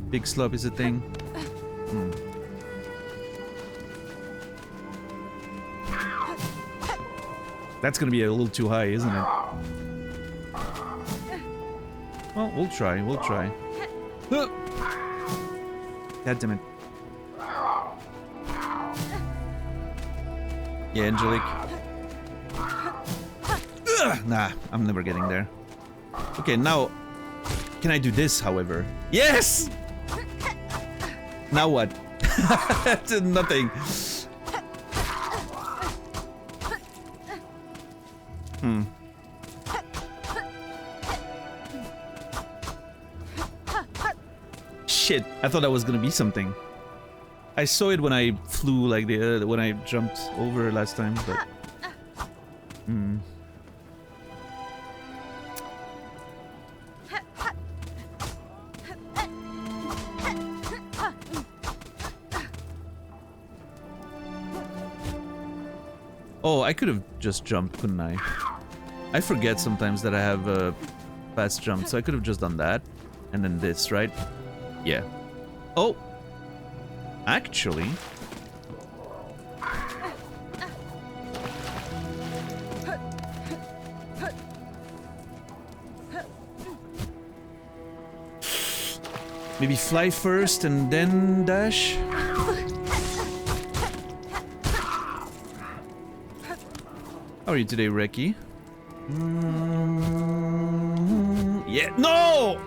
Big slop is a thing. That's gonna be a little too high, isn't it? Well, we'll try. We'll try. God damn it. Yeah, Angelique. Nah, I'm never getting there. Okay, now... Can I do this, however? Yes! Now what? Nothing. Shit, I thought that was gonna be something. I saw it when I flew, like when I jumped over last time, but... Oh, I could have just jumped, couldn't I? I forget sometimes that I have a fast jump, so I could have just done that. And then this, right? Yeah. Oh! Actually... Maybe fly first and then dash? How are you today, Reki? Yeah, no!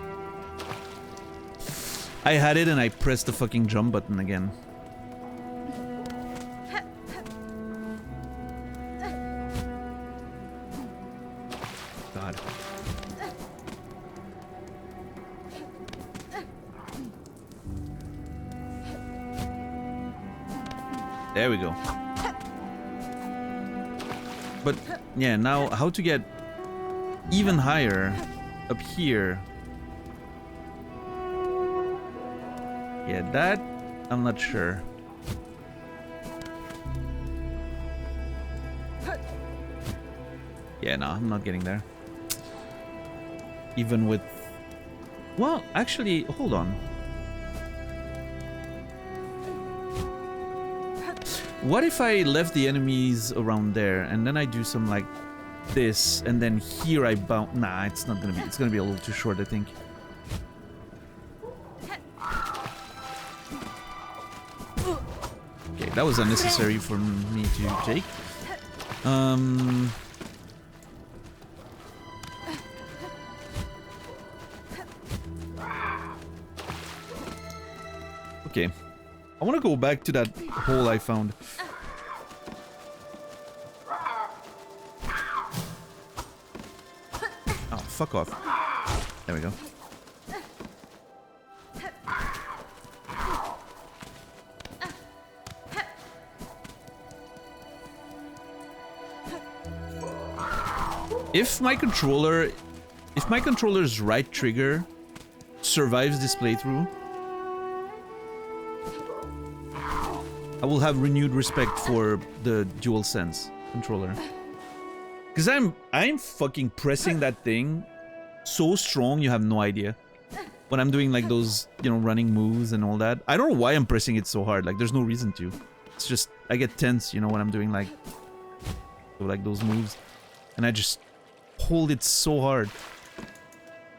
I had it and I pressed the fucking jump button again. God. There we go. But yeah, now how to get even higher up here? Yeah, that I'm not sure. Yeah, no, I'm not getting there. Even with... Well, actually, hold on. What if I left the enemies around there and then I do some like this and then here I bounce? Nah, it's not gonna be. It's gonna be a little too short, I think. Okay, that was unnecessary for me to take. Okay. I want to go back to that hole I found. Oh, fuck off. There we go. If my controller's right trigger survives this playthrough, I will have renewed respect for the DualSense controller. Cause I'm fucking pressing that thing so strong you have no idea. When I'm doing like those, you know, running moves and all that. I don't know why I'm pressing it so hard, like there's no reason to. It's just, I get tense, you know, when I'm doing like those moves. And I just hold it so hard.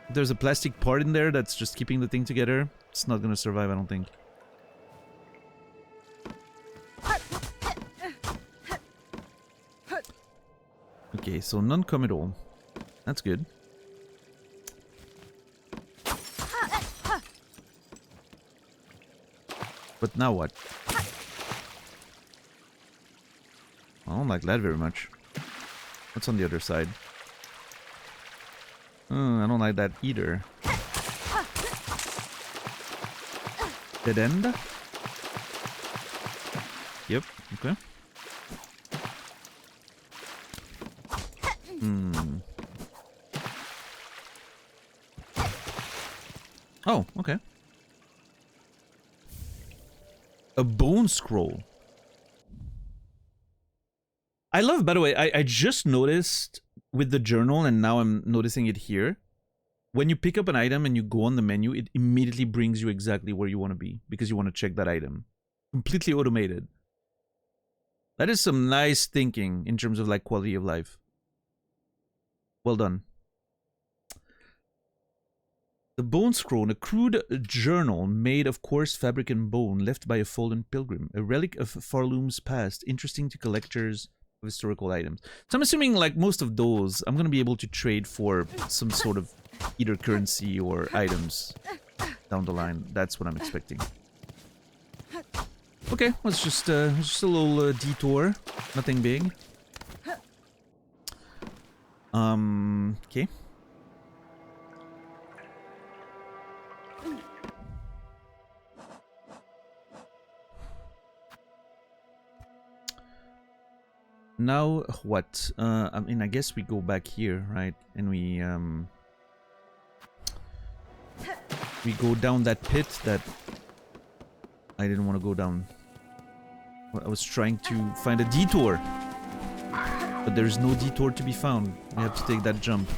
If there's a plastic part in there that's just keeping the thing together, it's not gonna survive, I don't think. Okay, so non-committal. That's good. But now what? I don't like that very much. What's on the other side? I don't like that either. Dead end? Yep, okay. Oh, okay. A bone scroll. I love, by the way, I just noticed with the journal, and now I'm noticing it here. When you pick up an item and you go on the menu, it immediately brings you exactly where you want to be because you want to check that item. Completely automated. That is some nice thinking in terms of like quality of life. Well done. The bone scroll, a crude journal made of coarse fabric and bone left by a fallen pilgrim. A relic of Farloom's past, interesting to collectors of historical items. So I'm assuming like most of those, I'm going to be able to trade for some sort of either currency or items down the line. That's what I'm expecting. Okay, well, it's just a little detour. Nothing big. Okay. Now what? I mean, I guess we go back here, right? And we go down that pit that I didn't want to go down. I was trying to find a detour, but there's no detour to be found. We have to take that jump.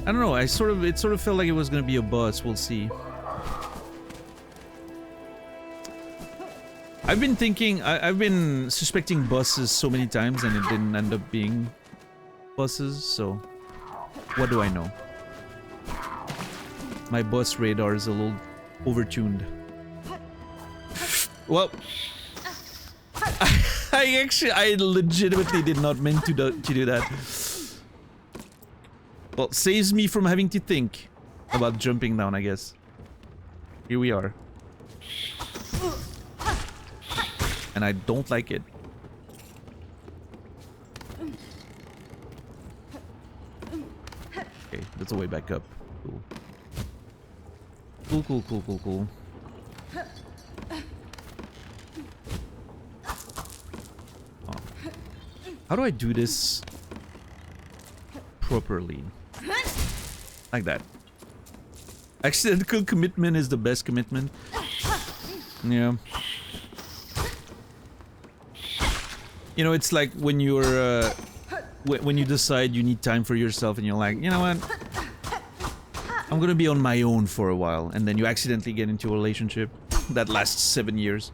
I don't know, it sort of felt like it was gonna be a boss, we'll see. I've been thinking, I've been suspecting bosses so many times and it didn't end up being bosses, so what do I know? My boss radar is a little overtuned. Well, I legitimately did not mean to do that. Well, saves me from having to think about jumping down, I guess. Here we are. And I don't like it. Okay, that's a way back up. Cool. Cool, cool, cool, cool, cool. Oh. How do I do this properly? Like that. Accidental commitment is the best commitment. Yeah. You know, it's like when you're when you decide you need time for yourself and you're like, you know what? I'm gonna be on my own for a while, and then you accidentally get into a relationship that lasts 7 years.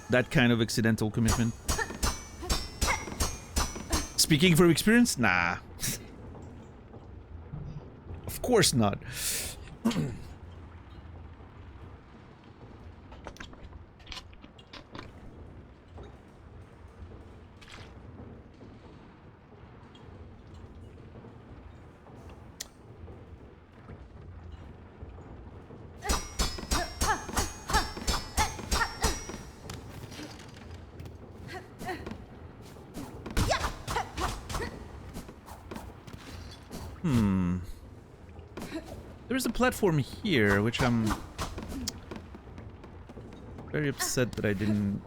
That kind of accidental commitment. Speaking from experience? Nah. Of course not. There's a platform here, which I'm very upset that I didn't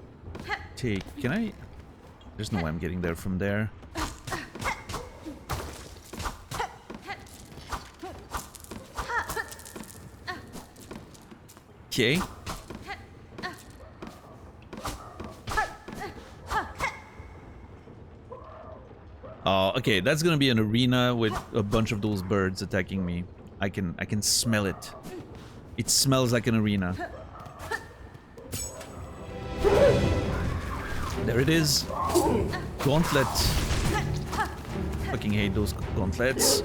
take. Can I? There's no way I'm getting there from there. Okay. Oh, okay, that's gonna be an arena with a bunch of those birds attacking me. I can smell it. It smells like an arena. There it is. Gauntlet. Fucking hate those gauntlets.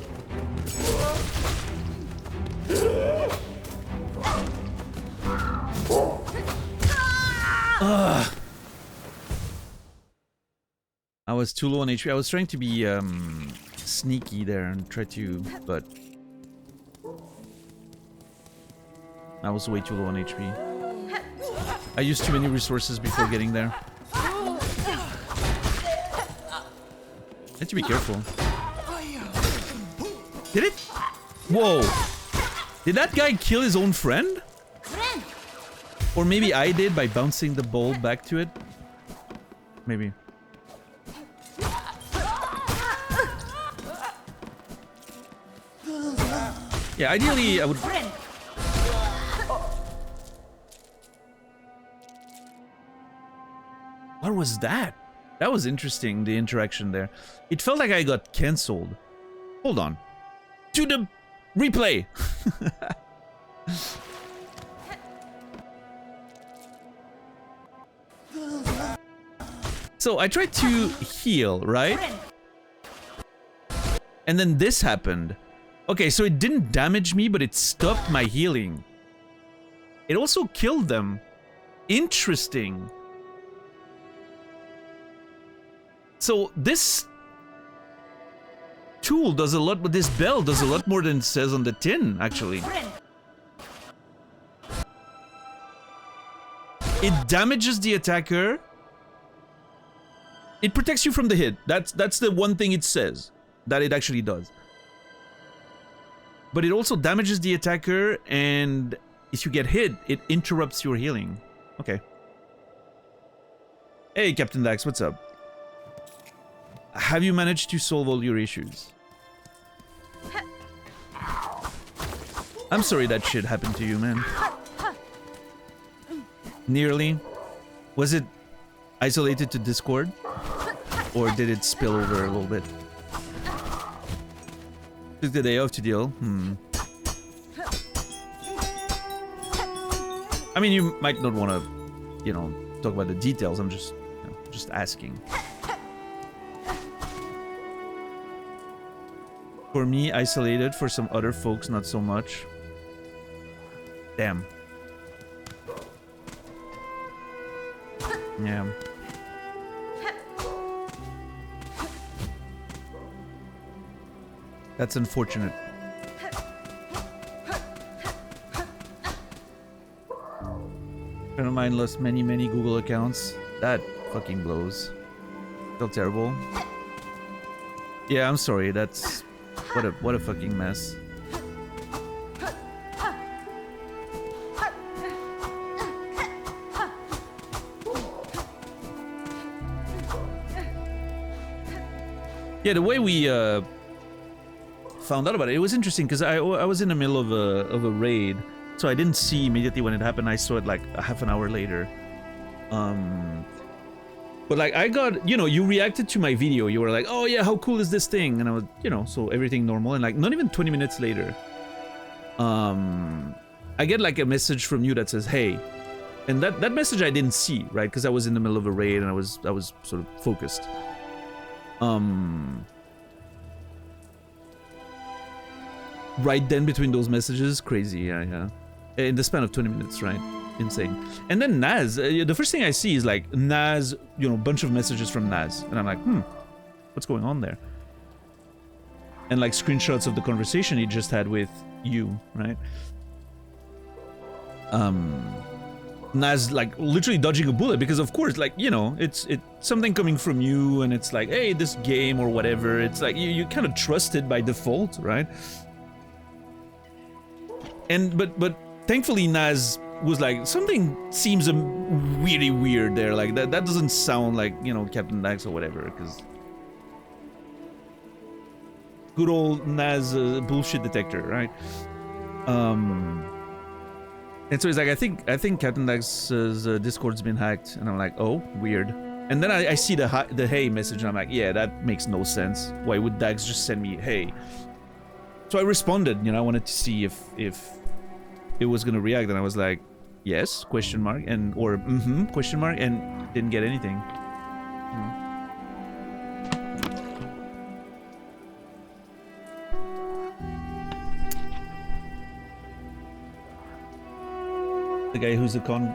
Ugh. I was too low on HP. I was trying to be sneaky there and try to, but I was way too low on HP. I used too many resources before getting there. I had to be careful. Did it? Whoa! Did that guy kill his own friend? Or maybe I did by bouncing the ball back to it? Maybe. Yeah, ideally I would... What was that? That was interesting, the interaction there. It felt like I got cancelled. Hold on. To the replay! So I tried to heal, right? And then this happened. Okay, so it didn't damage me, but it stopped my healing. It also killed them. Interesting. So this tool does a lot, but this bell does a lot more than it says on the tin, actually. It damages the attacker. It protects you from the hit. That's the one thing it says that it actually does. But it also damages the attacker, and if you get hit, it interrupts your healing. Okay. Hey, Captain Dax, what's up? Have you managed to solve all your issues? I'm sorry that shit happened to you, man. Nearly. Was it isolated to Discord? Or did it spill over a little bit? Took the day off to deal. I mean, you might not want to, you know, talk about the details. I'm just, you know, just asking. For me, isolated. For some other folks, not so much. Damn. Yeah. That's unfortunate. A friend of mine lost many Google accounts. That fucking blows. Felt terrible. Yeah, I'm sorry. That's What a fucking mess. Yeah, the way we found out about it, it was interesting because I was in the middle of a raid, so I didn't see immediately when it happened. I saw it like a half an hour later. But like I got, you know, you reacted to my video. You were like, "Oh yeah, how cool is this thing?" And I was, you know, so everything normal. And like not even 20 minutes later, I get like a message from you that says, "Hey," and that message I didn't see, right? Because I was in the middle of a raid and I was sort of focused. Right then between those messages, crazy, yeah. In the span of 20 minutes, right? Insane. And then Naz, the first thing I see is like Naz, you know, bunch of messages from Naz, and I'm like, what's going on there? And like screenshots of the conversation he just had with you, right? Naz like literally dodging a bullet because of course, like, you know, it's something coming from you, and it's like, hey, this game or whatever. It's like you kind of trust it by default, right? And but thankfully Naz was like, something seems really weird there, like that doesn't sound like, you know, Captain Dax or whatever, because good old Naz bullshit detector, right? And so he's like, I think Captain Dax's Discord's been hacked, and I'm like, oh, weird. And then I see the hey message, and I'm like, yeah, that makes no sense. Why would Dax just send me hey? So I responded, you know, I wanted to see if it was gonna react, and I was like, yes, question mark, and or question mark, and didn't get anything. The guy who's the con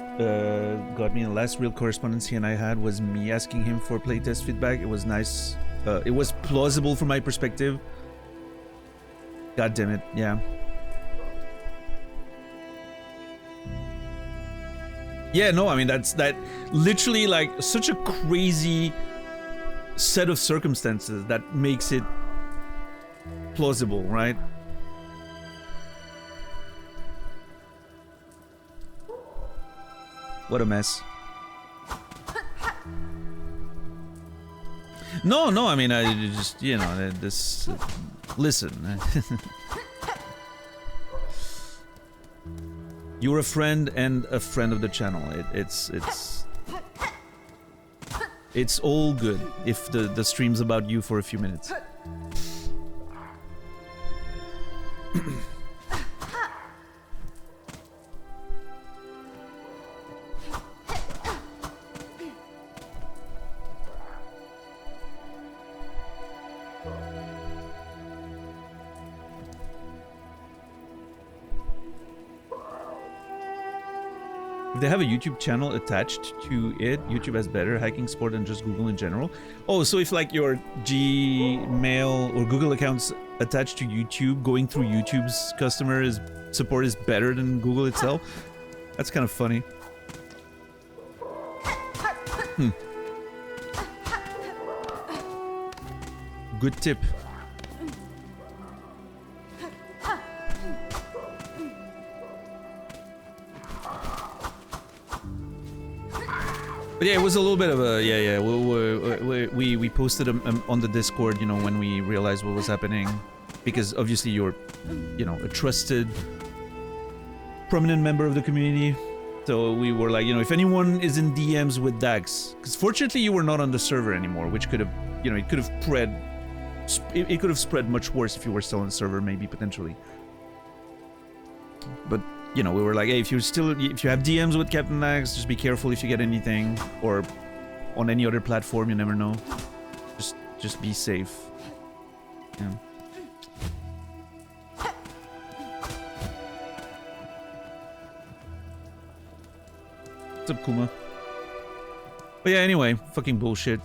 got me. The last real correspondence he and I had was me asking him for playtest feedback. It was nice. It was plausible from my perspective. God damn it, yeah. Yeah, no, I mean, that literally like such a crazy set of circumstances that makes it plausible, right? What a mess. No, I mean, I just, you know, this, listen. You're a friend and a friend of the channel. It's all good if the stream's about you for a few minutes. If they have a YouTube channel attached to it, YouTube has better hacking support than just Google in general. Oh, so if like your Gmail or Google accounts attached to YouTube, going through YouTube's customer support is better than Google itself? That's kind of funny. Good tip. But yeah, it was a little bit of a we posted on the Discord, you know, when we realized what was happening, because obviously you're, you know, a trusted, prominent member of the community. So we were like, you know, if anyone is in DMs with Dax, because fortunately you were not on the server anymore, which could have, you know, it could have spread much worse if you were still on the server, maybe potentially. But you know, we were like, hey, if you have DMs with Captain Dax, just be careful if you get anything, or on any other platform, you never know. Just be safe. Yeah. What's up, Kuma? But yeah, anyway, fucking bullshit.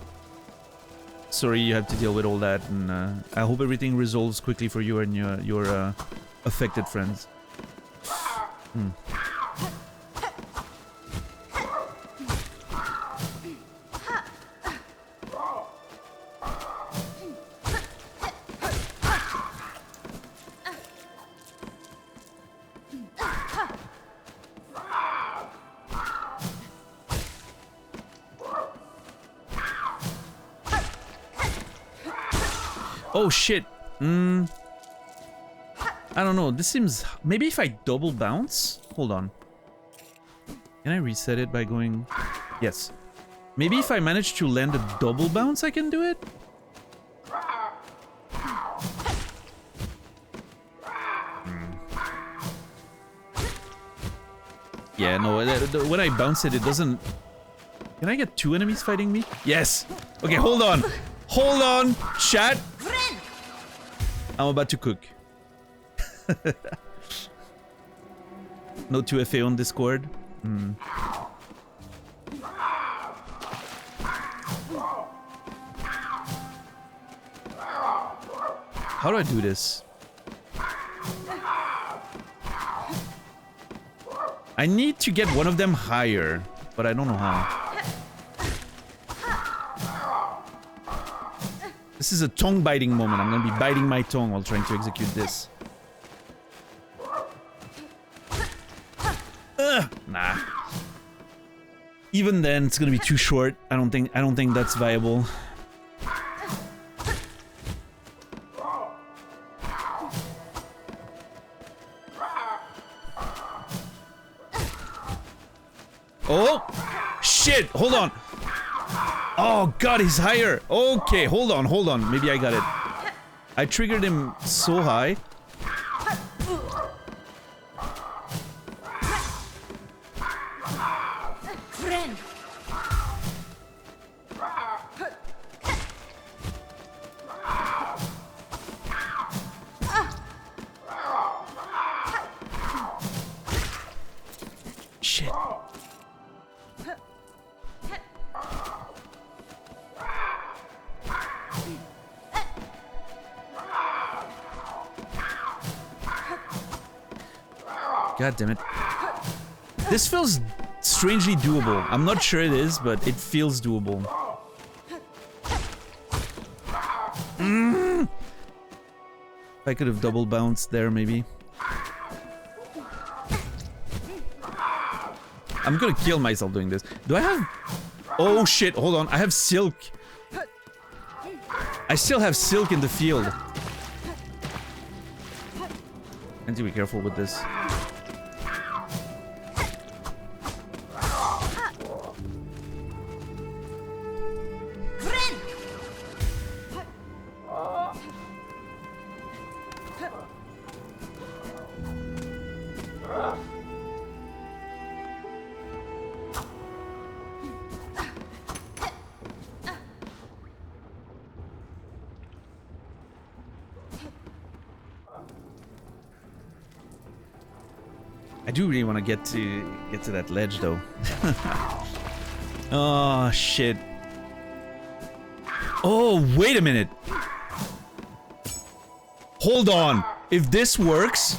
Sorry you have to deal with all that, and I hope everything resolves quickly for you and your affected friends. Oh shit. I don't know. This seems... Maybe if I double bounce? Hold on. Can I reset it by going... Yes. Maybe if I manage to land a double bounce, I can do it? Yeah, no, when I bounce it, it doesn't... Can I get 2 enemies fighting me? Yes! Okay, hold on! Hold on, chat! I'm about to cook. No 2FA on Discord? How do I do this? I need to get one of them higher, but I don't know how. This is a tongue biting moment. I'm gonna be biting my tongue while trying to execute this. Nah. Even then, it's gonna be too short. I don't think that's viable. Oh! Shit! Hold on! Oh god, he's higher! Okay, hold on. Maybe I got it. I triggered him so high. Shit. God damn it. This feels strangely doable. I'm not sure it is, but it feels doable. If I could have double bounced there, maybe. I'm gonna kill myself doing this. Do I have... Oh shit, hold on. I have silk. I still have silk in the field. I need to be careful with this. I do really want to get to that ledge though. Oh shit. Oh, wait a minute. Hold on. If this works...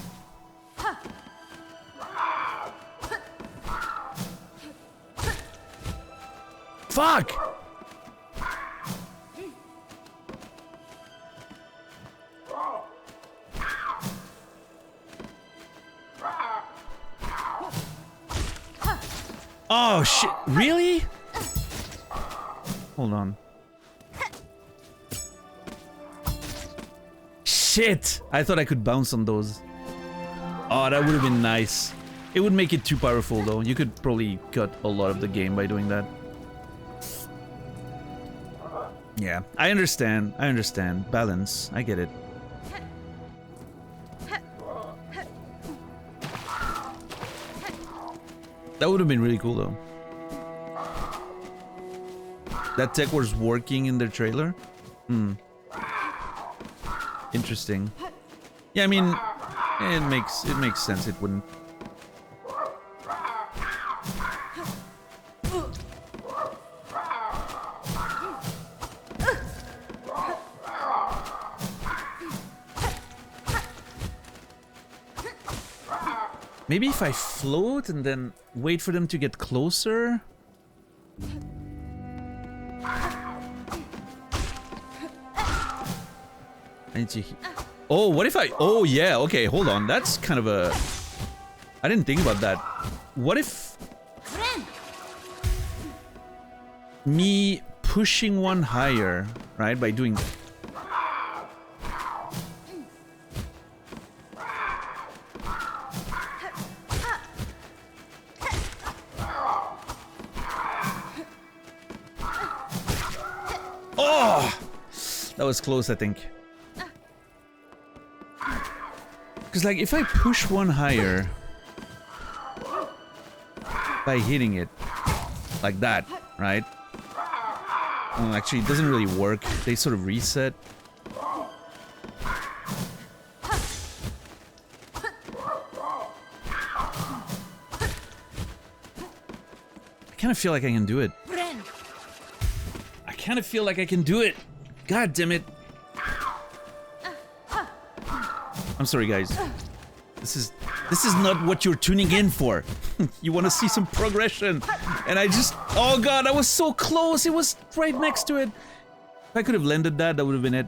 Fuck! Oh shit, really? Hold on. Shit! I thought I could bounce on those. Oh, that would have been nice. It would make it too powerful though. You could probably cut a lot of the game by doing that. Yeah, I understand. Balance, I get it. That would have been really cool though. That tech was working in their trailer? Interesting. Yeah, I mean, it makes sense it wouldn't. Maybe if I float and then wait for them to get closer? I need to... Oh, what if I... Oh, yeah, okay, hold on. That's kind of a... I didn't think about that. What if... Me pushing one higher, right? By doing... Oh! That was close, I think. Because, like, if I push one higher by hitting it like that, right? Well, actually, it doesn't really work. They sort of reset. I kind of feel like I can do it. I kind of feel like I can do it. God damn it. I'm sorry, guys. This is not what you're tuning in for. You want to see some progression. And I just... Oh god, I was so close. It was right next to it. If I could have landed that, that would have been it.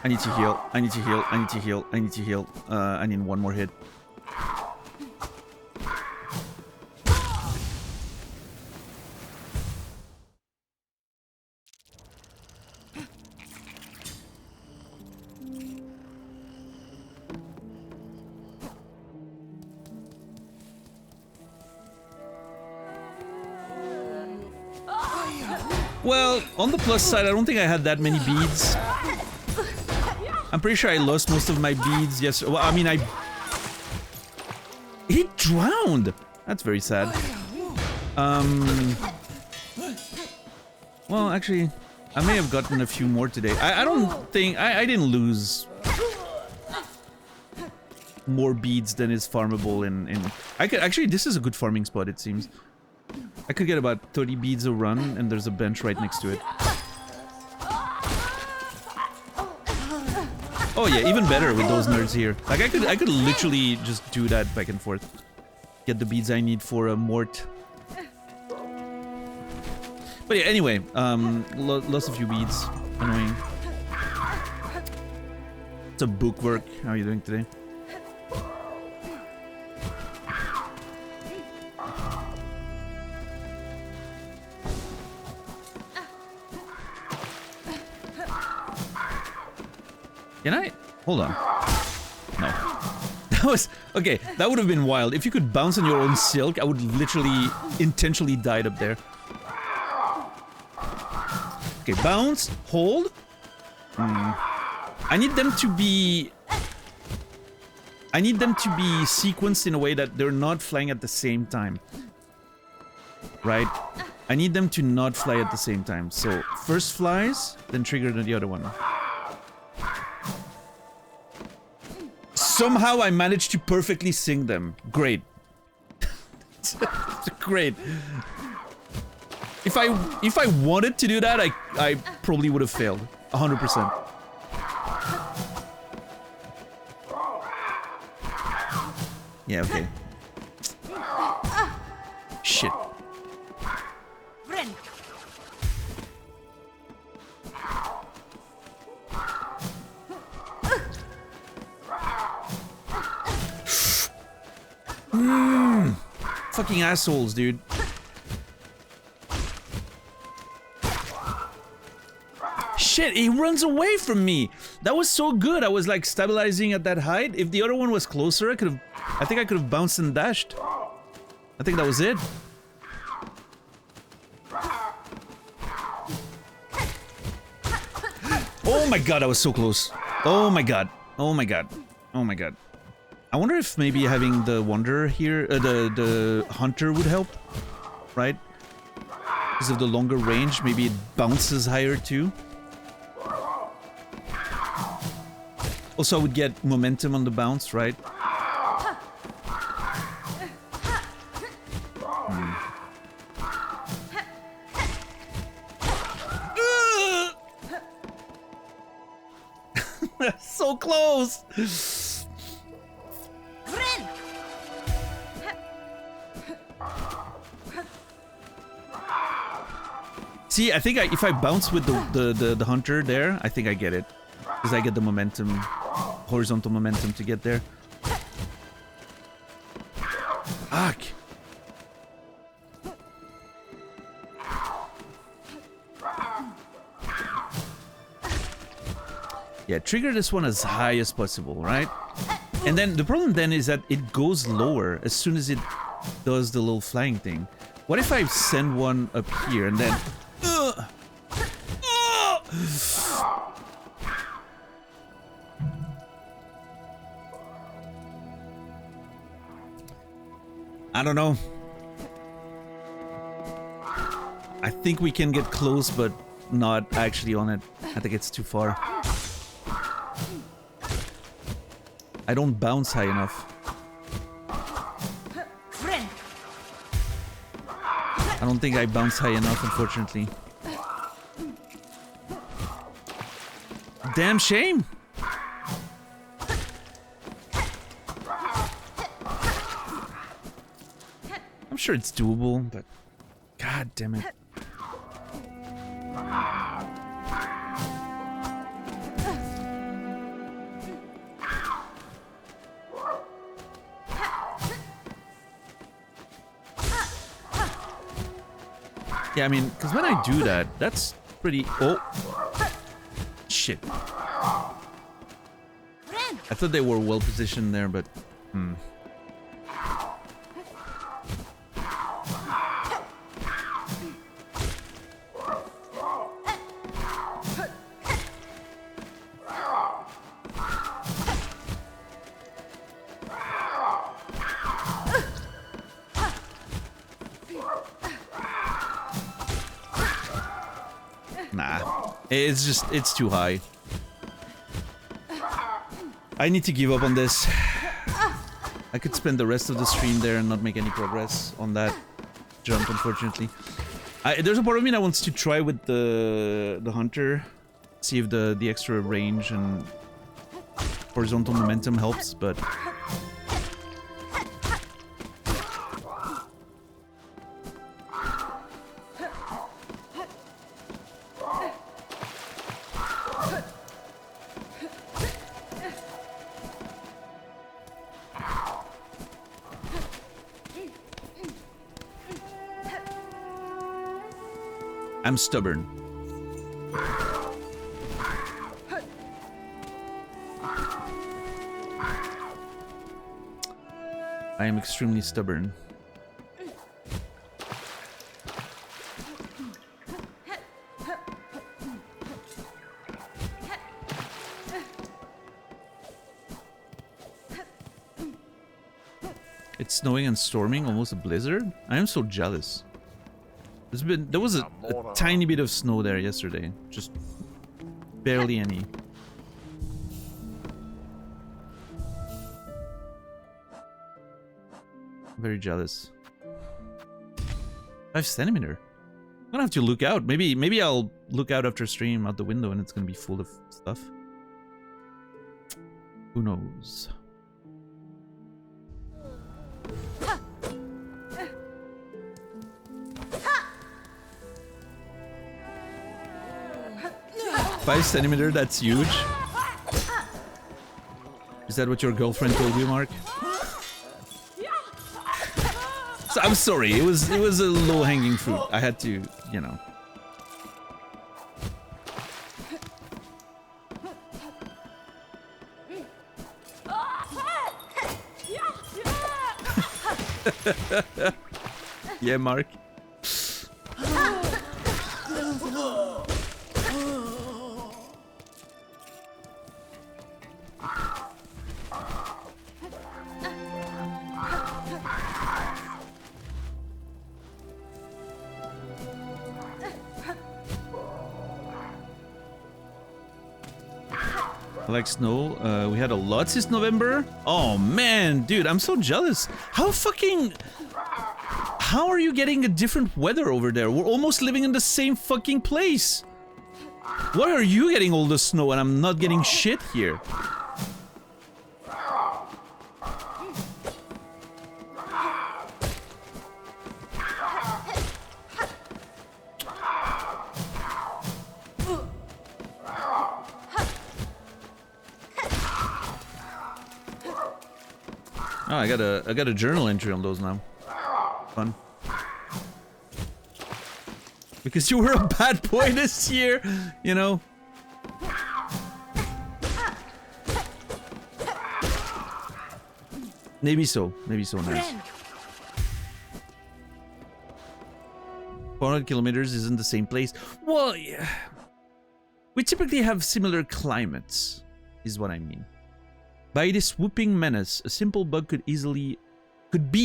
I need to heal. I need to heal. I need to heal. I need to heal. I need one more hit. Well, on the plus side, I don't think I had that many beads. I'm pretty sure I lost most of my beads. Yes, well, I mean, he drowned! That's very sad. Well, actually, I may have gotten a few more today. I don't think... I didn't lose more beads than is farmable in... I could... Actually, this is a good farming spot, it seems. I could get about 30 beads a run, and there's a bench right next to it. Oh yeah, even better with those nerds here. Like I could literally just do that back and forth. Get the beads I need for a mort. But yeah, anyway, lost a few beads. Annoying. It's a bookwork. How are you doing today? Can I? Hold on. No. That was... Okay, that would have been wild. If you could bounce on your own silk, I would literally intentionally died up there. Okay, bounce, hold. I need them to be... I need them to be sequenced in a way that they're not flying at the same time. Right? I need them to not fly at the same time. So, first flies, then trigger the other one. Somehow I managed to perfectly sing them. Great. Great. If I wanted to do that, I probably would have failed. 100%. Yeah, okay. Shit. Fucking assholes, dude. Shit, he runs away from me. That was so good. I was like stabilizing at that height. If the other one was closer, I think I could have bounced and dashed. I think that was it. Oh my god, I was so close. Oh my god. Oh my god. Oh my god. I wonder if maybe having the Wanderer here, the Hunter would help, right? Because of the longer range, maybe it bounces higher too. Also, I would get momentum on the bounce, right? So close! See, I think if I bounce with the Hunter there, I think I get it. Because I get the momentum, horizontal momentum to get there. Fuck! Yeah, trigger this one as high as possible, right? And then the problem then is that it goes lower as soon as it does the little flying thing. What if I send one up here and then... I don't know. I think we can get close, but not actually on it. I think it's too far. I don't bounce high enough. I don't think I bounce high enough, unfortunately. Damn shame! I'm sure it's doable, but god damn it. Yeah, I mean, because when I do that, that's pretty... Oh! Shit. I thought they were well positioned there, but... Nah, it's just, it's too high. I need to give up on this. I could spend the rest of the stream there and not make any progress on that jump, unfortunately. There's a part of me that wants to try with the hunter, see if the extra range and horizontal momentum helps, but... I'm stubborn. I am extremely stubborn. It's snowing and storming, almost a blizzard. I am so jealous. There was a tiny bit of snow there yesterday, just barely any. Very jealous. 5 centimeter. I'm gonna have to look out. Maybe I'll look out after stream out the window and it's gonna be full of stuff. Who knows? Five centimeter, that's huge. Is that what your girlfriend told you, Mark? So, I'm sorry, it was a low-hanging fruit. I had to, you know. Yeah, Mark. Like snow, we had a lot since November. Oh man, dude, I'm so jealous. How are you getting a different weather over there? We're almost living in the same fucking place. Why are you getting all the snow and I'm not getting shit here? Oh, I got a journal entry on those now. Fun. Because you were a bad boy this year, you know. Maybe so. Maybe so. Nice. 400 kilometers isn't the same place. Well, yeah. We typically have similar climates, is what I mean. By this whooping menace, a simple bug could be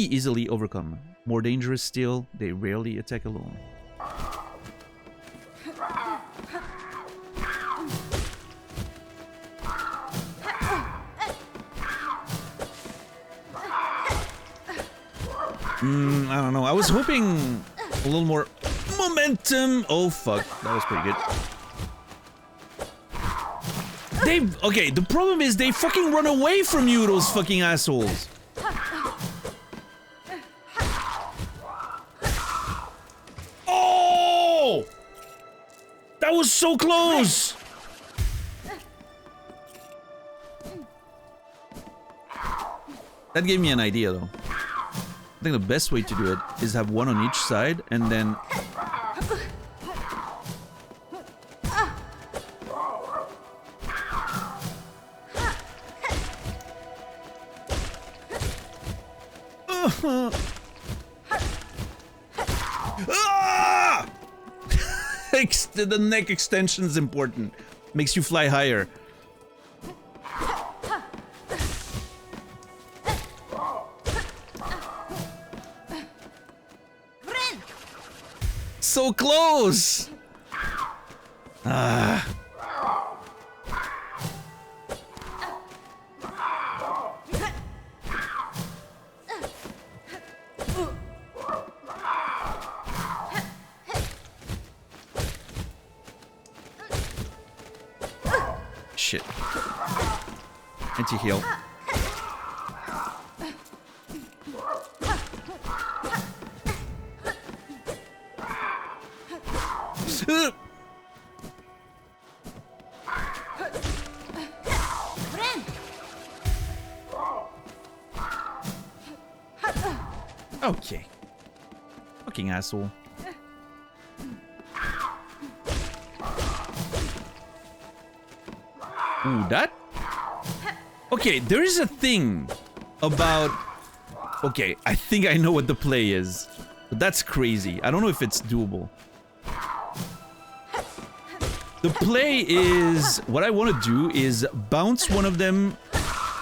easily overcome. More dangerous still, they rarely attack alone. I don't know. I was hoping a little more momentum. Oh fuck, that was pretty good. Okay, the problem is they fucking run away from you, those fucking assholes. Oh! That was so close! That gave me an idea, though. I think the best way to do it is have one on each side, and then... Ah! The neck extension is important. Makes you fly higher. So close! Ah. Shit. Anti-heal. Okay. Fucking asshole. Ooh, that? Okay, there is a thing about... Okay, I think I know what the play is. But that's crazy. I don't know if it's doable. The play is... What I want to do is bounce one of them...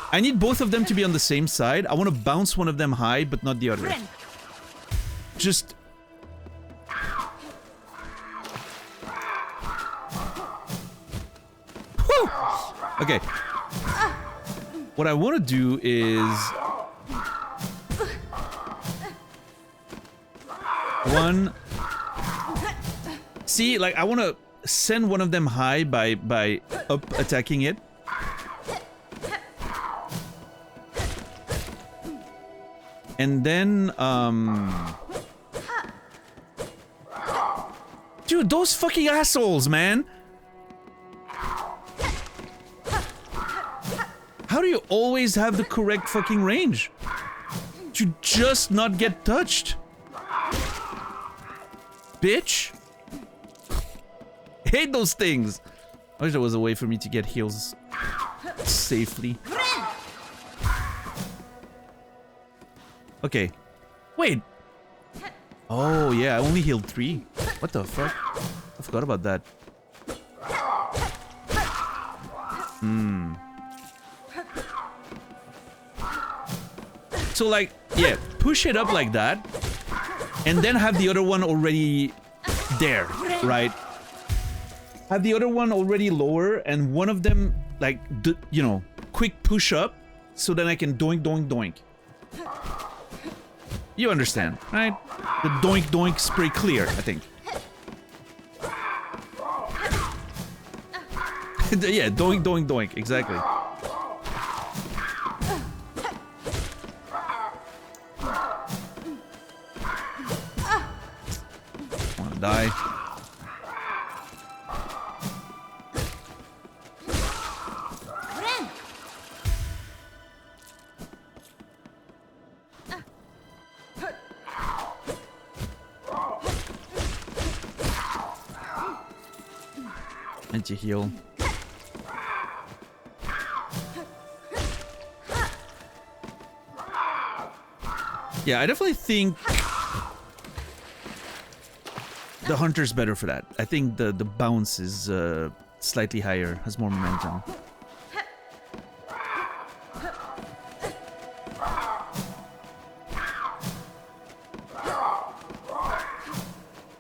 I need both of them to be on the same side. I want to bounce one of them high, but not the other. Just... Whew! Okay. What I want to do is... One... See, like, I want to send one of them high by up attacking it. And then, Dude, those fucking assholes, man! How do you always have the correct fucking range? To just not get touched? Bitch! Hate those things! I wish there was a way for me to get heals safely. Okay. Wait! Oh, yeah, I only healed 3. What the fuck? I forgot about that. So, like, yeah, push it up like that. And then have the other one already there, right? Have the other one already lower, and one of them, like, you know, quick push up, so then I can doink, doink, doink. You understand, right? The doink, doink's pretty clear, I think. Yeah, doink, doink, doink, exactly. Wanna die? Anti-heal. Yeah, I definitely think the hunter's better for that. I think the bounce is slightly higher, has more momentum.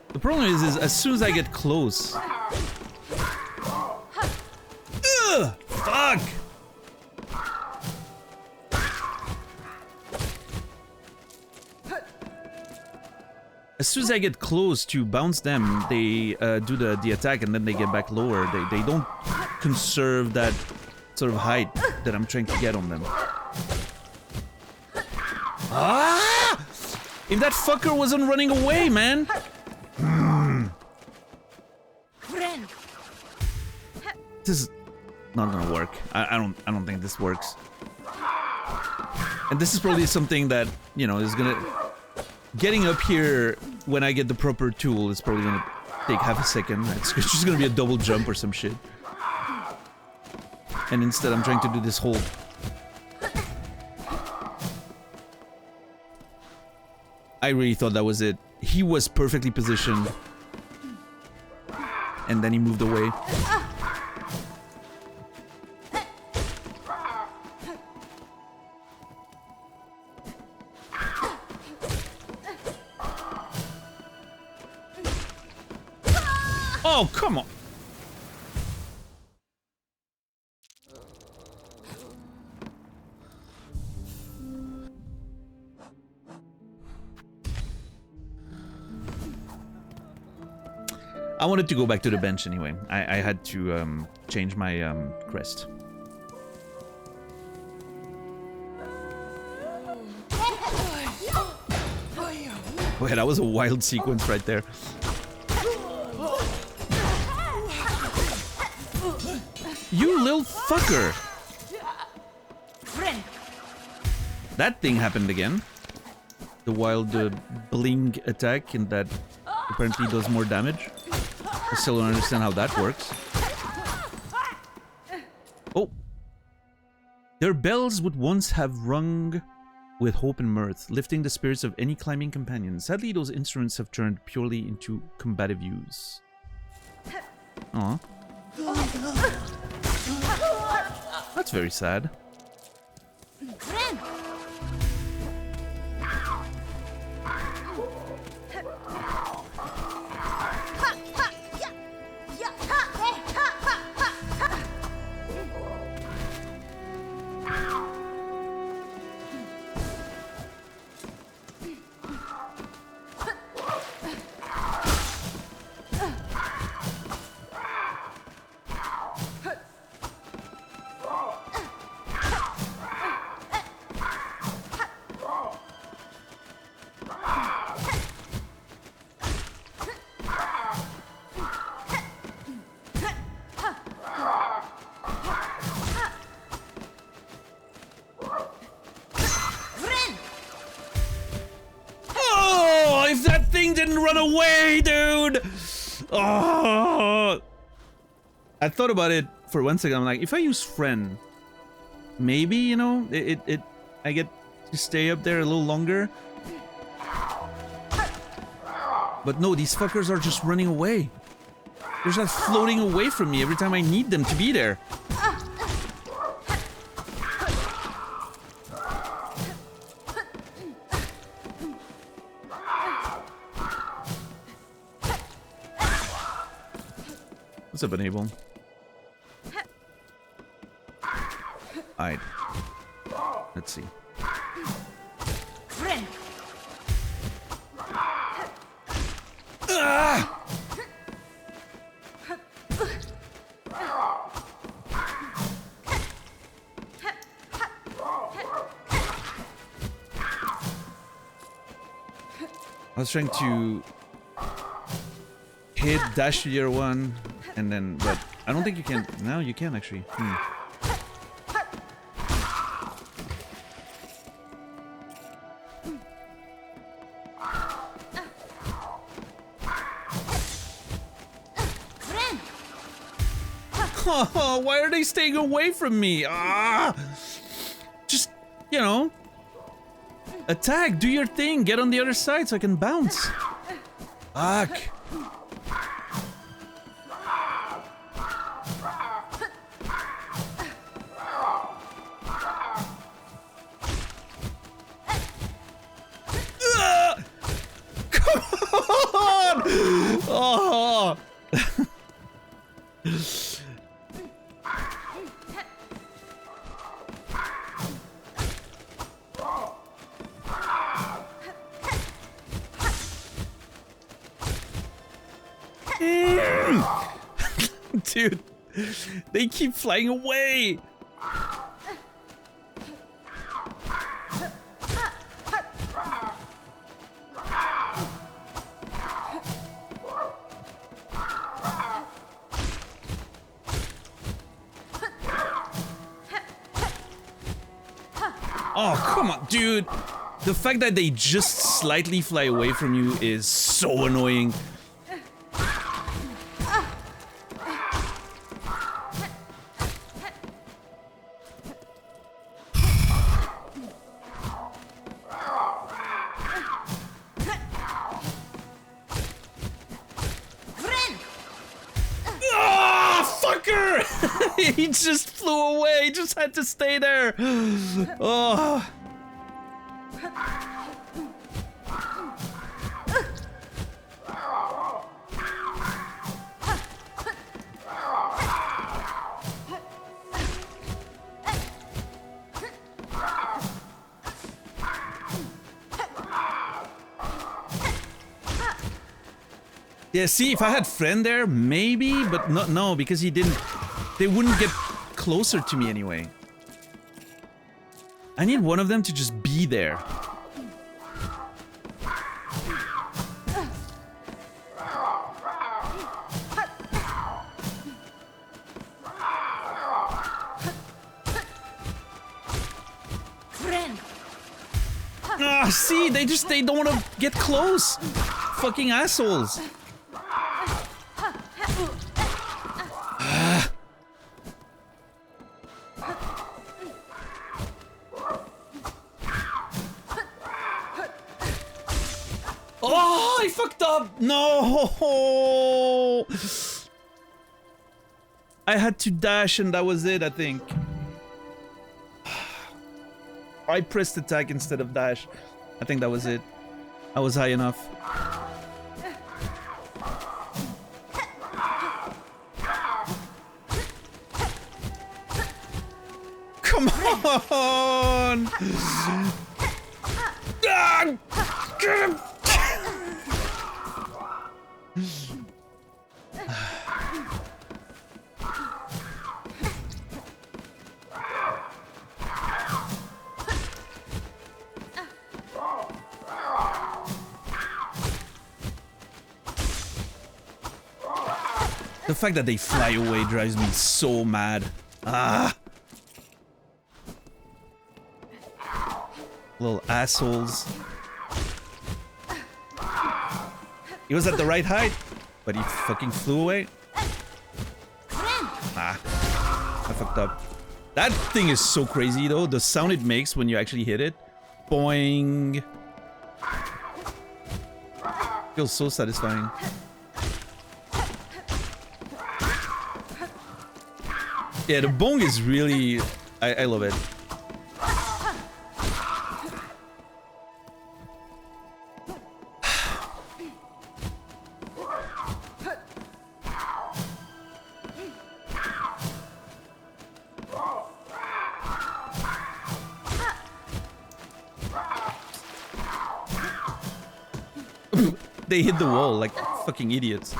The problem is as soon as I get close... Ugh! Fuck! As soon as I get close to bounce them, they do the attack and then they get back lower. They don't conserve that sort of height that I'm trying to get on them. Ah! If that fucker wasn't running away, man! This is not gonna work. I don't think this works. And this is probably something that, you know, is gonna... Getting up here when I get the proper tool is probably gonna take half a second. It's just gonna be a double jump or some shit. And instead I'm trying to do this whole... I really thought that was it. He was perfectly positioned. And then he moved away. Oh, come on. I wanted to go back to the bench anyway. I had to change my crest. Oh yeah, that was a wild sequence right there. You little fucker! That thing happened again. The wild blink attack, and that apparently does more damage. I still don't understand how that works. Oh! Their bells would once have rung with hope and mirth, lifting the spirits of any climbing companion. Sadly, those instruments have turned purely into combative use. Aw. That's very sad. Didn't run away, dude! Oh! I thought about it for 1 second. I'm like, if I use friend, maybe, you know, I get to stay up there a little longer. But no, these fuckers are just running away. They're just floating away from me every time I need them to be there. What's up, Enable? Alright. Let's see. Ah! I was trying to hit dash to your one. And then, but I don't think you can. No, you can actually. Oh, why are they staying away from me? Ah! Just, you know, Attack! Do your thing! Get on the other side so I can bounce! Fuck! Come on! Oh! Dude, they keep flying away. Oh, come on, dude. The fact that they just slightly fly away from you is so annoying. He just flew away. He just had to stay there. Oh. Yeah, see, if I had friend there, maybe, but no, because he didn't. They wouldn't get closer to me anyway. I need one of them to just be there. Ah, see, they don't want to get close. Fucking assholes. Oh, I fucked up! No! I had to dash and that was it, I think. I pressed attack instead of dash. I think that was it. I was high enough. Come on! Ah, get him! The fact that they fly away drives me so mad. Ah! Little assholes. He was at the right height, but he fucking flew away. Ah, I fucked up. That thing is so crazy though, the sound it makes when you actually hit it. Boing. Feels so satisfying. Yeah, the bong is really... I love it. They hit the wall like fucking idiots.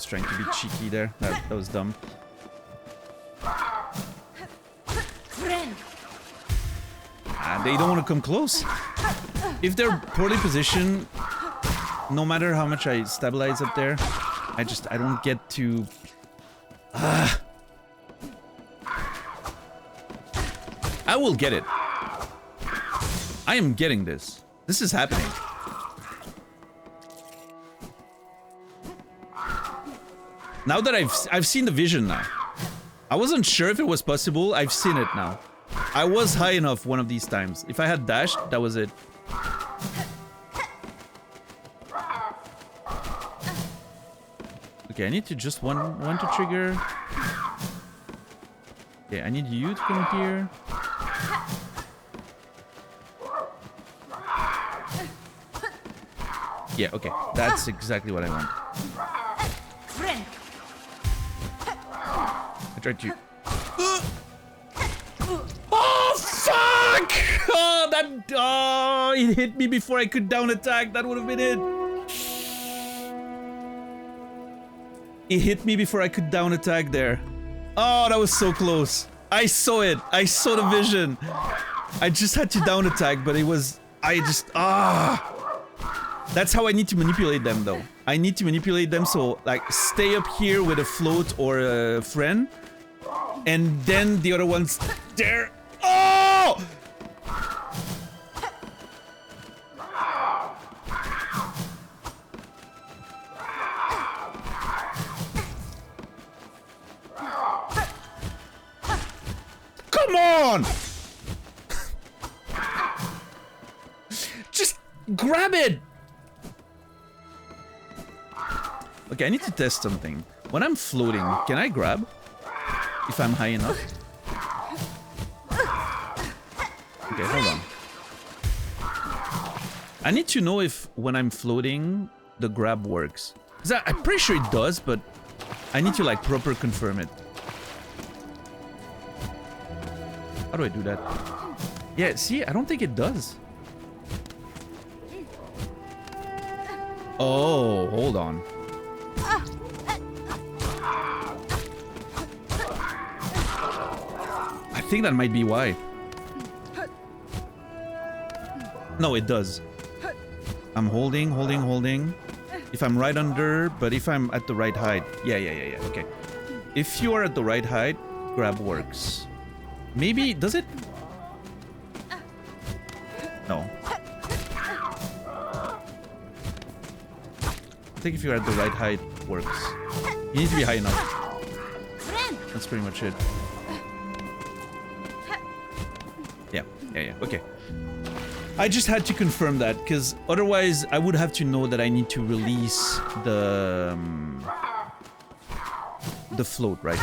Trying to be cheeky there. That was dumb. Ah, they don't want to come close. If they're poorly positioned, no matter how much I stabilize up there, I don't get to... I will get it. I am getting this. This is happening. Now that I've seen the vision now. I wasn't sure if it was possible. I've seen it now. I was high enough one of these times. If I had dashed, that was it. Okay, I need to just one to trigger. Okay, I need you to come here. Yeah, okay. That's exactly what I want. I tried to... Oh, fuck! Oh, that... Oh, it hit me before I could down attack. That would have been it. It hit me before I could down attack there. Oh, that was so close. I saw it. I saw the vision. I just had to down attack, but it was... I just... Ah! That's how I need to manipulate them, though. I need to manipulate them so, like, stay up here with a float or a friend. And then the other one's there. Oh! Come on! Just grab it! Okay, I need to test something. When I'm floating, can I grab? If I'm high enough? Okay, hold on. I need to know if when I'm floating, the grab works. I'm pretty sure it does, but I need to like proper confirm it. How do I do that? Yeah, see, I don't think it does. Oh, hold on. I think that might be why. No, it does. I'm holding. If I'm right under, but if I'm at the right height. Yeah, okay. If you are at the right height, grab works. Maybe, does it? No. I think if you're at the right height, works. You need to be high enough. That's pretty much it. Yeah, okay. I just had to confirm that, because otherwise I would have to know that I need to release the float, right?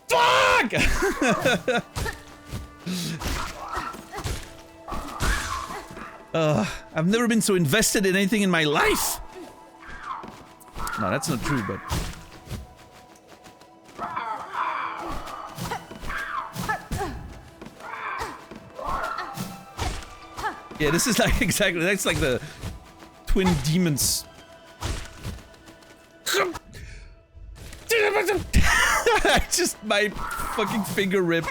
Fuck! I've never been so invested in anything in my life! No, that's not true, but... Yeah, this is like exactly, that's like the twin demons. Just my fucking finger ripped.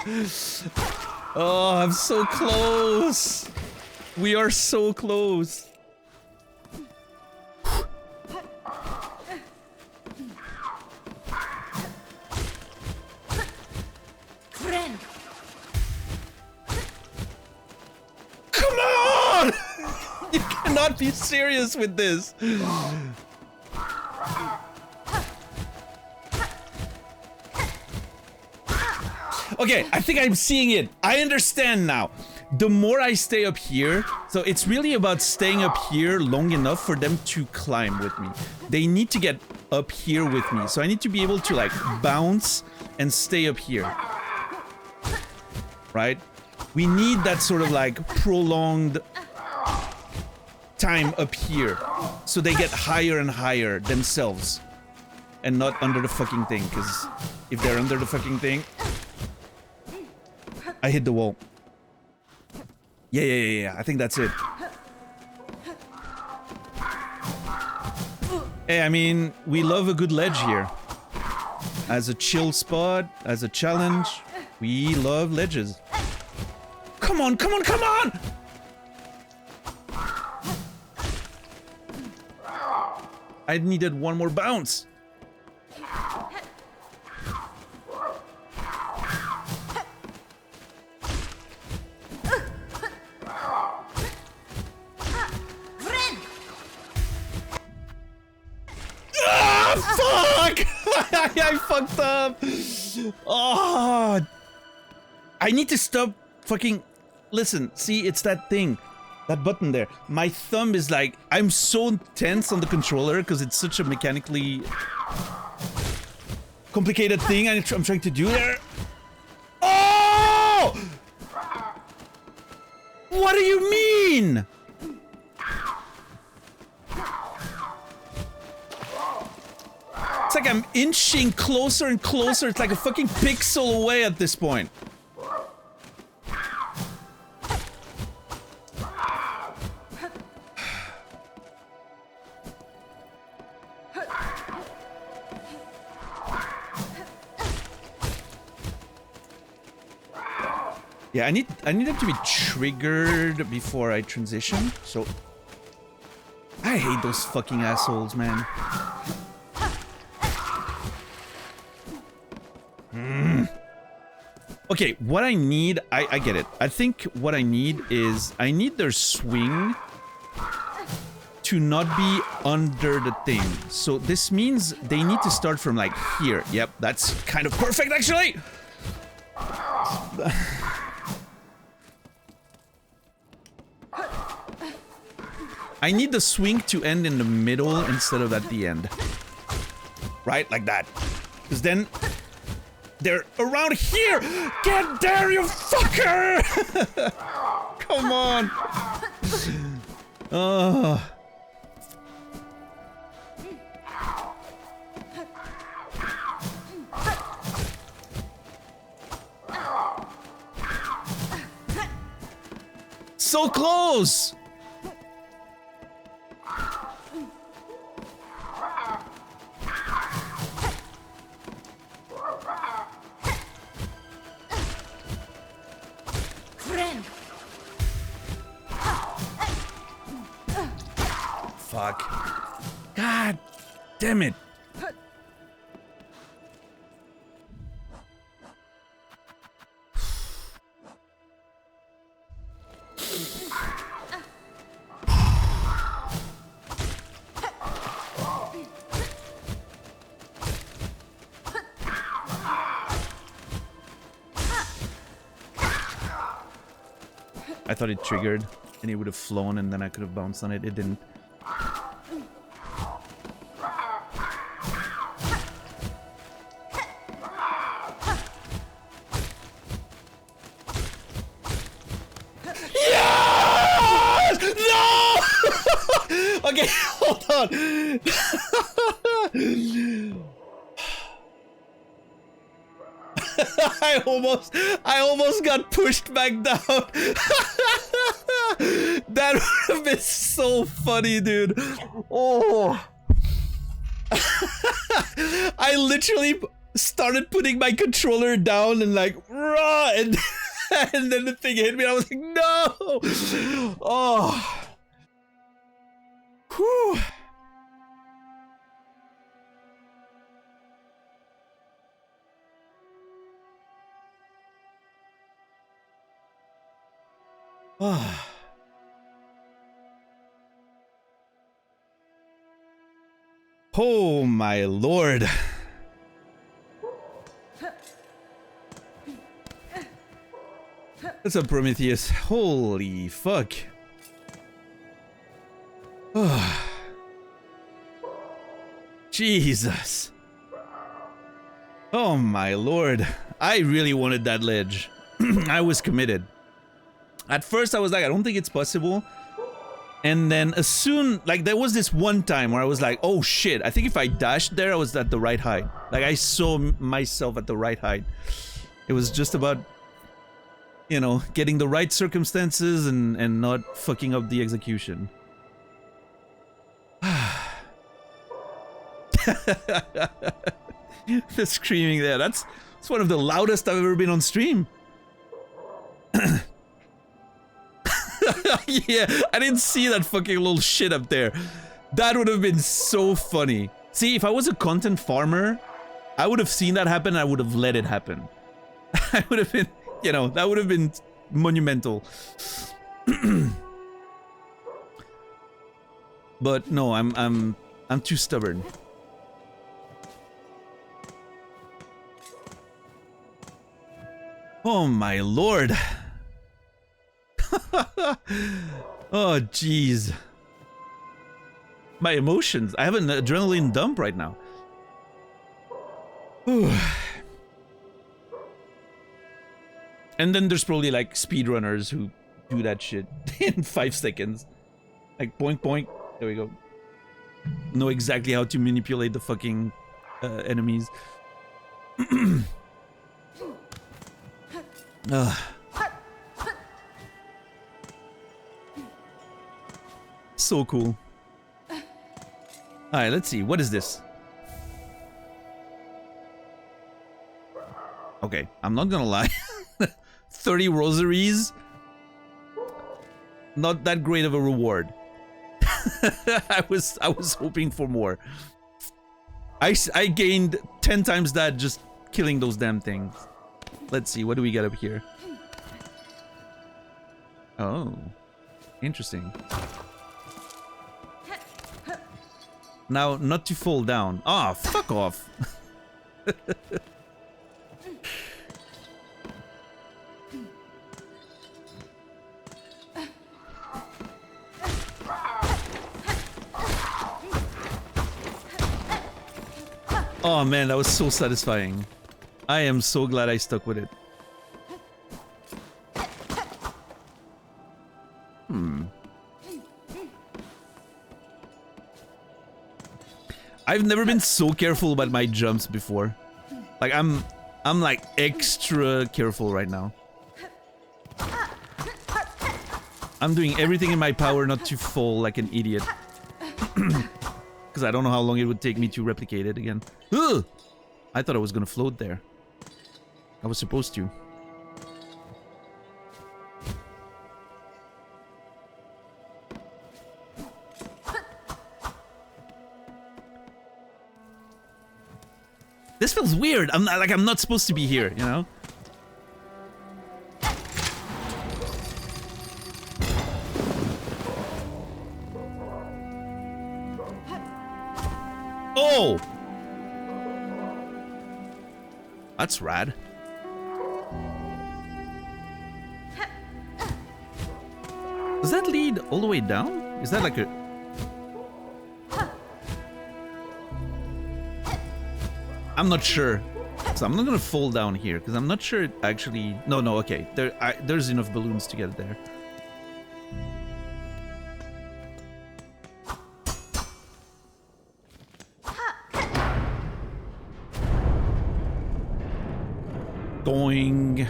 Oh, I'm so close. We are so close. Come on! You cannot be serious with this. Okay, I think I'm seeing it. I understand now. The more I stay up here, so it's really about staying up here long enough for them to climb with me. They need to get up here with me, so I need to be able to like bounce and stay up here. Right? We need that sort of like prolonged time up here, so they get higher and higher themselves and not under the fucking thing, because if they're under the fucking thing, I hit the wall. Yeah, I think that's it. Hey, I mean, we love a good ledge here. As a chill spot, as a challenge, we love ledges. Come on, come on, come on! I needed one more bounce. I fucked up. Oh, I need to stop fucking. Listen, see, it's that thing, that button there. My thumb is like, I'm so tense on the controller because it's such a mechanically complicated thing I'm trying to do there. Oh! What do you mean? It's like I'm inching closer and closer. It's like a fucking pixel away at this point. Yeah, I need them to be triggered before I transition. So I hate those fucking assholes, man. Okay, what I need, I get it. I think what I need is, I need their swing to not be under the thing. So this means they need to start from like here. Yep, that's kind of perfect actually! I need the swing to end in the middle instead of at the end. Right? Like that. Because then they're around here! Get there, you fucker! Come on! So close! Fuck. God damn it. I thought it triggered and it would have flown and then I could have bounced on it. It didn't. Yes! No! Okay, hold on. I almost got pushed back down. That would have been so funny, dude. Oh. I literally started putting my controller down and like, raw, and then the thing hit me and I was like, no. Oh. Whew. Oh my lord. What's up, Prometheus? Holy fuck. Jesus. Oh my lord. I really wanted that ledge. I was committed. At first I was like, I don't think it's possible. And then as soon, like there was this one time where I was like, oh shit, I think if I dashed there, I was at the right height. Like I saw myself at the right height. It was just about, you know, getting the right circumstances and not fucking up the execution. The screaming there, that's one of the loudest I've ever been on stream. Yeah, I didn't see that fucking little shit up there. That would have been so funny. See, if I was a content farmer, I would have seen that happen and I would have let it happen. I would have been, you know, that would have been monumental. But no, I'm too stubborn. Oh my lord. Oh jeez. My emotions. I have an adrenaline dump right now. And then there's probably like speedrunners who do that shit in 5 seconds. Like boink boink. There we go. Know exactly how to manipulate the fucking enemies. So cool. Alright, let's see. What is this? Okay, I'm not gonna lie. 30 rosaries? Not that great of a reward. I was hoping for more. I gained 10 times that just killing those damn things. Let's see, what do we get up here? Oh, interesting. Now, not to fall down. Ah, fuck off. Oh man, that was so satisfying. I am so glad I stuck with it. I've never been so careful about my jumps before. Like I'm like extra careful right now. I'm doing everything in my power not to fall like an idiot. Because I don't know how long it would take me to replicate it again. Ugh! I thought I was gonna float there. I was supposed to. This feels weird. I'm not supposed to be here, you know? Oh! That's rad. Does that lead all the way down? Is that like a... I'm not sure. So I'm not gonna fall down here, because I'm not sure it actually... No, okay. There's enough balloons to get there. Going.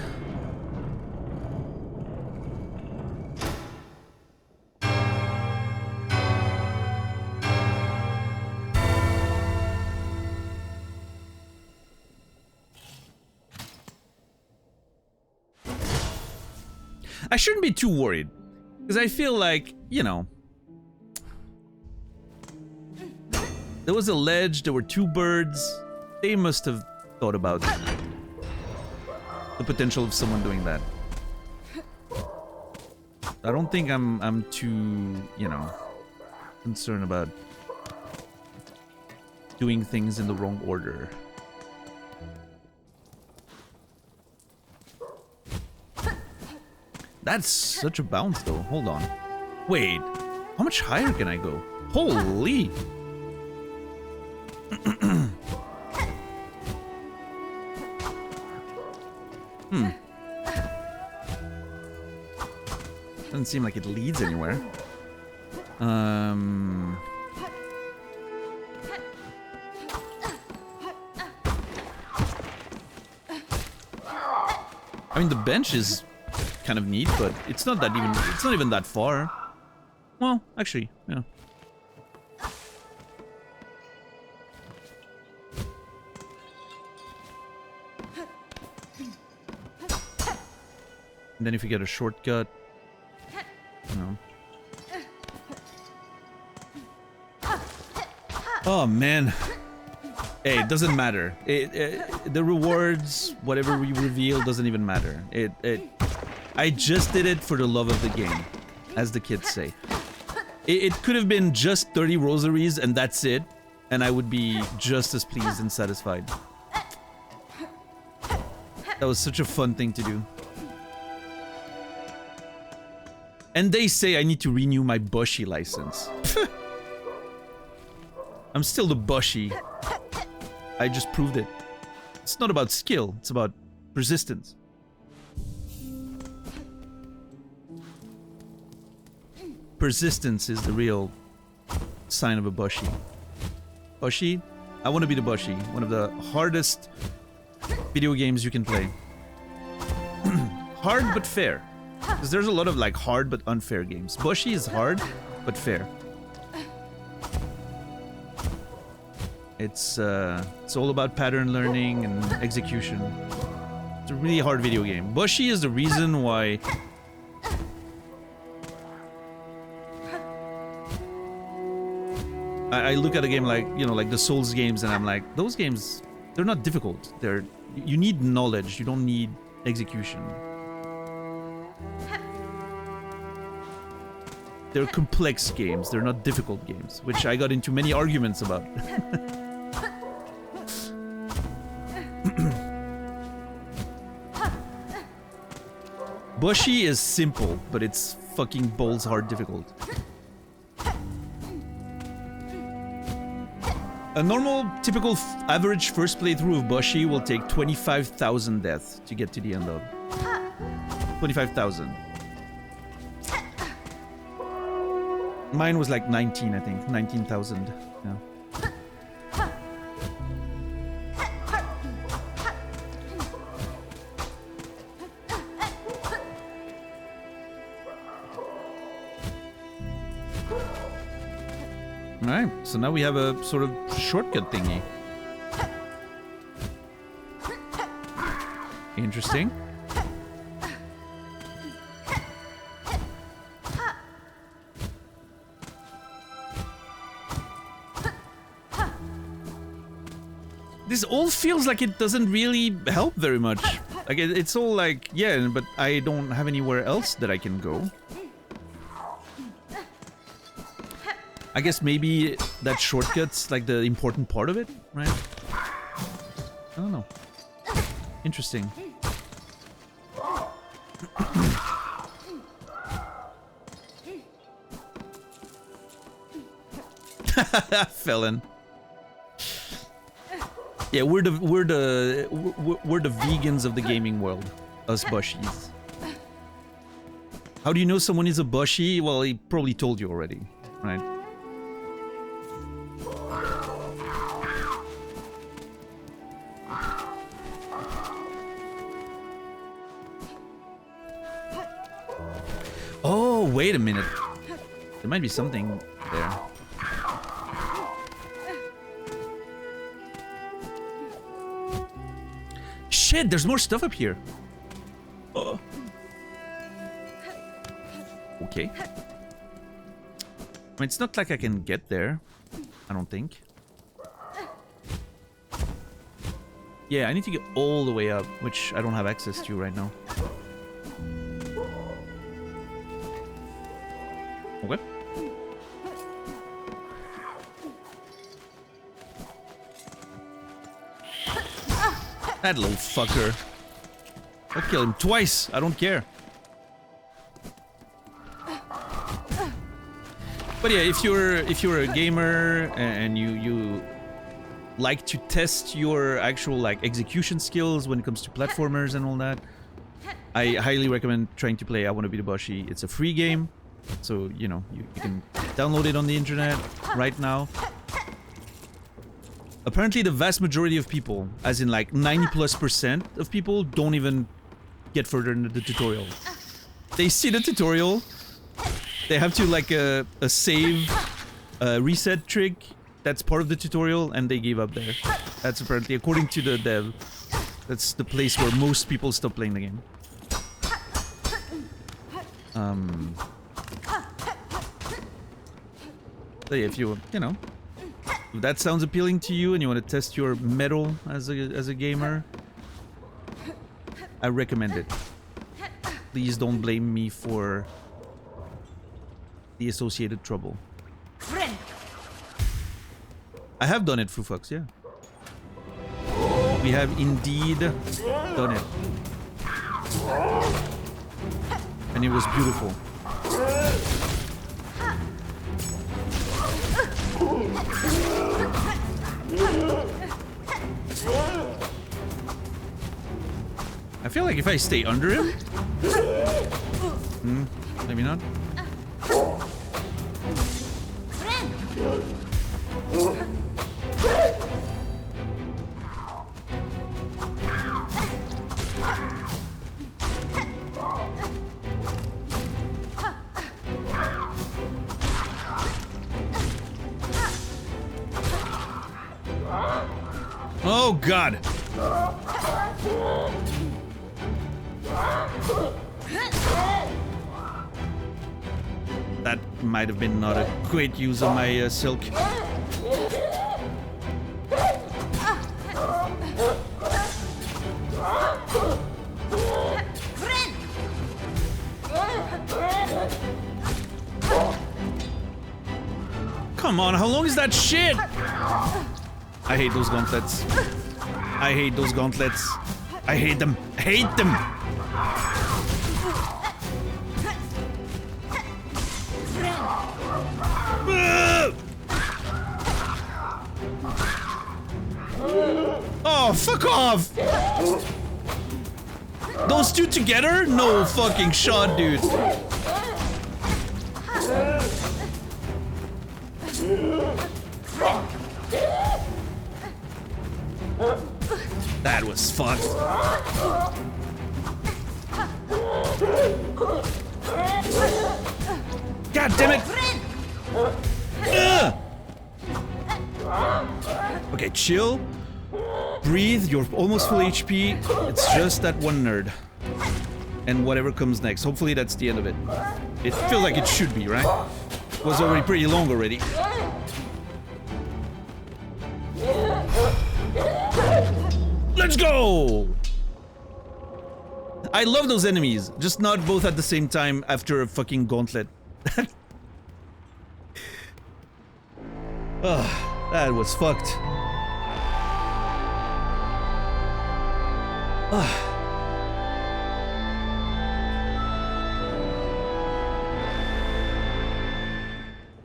I shouldn't be too worried, because I feel like, you know, there was a ledge, there were 2 birds. They must have thought about the potential of someone doing that. I don't think I'm too, you know, concerned about doing things in the wrong order. That's such a bounce though. Hold on. Wait. How much higher can I go? Holy! Doesn't seem like it leads anywhere. I mean, the bench is kind of neat, but it's not even that far. Well, actually, yeah. And then if you get a shortcut, no. Oh man. Hey, it doesn't matter. The rewards, whatever we reveal, doesn't even matter. I just did it for the love of the game, as the kids say. It could have been just 30 rosaries and that's it, and I would be just as pleased and satisfied. That was such a fun thing to do. And they say I need to renew my Bushi license. I'm still the Bushi. I just proved it. It's not about skill, it's about persistence. Persistence is the real sign of a Bushi. Bushi? I want to be the Bushi. One of the hardest video games you can play. Hard but fair. Because there's a lot of like hard but unfair games. Bushi is hard but fair. It's all about pattern learning and execution. It's a really hard video game. Bushi is the reason why I look at a game like, you know, like the Souls games, and I'm like, those games, they're not difficult. You need knowledge, you don't need execution. They're complex games, they're not difficult games, which I got into many arguments about. Bushi is simple, but it's fucking balls hard difficult. A normal, typical, average first playthrough of Bushi will take 25,000 deaths to get to the end of. 25,000. Mine was like 19, I think. 19,000. Yeah. Alright, so now we have a sort of shortcut thingy. Interesting. This all feels like it doesn't really help very much. Like, it's all like, yeah, but I don't have anywhere else that I can go. I guess maybe that shortcut's like the important part of it, right? I don't know. Interesting. Felon. Yeah, we're the vegans of the gaming world, us Bushis. How do you know someone is a Bushi? Well, he probably told you already, right? Oh, wait a minute. There might be something there. Shit, there's more stuff up here. Oh. Okay. I mean, it's not like I can get there. I don't think. Yeah, I need to get all the way up, which I don't have access to right now. Okay. That little fucker. I'll kill him twice. I don't care. But yeah, if you're a gamer and you like to test your actual like execution skills when it comes to platformers and all that, I highly recommend trying to play I Wanna Be the Bushi. It's a free game, so you know you can download it on the internet right now. Apparently the vast majority of people, as in like 90+% of people, don't even get further into the tutorial. They see the tutorial, they have to like a save reset trick that's part of the tutorial, and they give up there. That's apparently, according to the dev, that's the place where most people stop playing the game. So yeah, if you know, if that sounds appealing to you and you want to test your mettle as a gamer, I recommend it. Please don't blame me for the associated trouble. I have done it, Frufox, yeah. We have indeed done it. And it was beautiful. I feel like if I stay under him... maybe not. Oh God! That might have been not a great use of my silk. Come on, how long is that shit? I hate those gauntlets. I hate those gauntlets. I hate them. I hate them. Oh, fuck off! Those two together? No fucking shot, dude. That was fun. God damn it! Ugh. Okay, chill. Breathe, you're almost full HP. It's just that one nerd. And whatever comes next. Hopefully that's the end of it. It feels like it should be, right? It was already pretty long already. Let's go! I love those enemies, just not both at the same time after a fucking gauntlet. Ugh, that was fucked.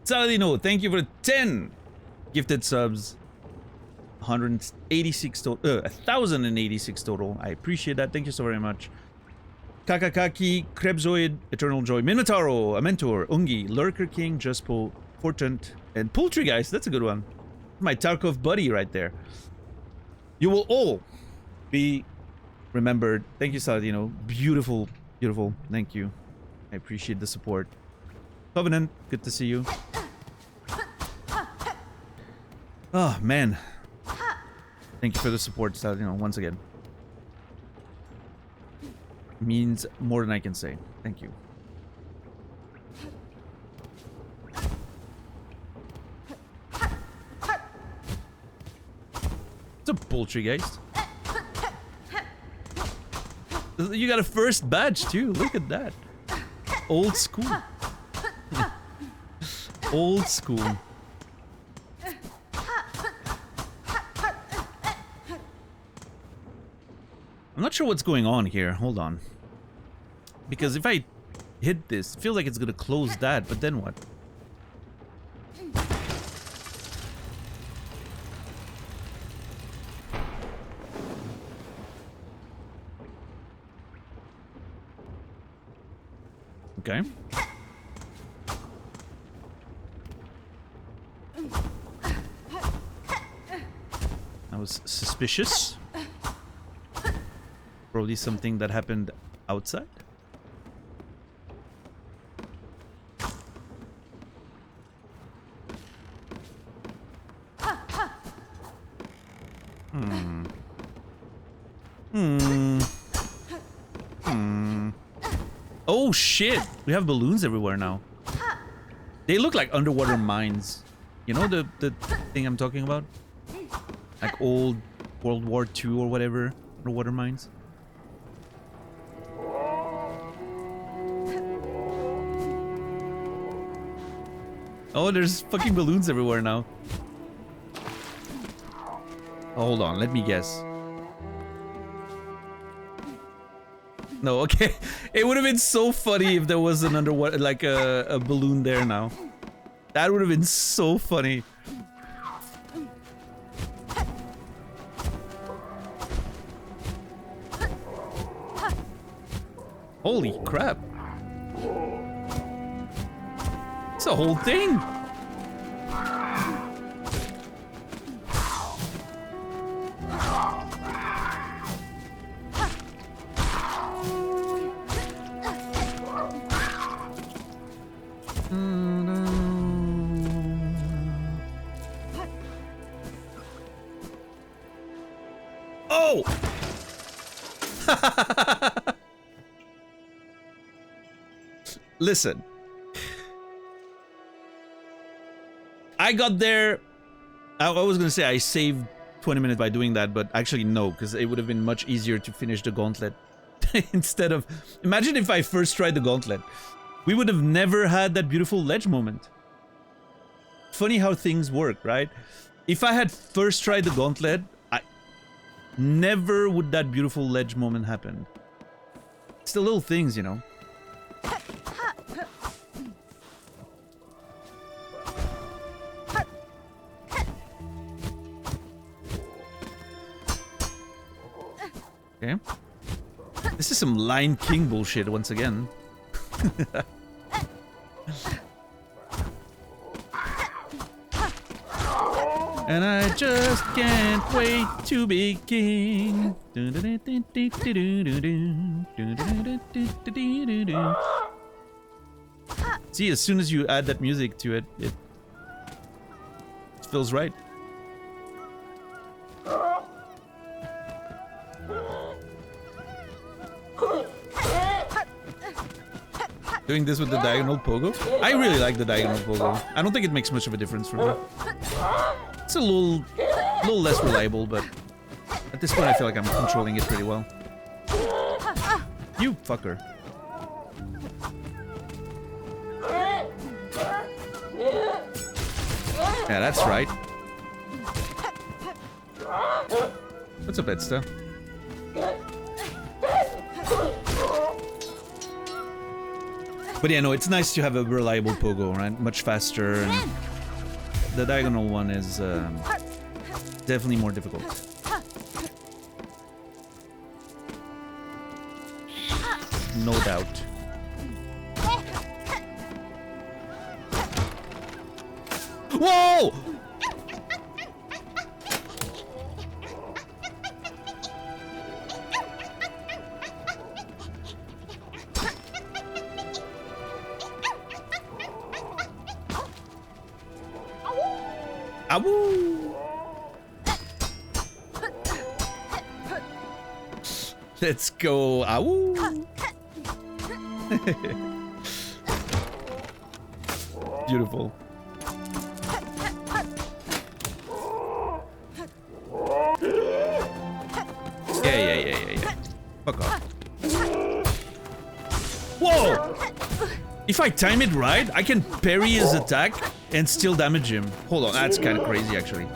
Saladino, thank you for 10 gifted subs. 186 total, 1086 total. I appreciate that. Thank you so very much. Kakakaki, Krebzoid, Eternal Joy, Minotauro, a Mentor, Ungi, Lurker King, Justpo, Fortunt, and Poultrygeist. That's a good one. My Tarkov buddy right there. You will all be remembered. Thank you, Saladino. Beautiful, beautiful. Thank you. I appreciate the support. Covenant, good to see you. Oh, man. Thank you for the support, Saladino, once again. Means more than I can say. Thank you. It's a Poultrygeist. You got a first badge too. Look at that. Old school. Old school. I'm not sure what's going on here. Hold on. Because if I hit this, it feels like it's gonna close that, but then what? Okay. That was suspicious. Probably something that happened outside. Oh shit! We have balloons everywhere now. They look like underwater mines. You know the thing I'm talking about? Like old World War II or whatever. Underwater mines. Oh, there's fucking balloons everywhere now. Oh, hold on, let me guess. No, okay. It would have been so funny if there was an underwater, like a balloon there now. That would have been so funny. Holy crap. It's a whole thing. Oh! Listen. I got there. I was gonna say I saved 20 minutes by doing that, but actually no, because it would have been much easier to finish the gauntlet instead of... Imagine if I first tried the gauntlet. We would have never had that beautiful ledge moment. Funny how things work, right? If I had first tried the gauntlet, never would that beautiful ledge moment happen. It's the little things, you know. Okay. This is some Lion King bullshit once again. And I just can't wait to be king. See, as soon as you add that music to it, it feels right. Doing this with the diagonal pogo? I really like the diagonal pogo. I don't think it makes much of a difference for me. It's a little less reliable, but at this point I feel like I'm controlling it pretty well. You fucker. Yeah, that's right. What's up, Edsta? But yeah, no, it's nice to have a reliable pogo, right? Much faster, and the diagonal one is definitely more difficult. No doubt. Whoa! Awoo! Let's go! Awoo! Beautiful. Yeah. Fuck off. Whoa! If I time it right, I can parry his attack and still damage him. Hold on, that's kind of crazy, actually.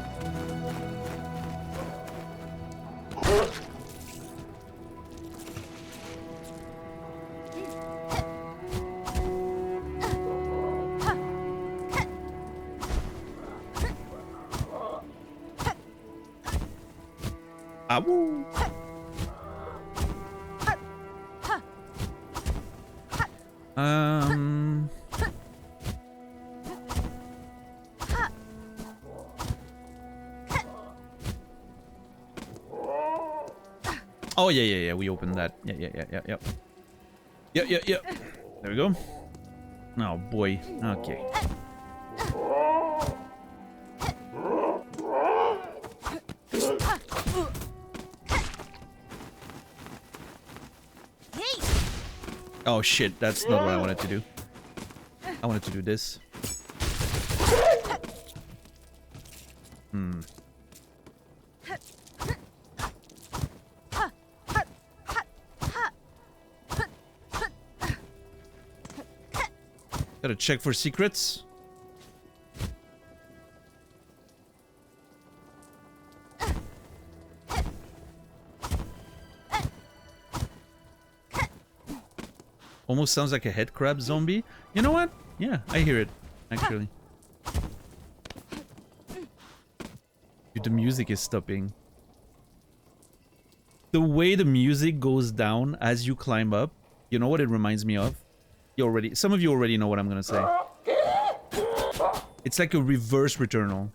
Awoo! Oh, yeah, we opened that. Yeah. Yep. There we go. Oh, boy. Okay. Oh, shit. That's not what I wanted to do. I wanted to do this. Gotta check for secrets. Almost sounds like a head crab zombie. You know what? Yeah, I hear it, actually. Dude, the music is stopping. The way the music goes down as you climb up, you know what it reminds me of? Some of you already know what I'm gonna say. It's like a reverse Returnal.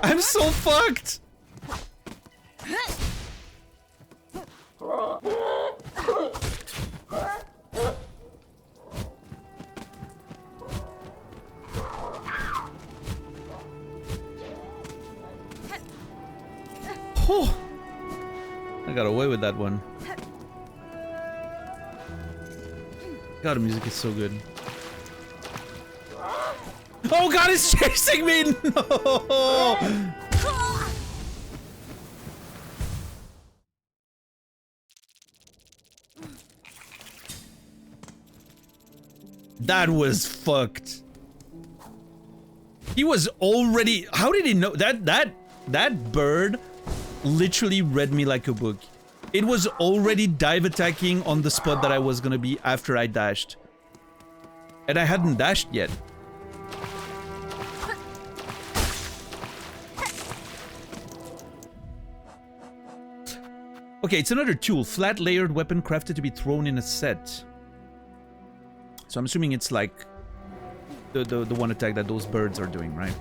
I'm so fucked! Oh, I got away with that one. God, the music is so good. Oh god, it's chasing me! No! That was fucked. He was already... How did he know? That bird literally read me like a book. It was already dive attacking on the spot that I was gonna be after I dashed. And I hadn't dashed yet. Okay, it's another tool. Flat layered weapon crafted to be thrown in a set. So I'm assuming it's like the one attack that those birds are doing, right?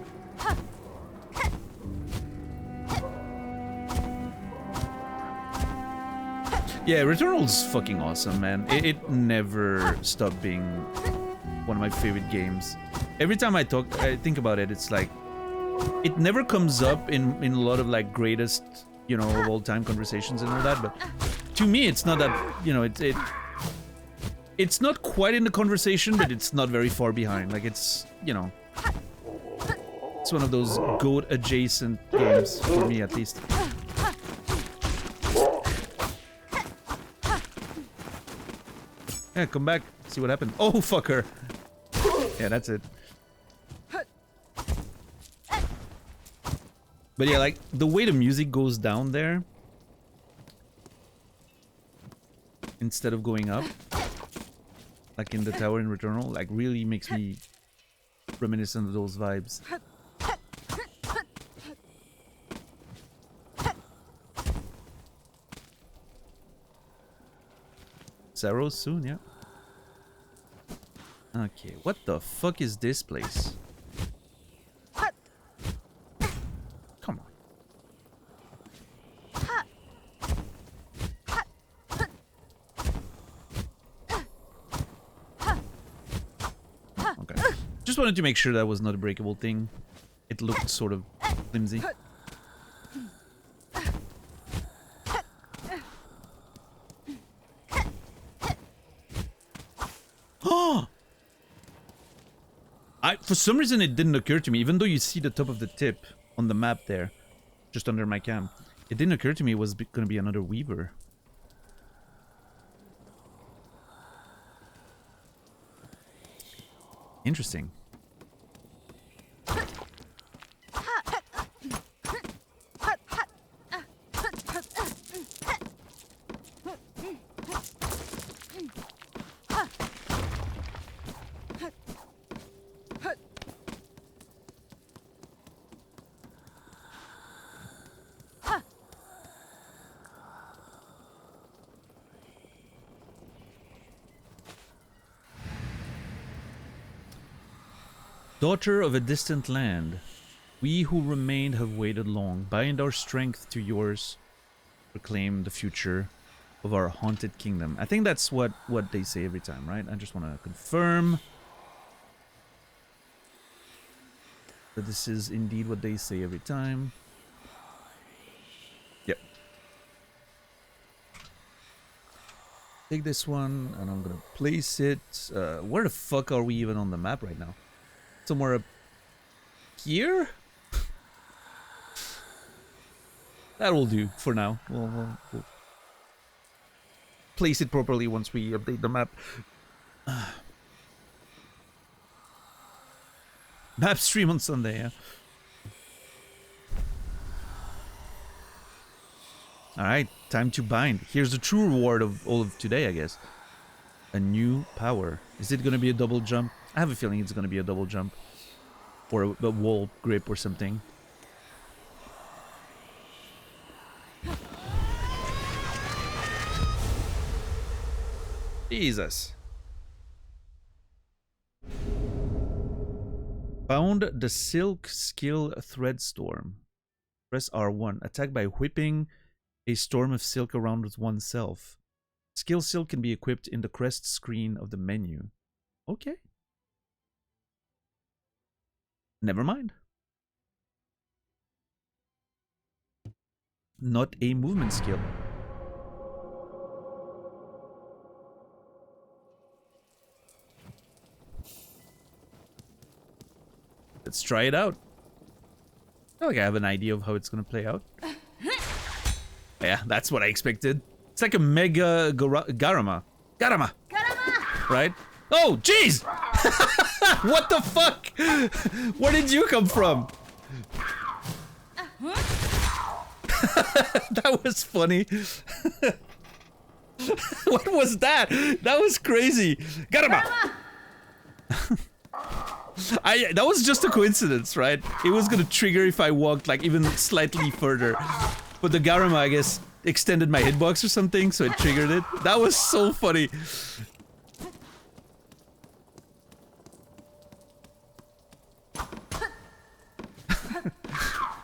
Yeah, Returnal's fucking awesome, man. It never stopped being one of my favorite games. Every time I think about it, it's like it never comes up in a lot of like greatest, you know, of all time conversations and all that, but to me it's not that, you know, it's not quite in the conversation, but it's not very far behind. Like, it's, you know, it's one of those GOAT adjacent games for me, at least. Yeah, come back, see what happened. Oh, fucker. Yeah, that's it. But yeah, like, the way the music goes down there, instead of going up, like in the tower in Returnal, like, really makes me reminiscent of those vibes. Saros soon, yeah. Okay, what the fuck is this place? Come on. Okay. Just wanted to make sure that was not a breakable thing. It looked sort of flimsy. For some reason it didn't occur to me, even though you see the top of the tip on the map there, just under my cam, it didn't occur to me it was gonna be another Weaver. Interesting. Daughter of a distant land, we who remained have waited long. Bind our strength to yours. Proclaim the future of our haunted kingdom. I think that's what they say every time, right? I just want to confirm that this is indeed what they say every time. Yep. Take this one, and I'm gonna place it. Where the fuck are we even on the map right now? Somewhere up here? That will do for now. We'll place it properly once we update the map. Map stream on Sunday, yeah. Alright, time to bind. Here's the true reward of all of today, I guess. A new power. Is it gonna be a double jump? I have a feeling it's gonna be a double jump. Or a wall grip or something. Jesus. Found the Silk skill Thread Storm. Press R1. Attack by whipping a storm of silk around oneself. Skill Silk can be equipped in the crest screen of the menu. Okay. Never mind. Not a movement skill. Let's try it out. I feel like I have an idea of how it's gonna play out. Yeah, that's what I expected. It's like a mega Garama. Garama! Right? Oh, jeez! What the fuck? Where did you come from? That was funny. What was that? That was crazy. Garama! That was just a coincidence, right? It was gonna trigger if I walked like even slightly further. But the Garama, I guess, extended my hitbox or something, so it triggered it. That was so funny.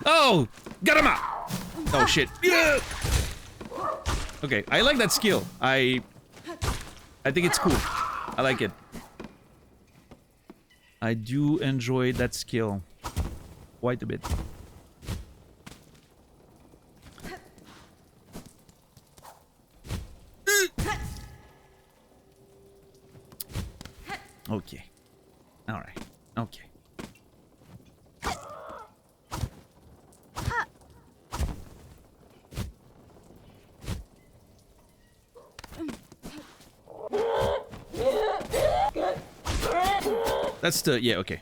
Oh! Garama! Oh shit. Yeah! Okay, I like that skill. I think it's cool. I like it. I do enjoy that skill quite a bit. Okay. All right. Okay. That's the, yeah, okay.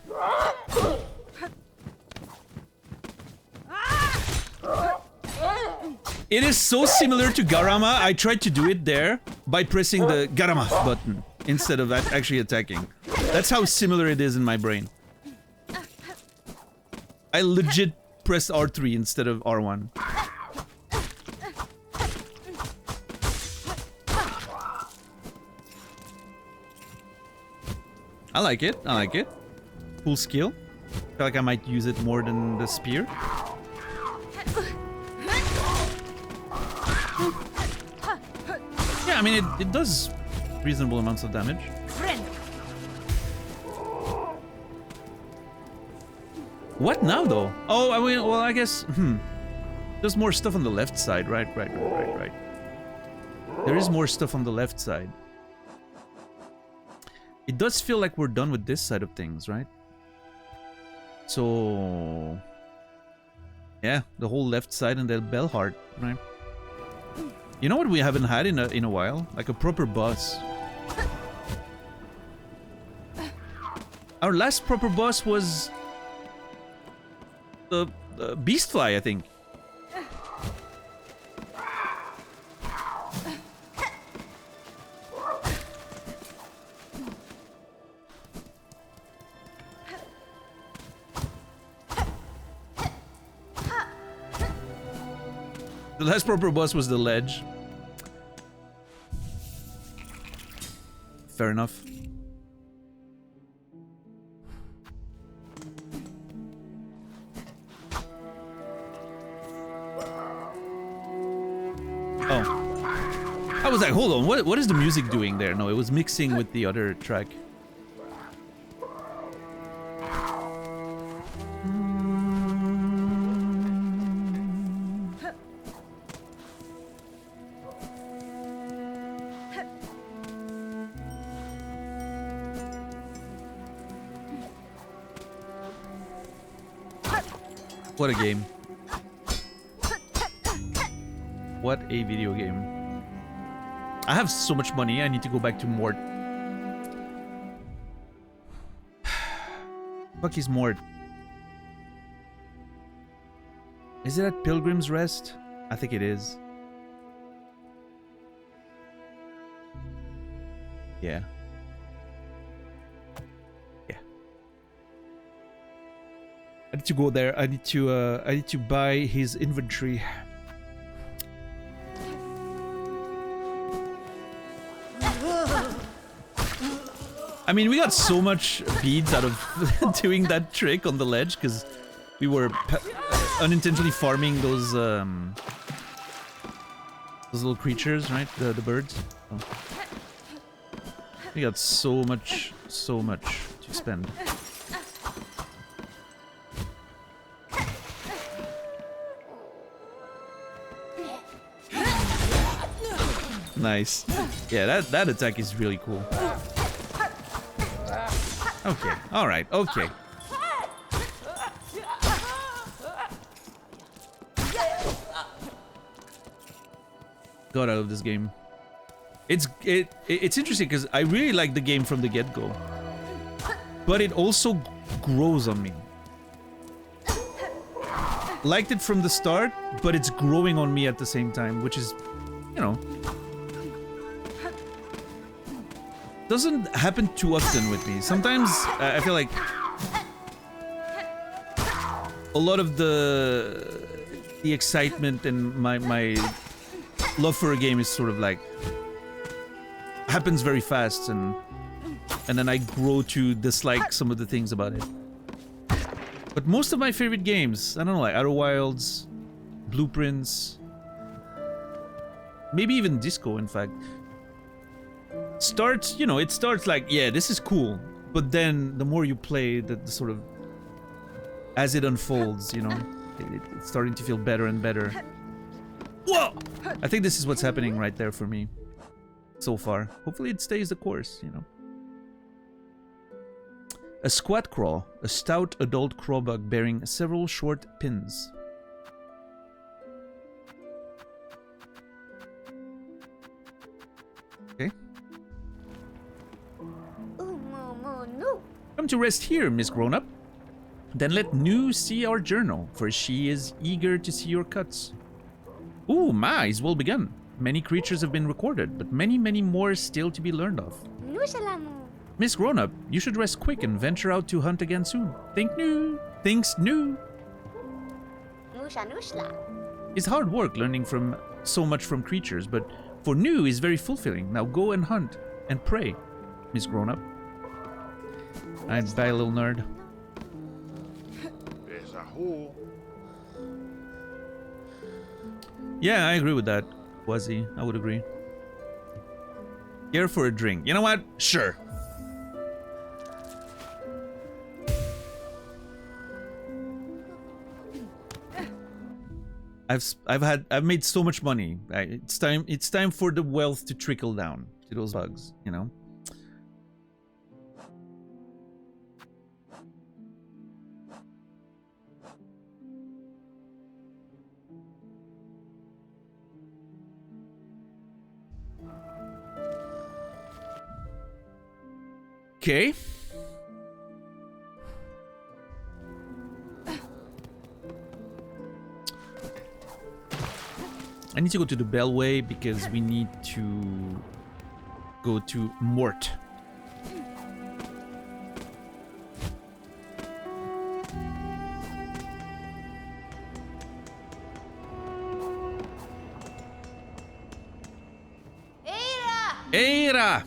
It is so similar to Garama. I tried to do it there by pressing the Garama button instead of actually attacking. That's how similar it is in my brain. I legit pressed R3 instead of R1. I like it. I like it. Cool skill. I feel like I might use it more than the spear. Yeah, I mean, it does reasonable amounts of damage. What now, though? Oh, I mean, well, I guess... There's more stuff on the left side. Right. There is more stuff on the left side. It does feel like we're done with this side of things, right? So... Yeah, the whole left side and the bell heart, right? You know what we haven't had in a while? Like a proper boss. Our last proper boss was... the Beastfly, I think. The last proper boss was the ledge. Fair enough. Oh. I was like, hold on, what is the music doing there? No, it was mixing with the other track. What a game. What a video game. I have so much money, I need to go back to Mort. Fuck is Mort? Is it at Pilgrim's Rest? I think it is. Yeah. Yeah. I need to go there. I need to buy his inventory. I mean, we got so much beads out of doing that trick on the ledge because we were unintentionally farming those little creatures, right? The birds. Oh. We got so much to spend. Nice. Yeah, that attack is really cool. Okay, alright, okay. God, I love this game. It's interesting because I really like the game from the get-go. But it also grows on me. Liked it from the start, but it's growing on me at the same time, which is, you know, doesn't happen too often with me. Sometimes I feel like a lot of the excitement and my love for a game is sort of like happens very fast, and then I grow to dislike some of the things about it. But most of my favorite games, I don't know, like Outer Wilds, Blueprints, maybe even Disco, in fact, starts, you know, it starts like, yeah, this is cool, but then the more you play, the sort of, as it unfolds, you know, it's starting to feel better and better. Whoa! I think this is what's happening right there for me so far. Hopefully it stays the course, you know. A squat craw, a stout adult crawbug bearing several short pins. Okay. Come to rest here, Miss Grown-Up. Then let Nu see our journal, for she is eager to see your cuts. Ooh, Ma is well begun. Many creatures have been recorded, but many, many more still to be learned of. Miss Grown-Up, you should rest quick and venture out to hunt again soon. Thinks Nu. It's hard work learning from so much from creatures, but for Nu is very fulfilling. Now go and hunt and pray, Miss Grown-Up. Alright, bye, little nerd. There's a hole. Yeah, I agree with that, Quasi. I would agree. Here for a drink. You know what? Sure. I've made so much money. It's time for the wealth to trickle down to those bugs, you know? Okay. I need to go to the Bellway because we need to go to Mort. Eira!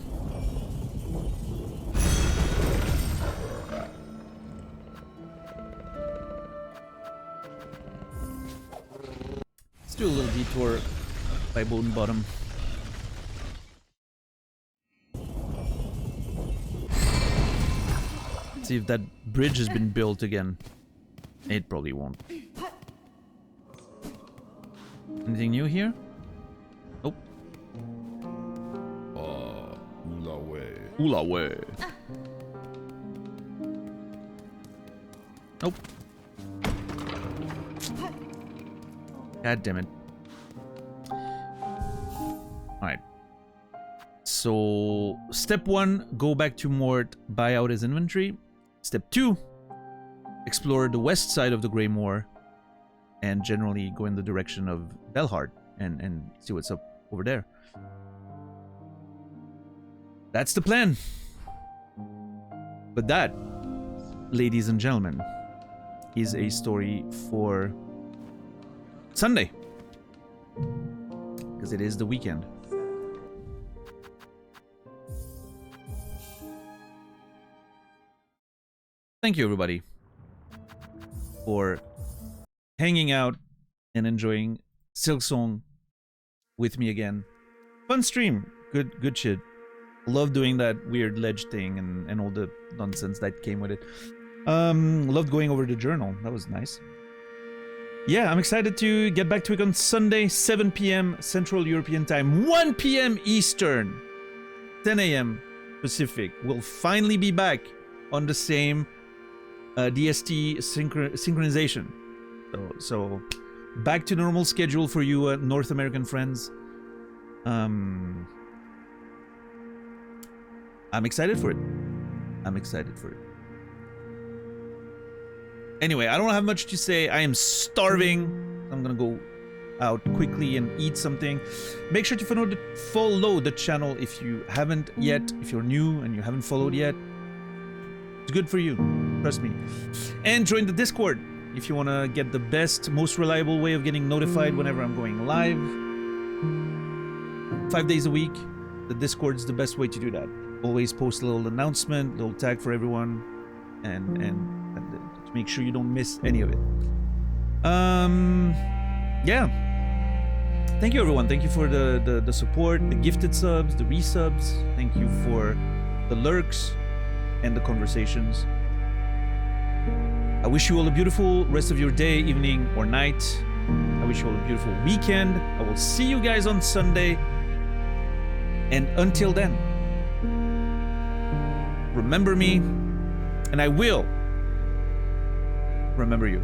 Let's do a little detour by Bone Bottom. See if that bridge has been built again. It probably won't. Anything new here? Nope. Ulawe. Nope. God damn it. Alright. So, step 1, go back to Mort, buy out his inventory. Step 2, explore the west side of the Grey Moor and generally go in the direction of Belhard and see what's up over there. That's the plan. But that, ladies and gentlemen, is a story for Sunday. Because it is the weekend. Thank you, everybody, for hanging out and enjoying Silksong with me again. Fun stream. Good shit. Love doing that weird ledge thing and all the nonsense that came with it. Loved going over the journal. That was nice. Yeah, I'm excited to get back to it on Sunday, 7 p.m. Central European Time, 1 p.m. Eastern, 10 a.m. Pacific. We'll finally be back on the same DST synchronization. So back to normal schedule for you North American friends. I'm excited for it. I'm excited for it. Anyway, I don't have much to say. I am starving. I'm gonna go out quickly and eat something. Make sure to follow the channel if you haven't yet. If you're new and you haven't followed yet, it's good for you. Trust me. And join the Discord if you want to get the best, most reliable way of getting notified whenever I'm going live. 5 days a week. The Discord's the best way to do that. Always post a little announcement, little tag for everyone, and to make sure you don't miss any of it. Yeah. Thank you, everyone. Thank you for the support, the gifted subs, the resubs. Thank you for the lurks and the conversations. I wish you all a beautiful rest of your day, evening, or night. I wish you all a beautiful weekend. I will see you guys on Sunday. And until then, remember me, and I will remember you.